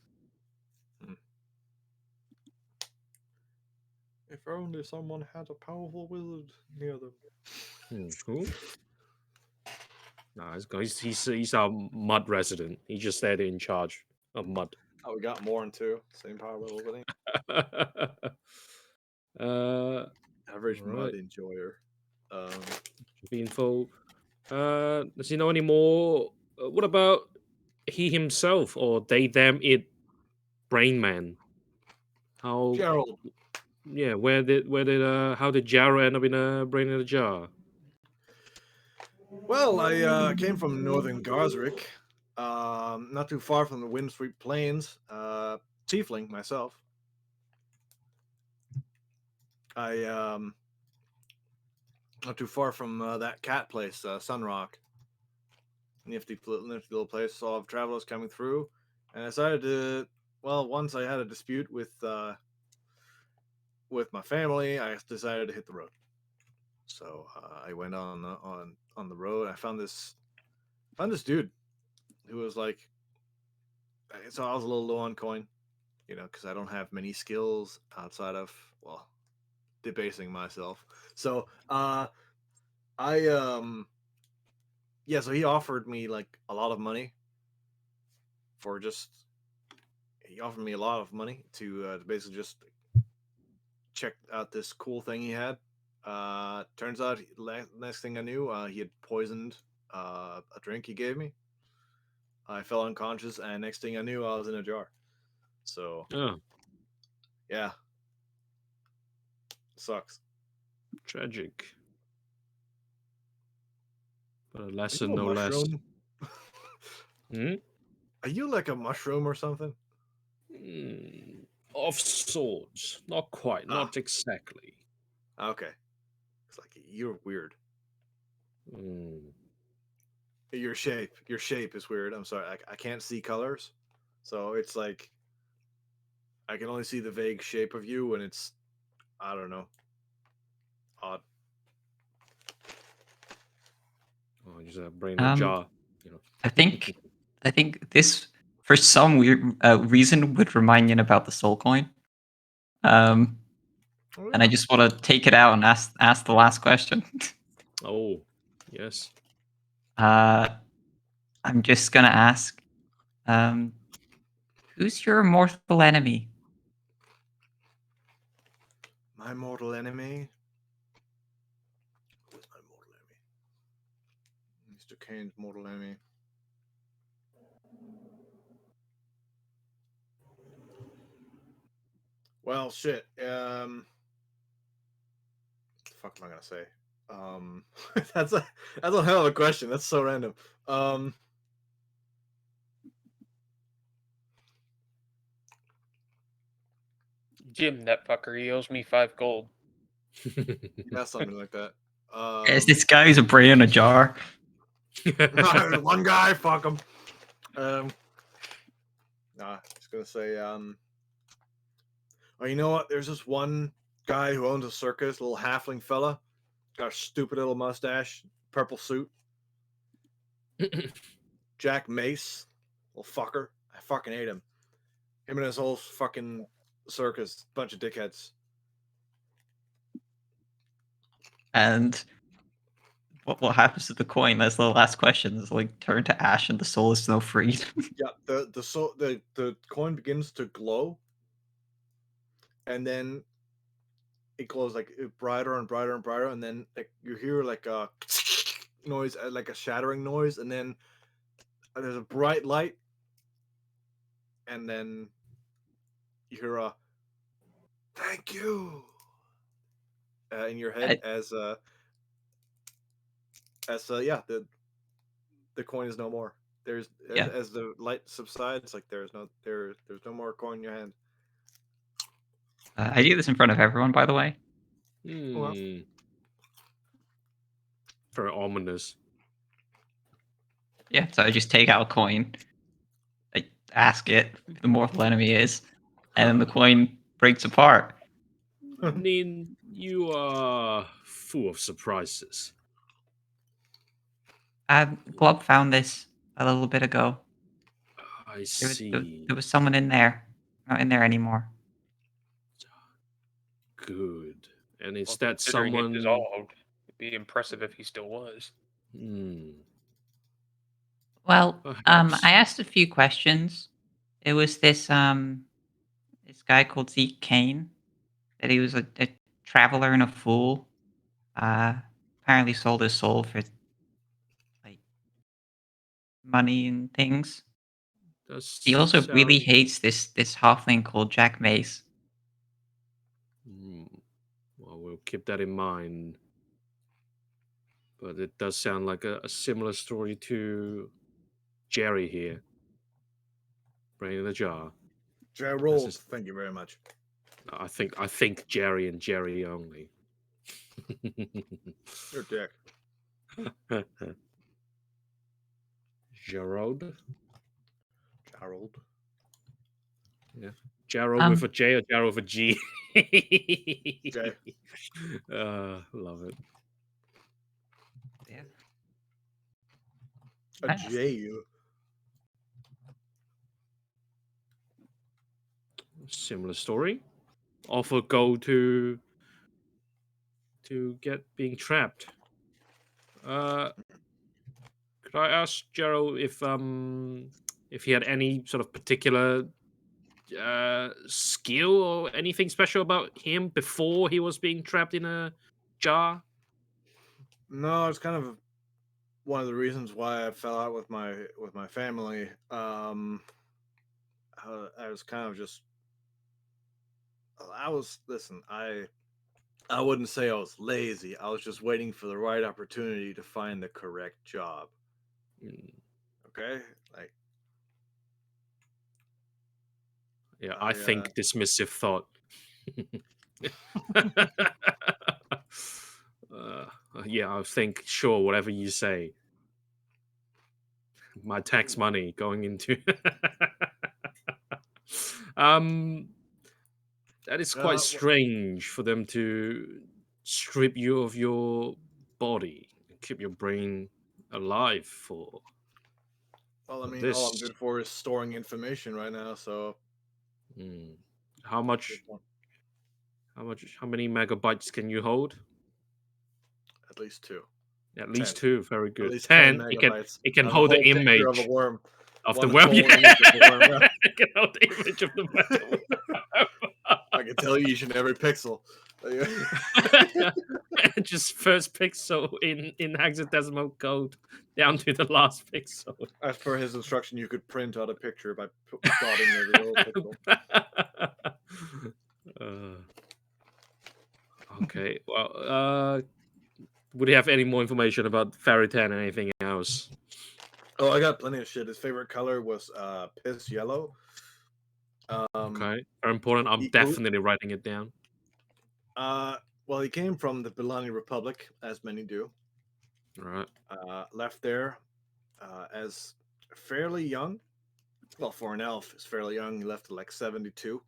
If only someone had a powerful wizard near them. Who? Nah, he's our mud resident. He's just there in charge of mud. Oh, we got Morin too. Same power level, I think. Average Alright. mud enjoyer. Info. Does he know any more? What about he himself or they them it Brain Man? How? Gerald. Yeah, how did Jaro end up in a brain in a jar? Well, I came from northern Garsrick, not too far from the Windsweep Plains. Tiefling myself. I not too far from that cat place, Sunrock. Nifty little place. Saw travelers coming through, and I decided to. Well, once I had a dispute with my family, I decided to hit the road. So I went on the road. I found this dude who was like. So I was a little low on coin, because I don't have many skills outside of debasing myself. So so he offered me like a lot of money for just. He offered me a lot of money to basically just check out this cool thing he had. Turns out, next thing I knew, he had poisoned a drink he gave me. I fell unconscious, and next thing I knew, I was in a jar. So, Oh, yeah. Sucks. tragic. But a Are lesson, you a no less. mushroom? Hmm? Are you like a mushroom or something? Of sorts. Not quite. Ah. Not exactly. Okay. It's like you're weird. Your shape is weird. I'm sorry. I can't see colors. So it's like I can only see the vague shape of you, and it's, I don't know, odd. Oh, just a brain in a jar. I think this for some weird reason would remind you about the soul coin. And I just want to take it out and ask the last question. Oh, yes. I'm just gonna ask, who's your mortal enemy? My mortal enemy? Who's my mortal enemy? Mr. Kane's mortal enemy. Well, shit. What the fuck am I gonna say? That's a hell of a question. That's so random. Jim, that fucker, he owes me 5 gold. Yeah, something like that. Is this guy who's a brain in a jar? One guy, fuck him. Just gonna say, oh, you know what? There's this one guy who owns a circus, little halfling fella, got a stupid little mustache, purple suit. Jack Mace, little fucker. I fucking hate him. Him and his whole fucking circus, bunch of dickheads. And what happens to the coin? That's the last question. It's like turn to ash and the soul is now freed. Yeah, the coin begins to glow, and then it glows like brighter and brighter and brighter, and then like you hear like a noise, like a shattering noise, and then there's a bright light, and then you hear a "thank you" in your head I- as yeah, the coin is no more. There's Yeah. as the light subsides, like there's no more coin in your hand. I do this in front of everyone, by the way. Well, Hmm. Very ominous. Yeah, so I just take out a coin, I ask it who the mortal enemy is, and then the coin breaks apart. Nin, you are full of surprises. Glob found this a little bit ago. I There see. was someone in there. Not in there anymore. Good. And is Well, that considering it someone? dissolved, it'd be impressive if he still was. Hmm. Well, Perhaps. I asked a few questions. It was this guy called Zeke Kane. That he was a traveler and a fool. Uh, Apparently sold his soul for like money and things. Does He also really sound. hates this halfling called Jack Mace. Hmm. Well, we'll keep that in mind. But it does sound like a similar story to Jerry here. Brain in the jar. Gerald, thank you very much. I think Jerry and Jerry only. Your dick. Gerald? Gerald. Yeah. Gerald with a Um, J or Gerald with a G? J. Love it. yeah. A Nice. J. Similar story. Offer gold to get being trapped. Could I ask Gerald if he had any sort of particular skill or anything special about him before he was being trapped in a jar? No, it's kind of one of the reasons why I fell out with my family. I was kind of just. I was listen. I wouldn't say I was lazy. I was just waiting for the right opportunity to find the correct job. Mm, Okay, like yeah, I I think dismissive thought. uh, yeah, I think sure, whatever you say. My tax money going into. um, that is quite well, strange for them to strip you of your body and keep your brain alive for I mean, all I'm this. good for is storing information right now. So Hmm. How this much? one, How much? How many megabytes can you hold? at least two. At 10. least two. Very At good. least 10 10. It can. megabytes. It can Of a hold the whole picture of a image worm. of the One worm. whole Yeah. image of the worm. Yeah. It can hold the image of the metal. I can tell you each and every pixel. Just first pixel in hexadecimal code down to the last pixel. As per his instruction, you could print out a picture by dotting every little pixel. Uh, okay. Well, would you have any more information about Fairy Tan and anything else? Oh, I got plenty of shit. His favorite color was piss yellow. Okay. Very important. I'm He, definitely writing it down. well, he came from the Bilani Republic, as many do. All right. Left there as fairly young. Well, for an elf, is fairly young. He left at like 72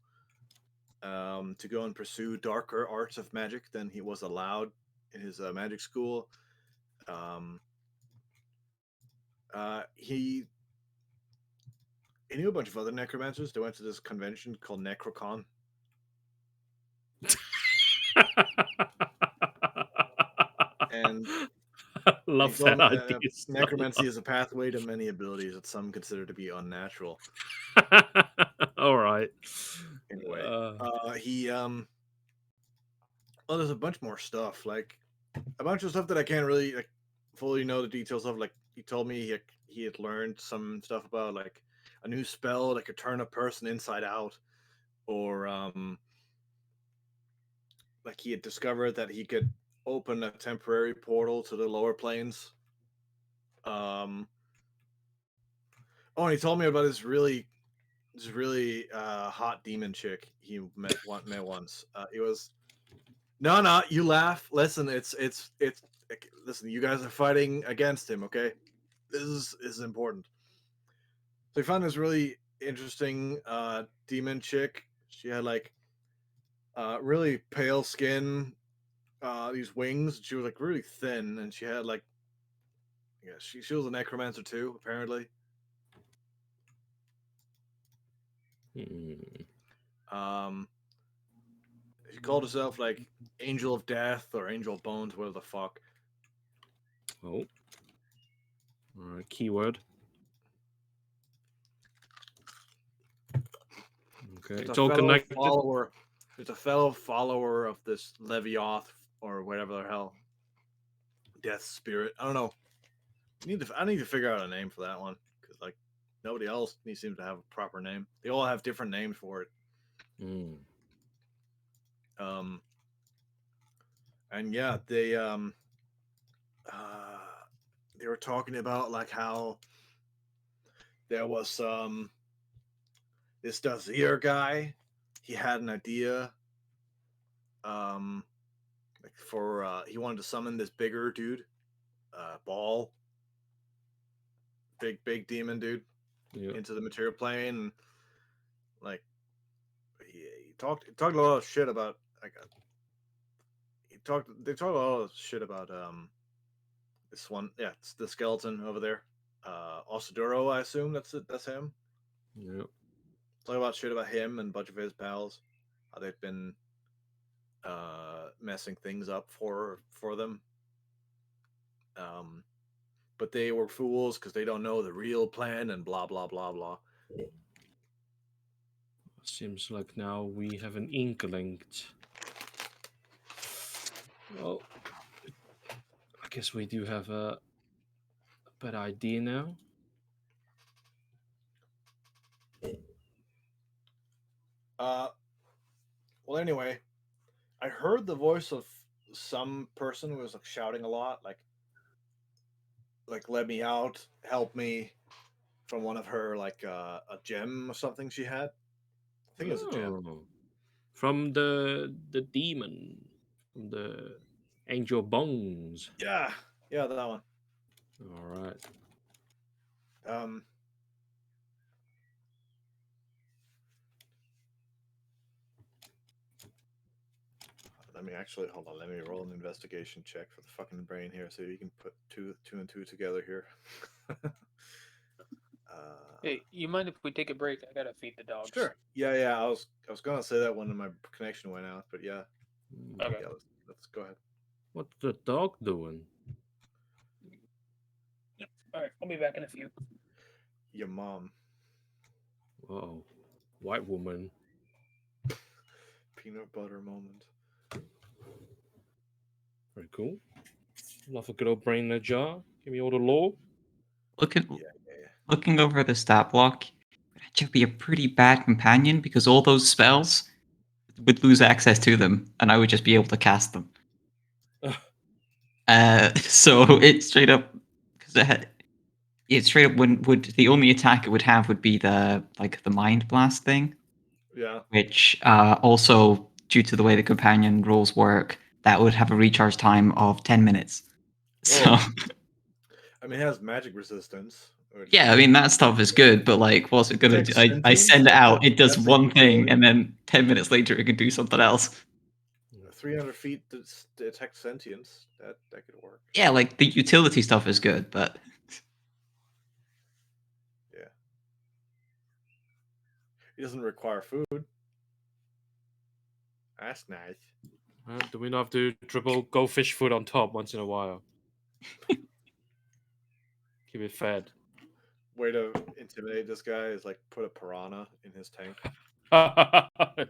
to go and pursue darker arts of magic than he was allowed in his magic school. He knew a bunch of other necromancers. They went to this convention called Necrocon. And Love He told that me, idea. necromancy is a pathway to many abilities that some consider to be unnatural. All right. Anyway, he well, there's a bunch more stuff, like a bunch of stuff that I can't really like fully know the details of. Like he told me he had learned some stuff about like a new spell that could turn a person inside out, or like he had discovered that he could open a temporary portal to the lower planes. Oh, and he told me about this really hot demon chick he met once. It was no, you laugh. Listen, it's listen. You guys are fighting against him, okay? This is important. So we found this really interesting demon chick. She had like really pale skin, these wings. She was like really thin, and she had like yeah, she was a necromancer too, apparently. Um, she called herself like Angel of Death or Angel of Bones, whatever the fuck. Oh. Keyword. Okay, it's all connected. Follower. It's a fellow follower of this Levioth or whatever the hell. Death Spirit. I don't know. I need to figure out a name for that one because like nobody else seems to have a proper name. They all have different names for it. Mm. And yeah, they were talking about like how there was this Dazir guy. He had an idea. Like for he wanted to summon this bigger dude, Ball, big demon dude, into the material plane. And, like he talked a lot of shit about like they talked a lot of shit about this one. Yeah, it's the skeleton over there. Osaduro, I assume that's him. Yeah. Talk about shit about him and a bunch of his pals. How they've been messing things up for them. But they were fools because they don't know the real plan and blah blah blah blah. Seems like now we have an inkling. Well, I guess we do have a better idea now. Well, anyway, I heard the voice of some person who was like shouting a lot, like let me out, help me, from one of her like a gem or something she had. I think it was a gem. Oh. From the demon, from the angel bones. Yeah, that one. All right. Um, let me actually hold on. Let me roll an investigation check for the fucking brain here, so you can put two and two together here. Hey, you mind if we take a break? I gotta feed the dogs. Sure. Yeah. I was gonna say that when my connection went out, but yeah. Okay. Yeah. Let's go ahead. What's the dog doing? Yep. All right, I'll be back in a few. Your mom. Whoa, white woman. Peanut butter moment. Very cool. Love a good old brain in a jar. Give me all the lore. Looking over the stat block, would actually be a pretty bad companion because all those spells would lose access to them, and I would just be able to cast them. So it straight up because it straight up would the only attack it would have would be the mind blast thing. Yeah. Which also, due to the way the companion rules work, that would have a recharge time of 10 minutes. So, I mean, it has magic resistance. yeah, I mean, that stuff is good, but like, what's it going to do? I send it out, it does one thing, and then 10 minutes later it can do something else. 300 feet to detect sentience. That could work. Yeah, like the utility stuff is good, but yeah, it doesn't require food. That's nice. Do we not have to triple go fish food on top once in a while? Keep it fed. Way to intimidate this guy is like put a piranha in his tank.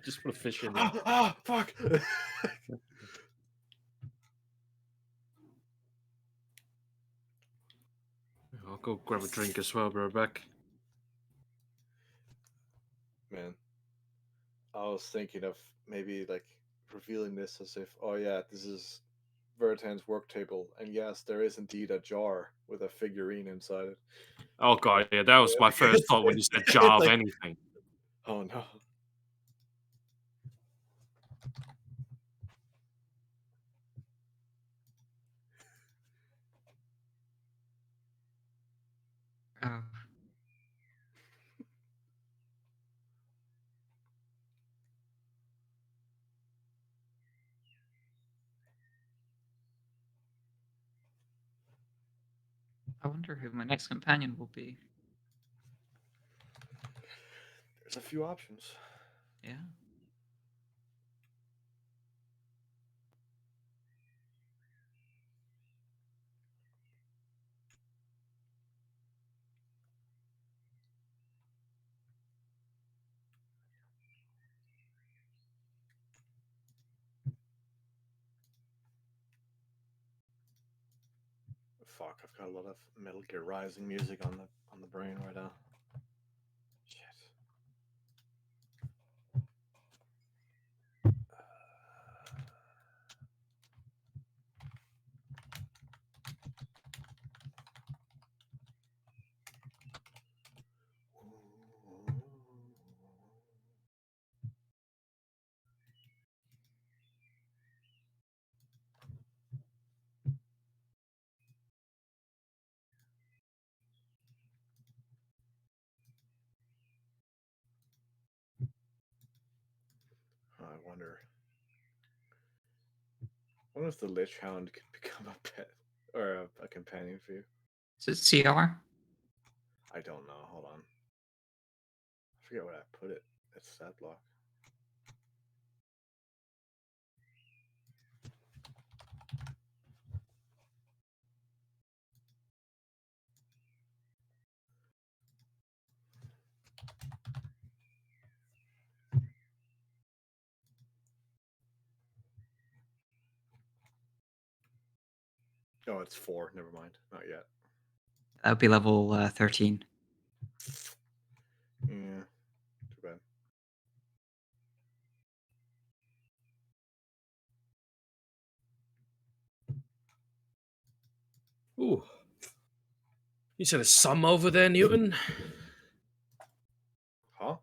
Just put a fish in it. Ah, fuck! I'll go grab a drink as well. Be right back. Man, I was thinking of maybe like revealing this as if, oh yeah, this is Vertan's work table, and yes, there is indeed a jar with a figurine inside it. Oh god, yeah, that was my first thought when you said It's jar of like- anything. Oh no. Oh. I wonder who my next companion will be. There's a few options. Yeah. Fuck, I've got a lot of Metal Gear Rising music on the brain right now. Shit. I wonder if the Lich Hound could become a pet or a companion for you. Is it CR? I don't know. Hold on. I forget where I put it. It's stat block. Oh, it's 4. Never mind. Not yet. That would be level 13. Yeah. Too bad. Ooh. You said it's summer over there, Newton? Huh?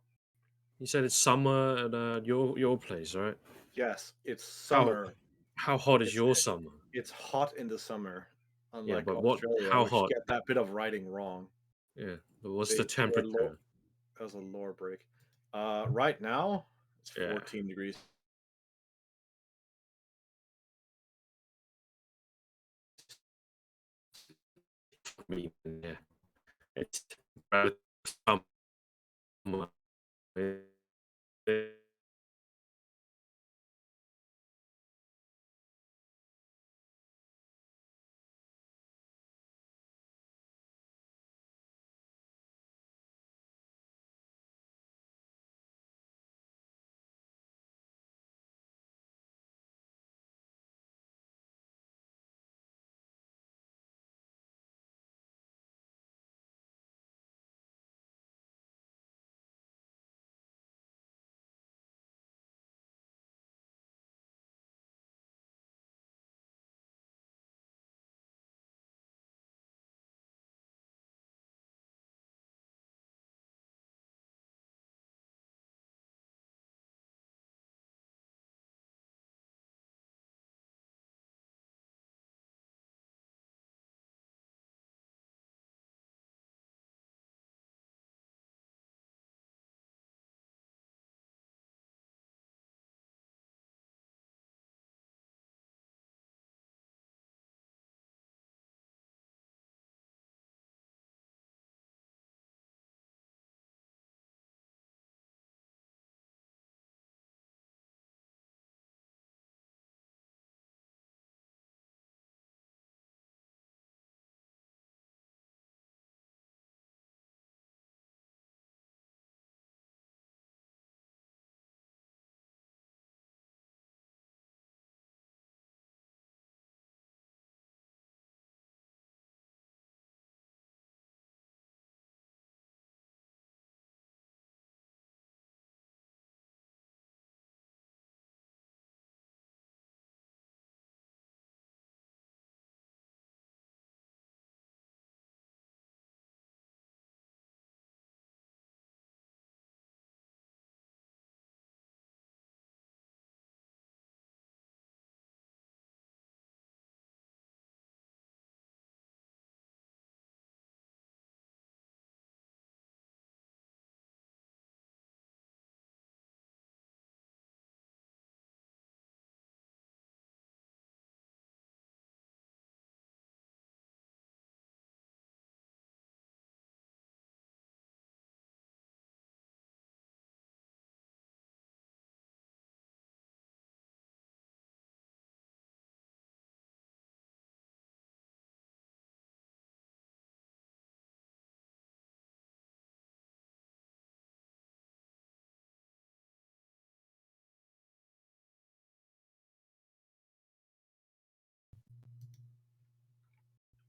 You said it's summer at your place, right? Yes, it's How summer. how hot is It's your summer? It's hot in the summer, Yeah, unlike but Australia, how which hot? get that bit of writing wrong. Yeah, but what's They the were temperature? that was a lore break. Right now it's Yeah. 14 degrees. I mean, yeah, it's summer.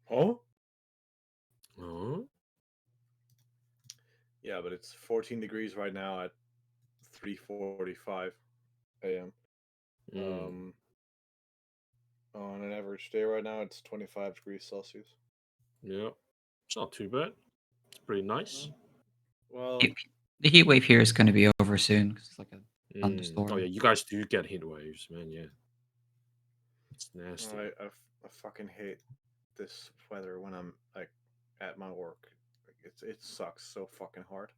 Oh? Oh, Yeah, but it's 14 degrees right now at 3:45 a.m. mm. Um, on an average day right now, it's 25 degrees Celsius. Yeah, it's not too bad. It's pretty nice. Well, The heat wave here is going to be over soon 'cause it's like a Oh thunderstorm. yeah, you guys do get heat waves, man. Yeah, it's nasty. I fucking hate this weather when I'm like at my work. Like, it sucks so fucking hard.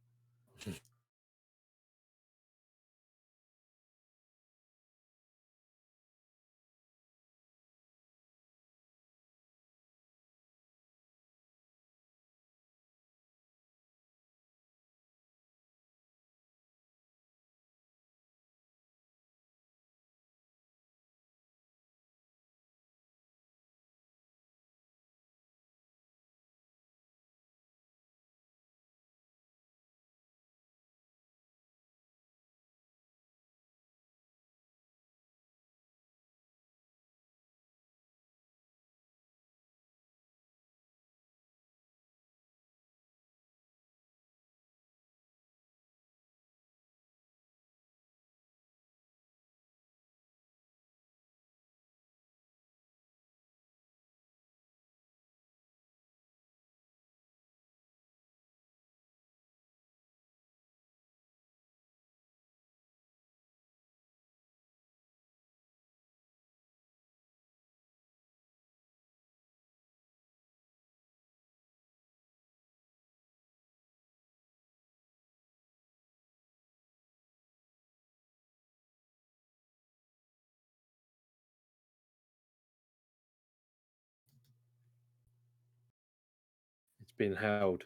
It's been held.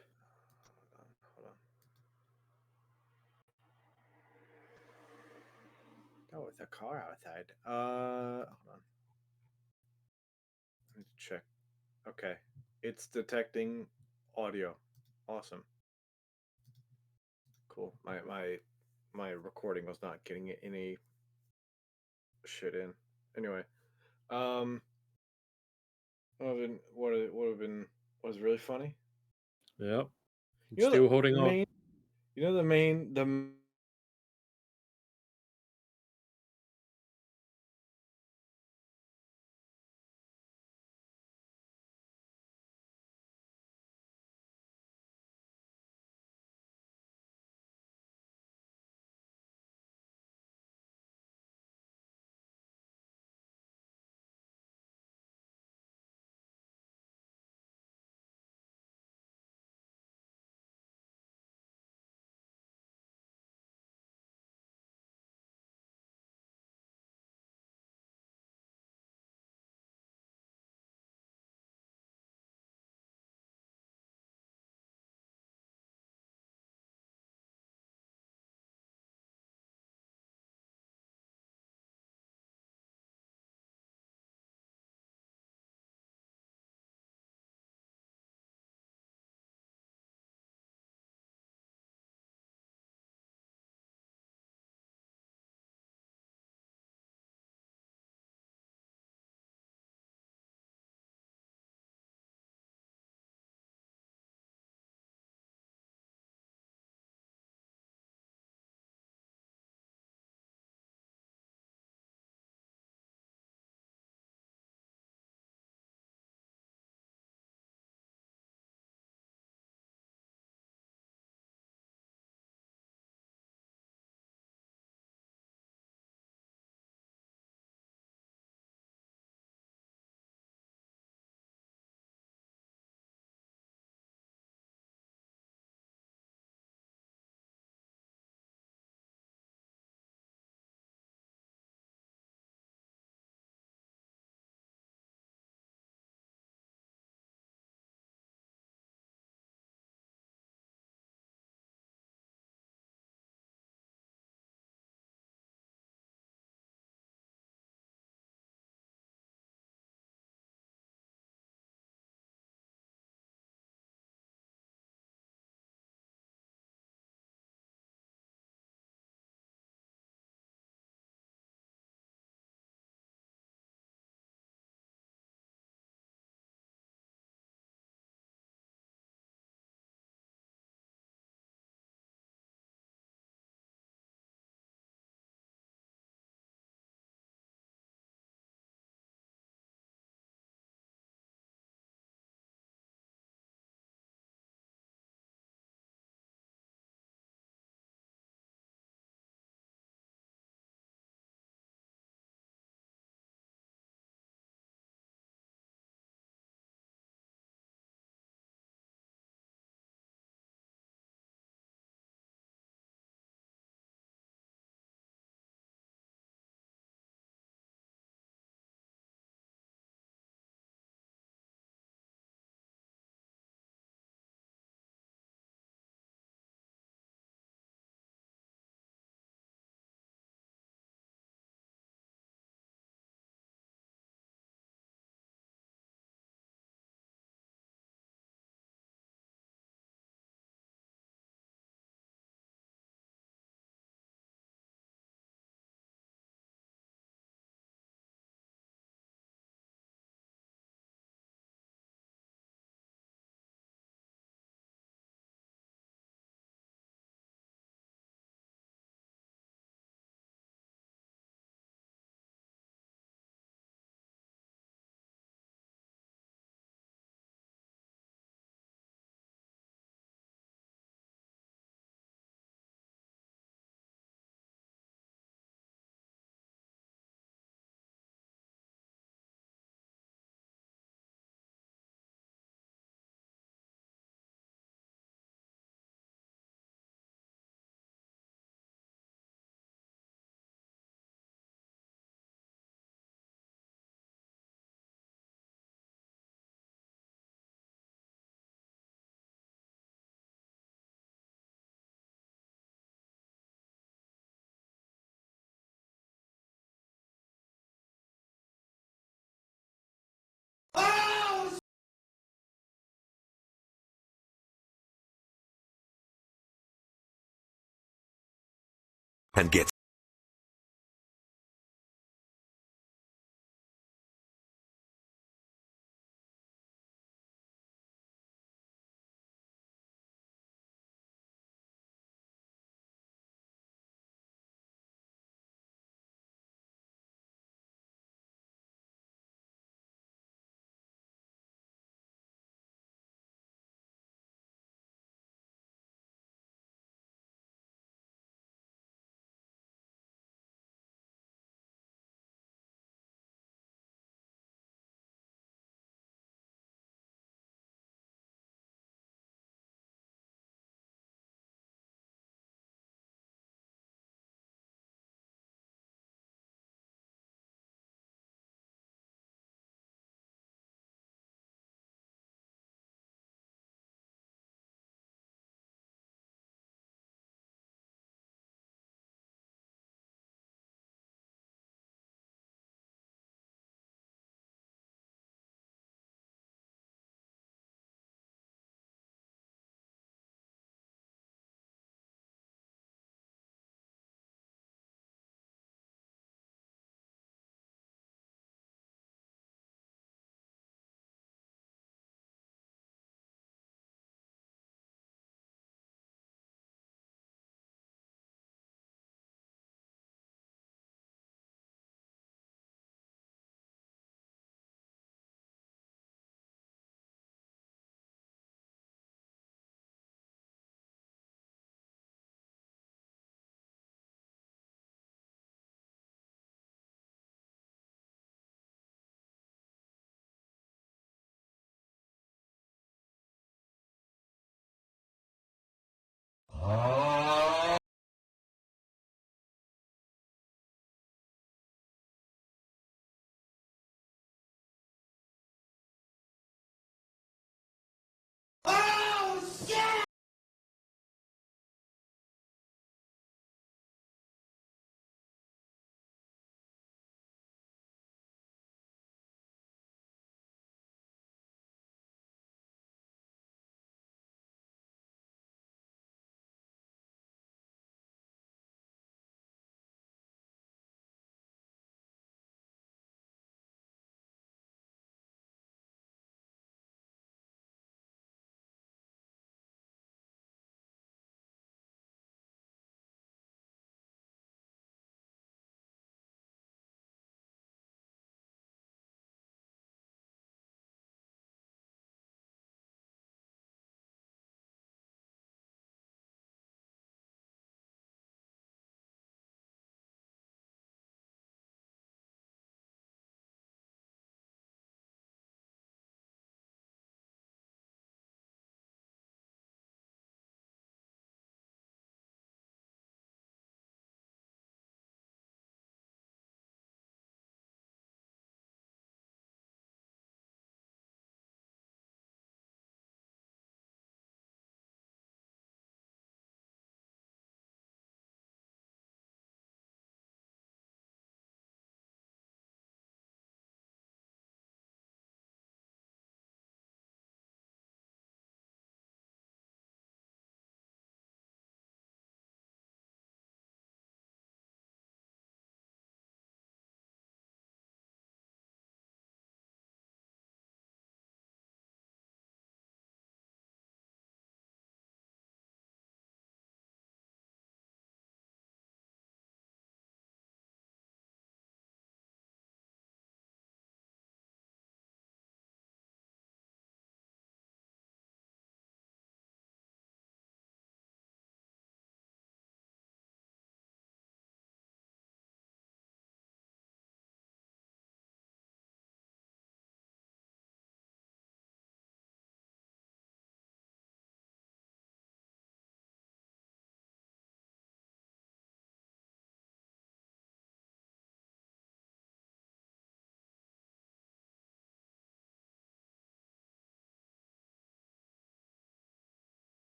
Hold on. Oh, it's a car outside. Hold on. Let me check. Okay, it's detecting audio. Awesome. Cool. My recording was not getting any shit in. Anyway, um, what was really funny? Yeah, You know still the holding on. main. You know the and get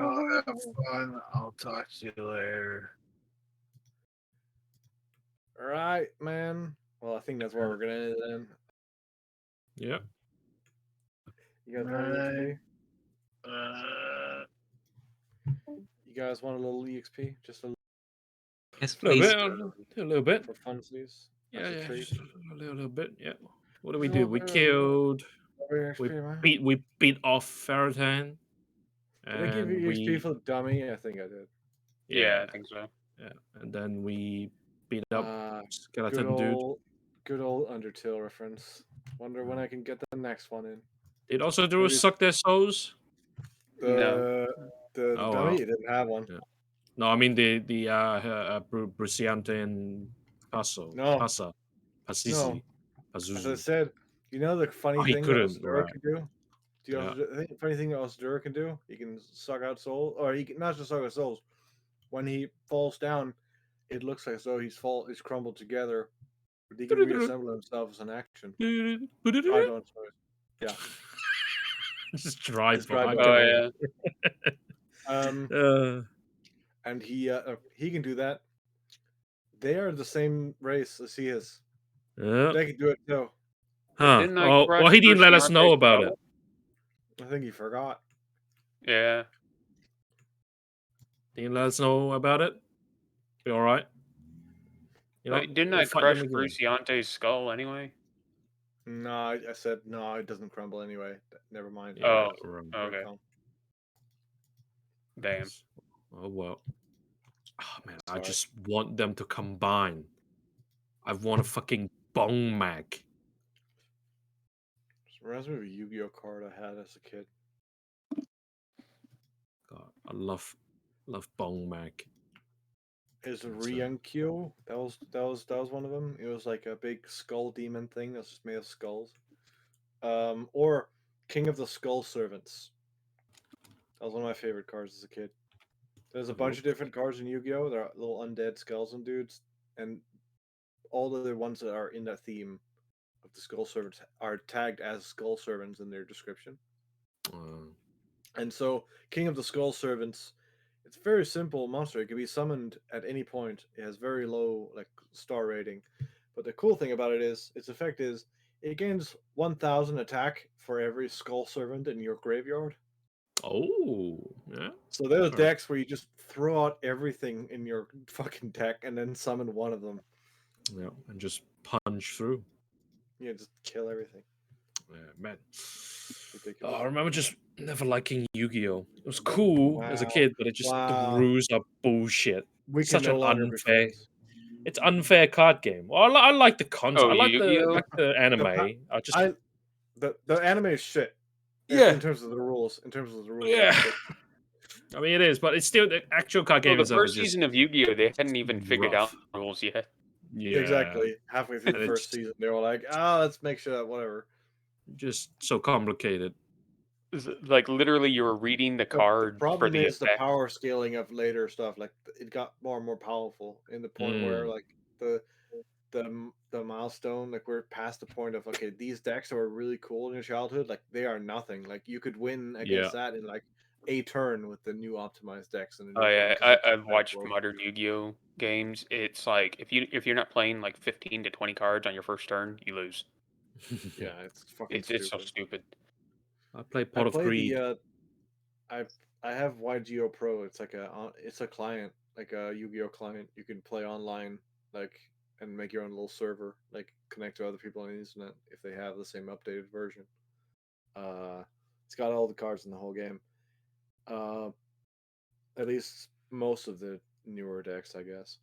Have fun. I'll talk to you later. All right, man. Well, I think that's where we're gonna end it then. Yeah. You guys want EXP? You guys want a little EXP? Just a Yes, A little please. bit. A little bit. for funsies. Yeah, As a yeah. treat. Just a little bit. Yeah. What do we Just a do? little We bit of killed. EXP, We man. we beat off Ferritan. Did I give you And EXP we for the dummy? I think I did. Yeah, I think so. Yeah. And then we beat up Good skeleton dude. old Undertale reference. Wonder when I can get the next one in. Did also do Maybe suck their souls? The the Oh, dummy well. didn't have one. Yeah. No, I mean the Bruciante and Paso. No. Pasa. Pasisi. No. As I Pazuzu. said, you know the funny he thing that couldn't, Osdura right. can do? Do you Yeah. also think the funny thing that Osdura can do? He can suck out souls, or he can not just suck out souls. When he falls down, it looks like as though he's crumbled together, but he can reassemble himself as an action. I don't. Yeah. Just drive Just drive by. by. Oh yeah. And he can do that. They are the same race as he is. Yeah. They can do it too. Huh. Didn't I Oh, crush well, he didn't let us Bruciante's know about skull? it. I think he forgot. Yeah. Didn't let us know about it. Be all right. You know, Wait, didn't we'll I fight crush them again. Bruciante's skull anyway? No, I said no. It doesn't crumble anyway. Never mind. Yeah, Oh, right. okay. Damn. Oh well. Oh man, I Sorry. just want them to combine. I want a fucking bong mag. Just reminds me of a Yu-Gi-Oh card I had as a kid. God, I love bong mag. Is It's, Ryankyo? That was one of them. It was like a big skull demon thing that's just made of skulls. Or King of the Skull Servants. That was one of my favorite cards as a kid. There's a bunch of different cards in Yu-Gi-Oh! There are little undead skulls and dudes, and all the ones that are in that theme of the Skull Servants are tagged as Skull Servants in their description. And so, King of the Skull Servants, it's a very simple monster. It can be summoned at any point. It has very low star rating, but the cool thing about it is its effect is it gains 1,000 attack for every Skull Servant in your graveyard. Oh, yeah. So there's decks where you just throw out everything in your fucking deck and then summon one of them. Yeah, and just punch through. Yeah, just kill everything. Yeah, man. Ridiculous. Oh, I remember just never liking Yu-Gi-Oh. It was cool as a kid, but it just the rules are bullshit. We Such can no an longer be unfair. friends. It's unfair card game. Well, I like the concept. Oh, I like Yu-Gi-Oh? the anime. The anime is shit. Yeah. In terms of the rules. Yeah. I mean, it is, but it's still the actual card game. Well, the itself first is just season of Yu-Gi-Oh, they hadn't even figured out rough. the rules yet. Yeah, Exactly. Halfway through the And first it's season, they were like, let's make sure that whatever. just so complicated. Like literally, you were reading the card The problem for the is the effect. power scaling of later stuff. Like it got more and more powerful in the point where like the milestone, like we're past the point of okay, these decks are really cool in your childhood. Like they are nothing. Like you could win against that in like a turn with the new optimized decks and the new Oh yeah, cards. It's like I've that watched broken. modern Yu-Gi-Oh games. It's like if you're not playing like 15 to 20 cards on your first turn, you lose. Yeah, it's fucking It's so stupid. I play Pot of Greed. I have YGO Pro. It's like it's a client, like a Yu-Gi-Oh client. You can play online, like, and make your own little server, like connect to other people on the internet if they have the same updated version. It's got all the cards in the whole game. At least most of the newer decks, I guess.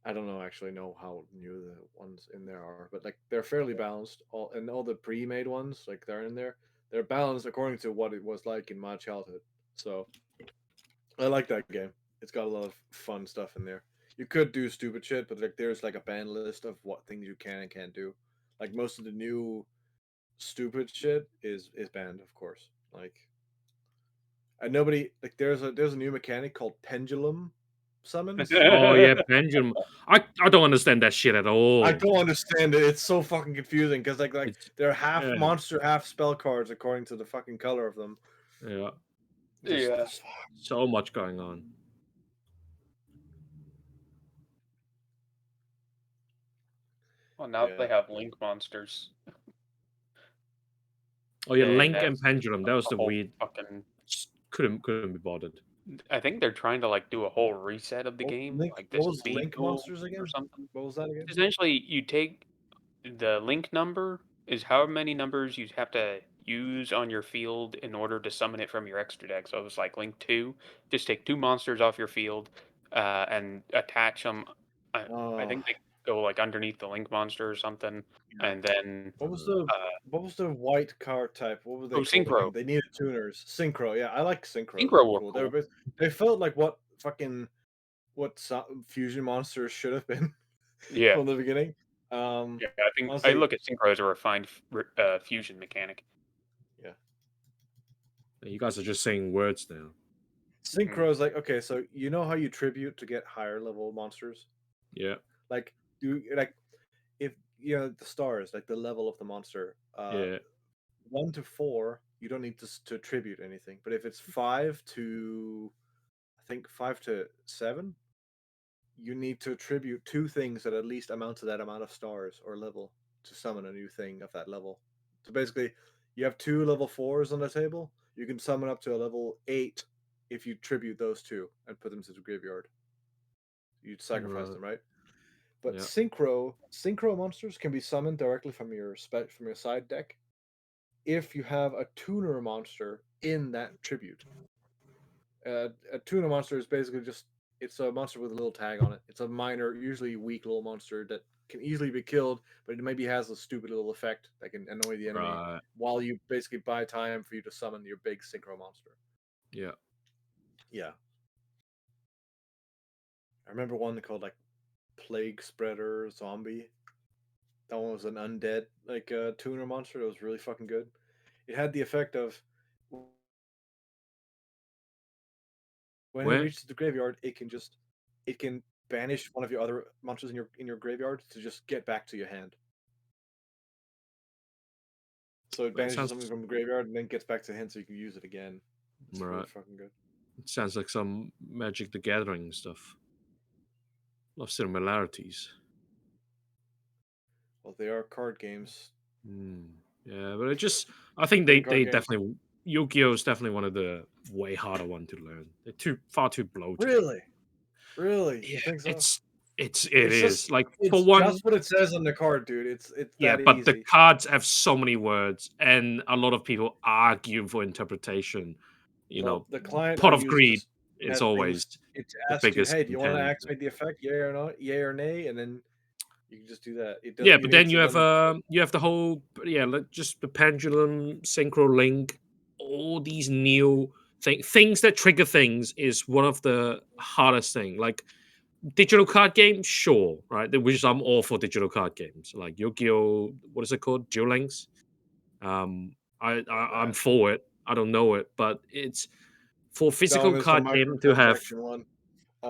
I don't know how new the ones in there are, but like they're fairly balanced. All the pre-made ones, like they're in there. They're balanced according to what it was like in my childhood. So I like that game. It's got a lot of fun stuff in there. You could do stupid shit, but like there's like a ban list of what things you can and can't do. Like most of the new stupid shit is banned, of course. Like and nobody like there's a new mechanic called pendulum summons. Oh yeah, pendulum. I don't understand that shit at all. I don't understand it. It's so fucking confusing because like It's- they're half yeah. monster, half spell cards according to the fucking color of them. Yeah. Yeah. So much going on. Well, now they Yeah. have link monsters. Oh yeah, And Link and that's Pendulum. That was a the whole weird. fucking. Couldn't be bothered. I think they're trying to like do a whole reset of the game, like the What was speed Link goal monsters or again? something. What was that again? Essentially, you take the link number is how many numbers you have to use on your field in order to summon it from your extra deck. So it's like link 2. Just take 2 monsters off your field and attach them. I think they go like underneath the link monster or something, Yeah. and then What was the white card type? What were they called Synchro. again? They needed tuners. Synchro. Yeah, I like Synchro. Synchro were Cool. cool. They felt like what fusion monsters should have been Yeah. from the beginning. Yeah, I think I honestly, look at Synchro as a refined fusion mechanic. yeah. You guys are just saying words now. Synchro is like, okay, so you know how you tribute to get higher level monsters? Yeah. Like if the stars, like the level of the monster, Yeah. 1 to 4, you don't need to attribute anything. But if it's 5 to, I think 5 to 7, you need to attribute 2 things that at least amount to that amount of stars or level to summon a new thing of that level. So basically, you have 2 level 4s on the table. You can summon up to a level 8 if you tribute those 2 and put them to the graveyard. You'd sacrifice them, right? But Yeah. synchro monsters can be summoned directly from your side deck if you have a tuner monster in that tribute. A tuner monster is basically it's a monster with a little tag on it. It's a minor, usually weak little monster that can easily be killed, but it maybe has a stupid little effect that can annoy the enemy Right. while you basically buy time for you to summon your big synchro monster. Yeah. Yeah. I remember one called like Plague Spreader Zombie. That one was an undead tuner monster. That was really fucking good. It had the effect of when it Where? reaches the graveyard, it can banish one of your other monsters in your graveyard to just get back to your hand. So it That banishes sounds something from the graveyard and then gets back to hand so you can use it again. It's really right. fucking good. It sounds like some Magic the Gathering stuff. A lot of similarities. Well, they are card games. Yeah, but I think Trading card they games. definitely Yu-Gi-Oh is definitely one of the way harder one to learn. They're far too bloated. Really, Yeah, you think so? it It's is like it's for one. just what it says on the card, dude. It's Yeah, that but the easy. cards have so many words, and a lot of people argue for interpretation. Well, the client I Pot of use Greed just is has always things. It the asks you, biggest hey, do you want to contender. activate the effect? Yay or nay, and then you can just do that. It does. Yeah, but then you have the whole just the pendulum, synchro link, all these new things that trigger things is one of the hardest thing. Like digital card games, sure, right? Which I'm all for digital card games, like Yu-Gi-Oh. What is it called? Duel Links. I'm for it. I don't know it, but it's for physical That one is the card game to have microtransaction one.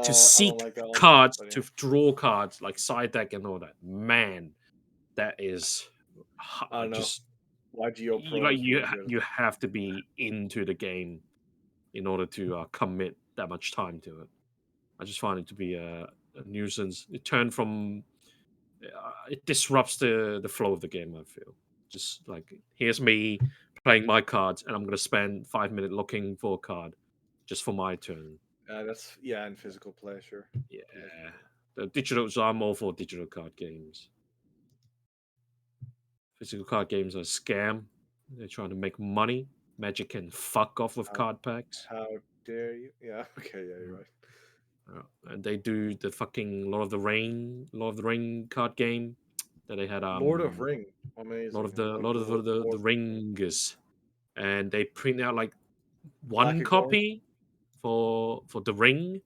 to I seek don't like that one, cards, but yeah. to draw cards like side deck and all that. Man, that is I don't know. just YGO Pro like is really good. you have to be into the game in order to commit that much time to it. I just find it to be a nuisance. It disrupts the flow of the game. I feel just like here's me playing my cards, and I'm gonna spend 5 minutes looking for a card just for my turn. That's in physical play, sure. Yeah, the digital. So I'm all for digital card games. Physical card games are a scam. They're trying to make money. Magic can fuck off with card packs. How dare you? Yeah, okay, yeah, you're right. And they do the fucking Lord of the Ring card game that they had. Lord of Ring, amazing. Lord of the Rings, and they print out like Black one and gold? copy for the Ring,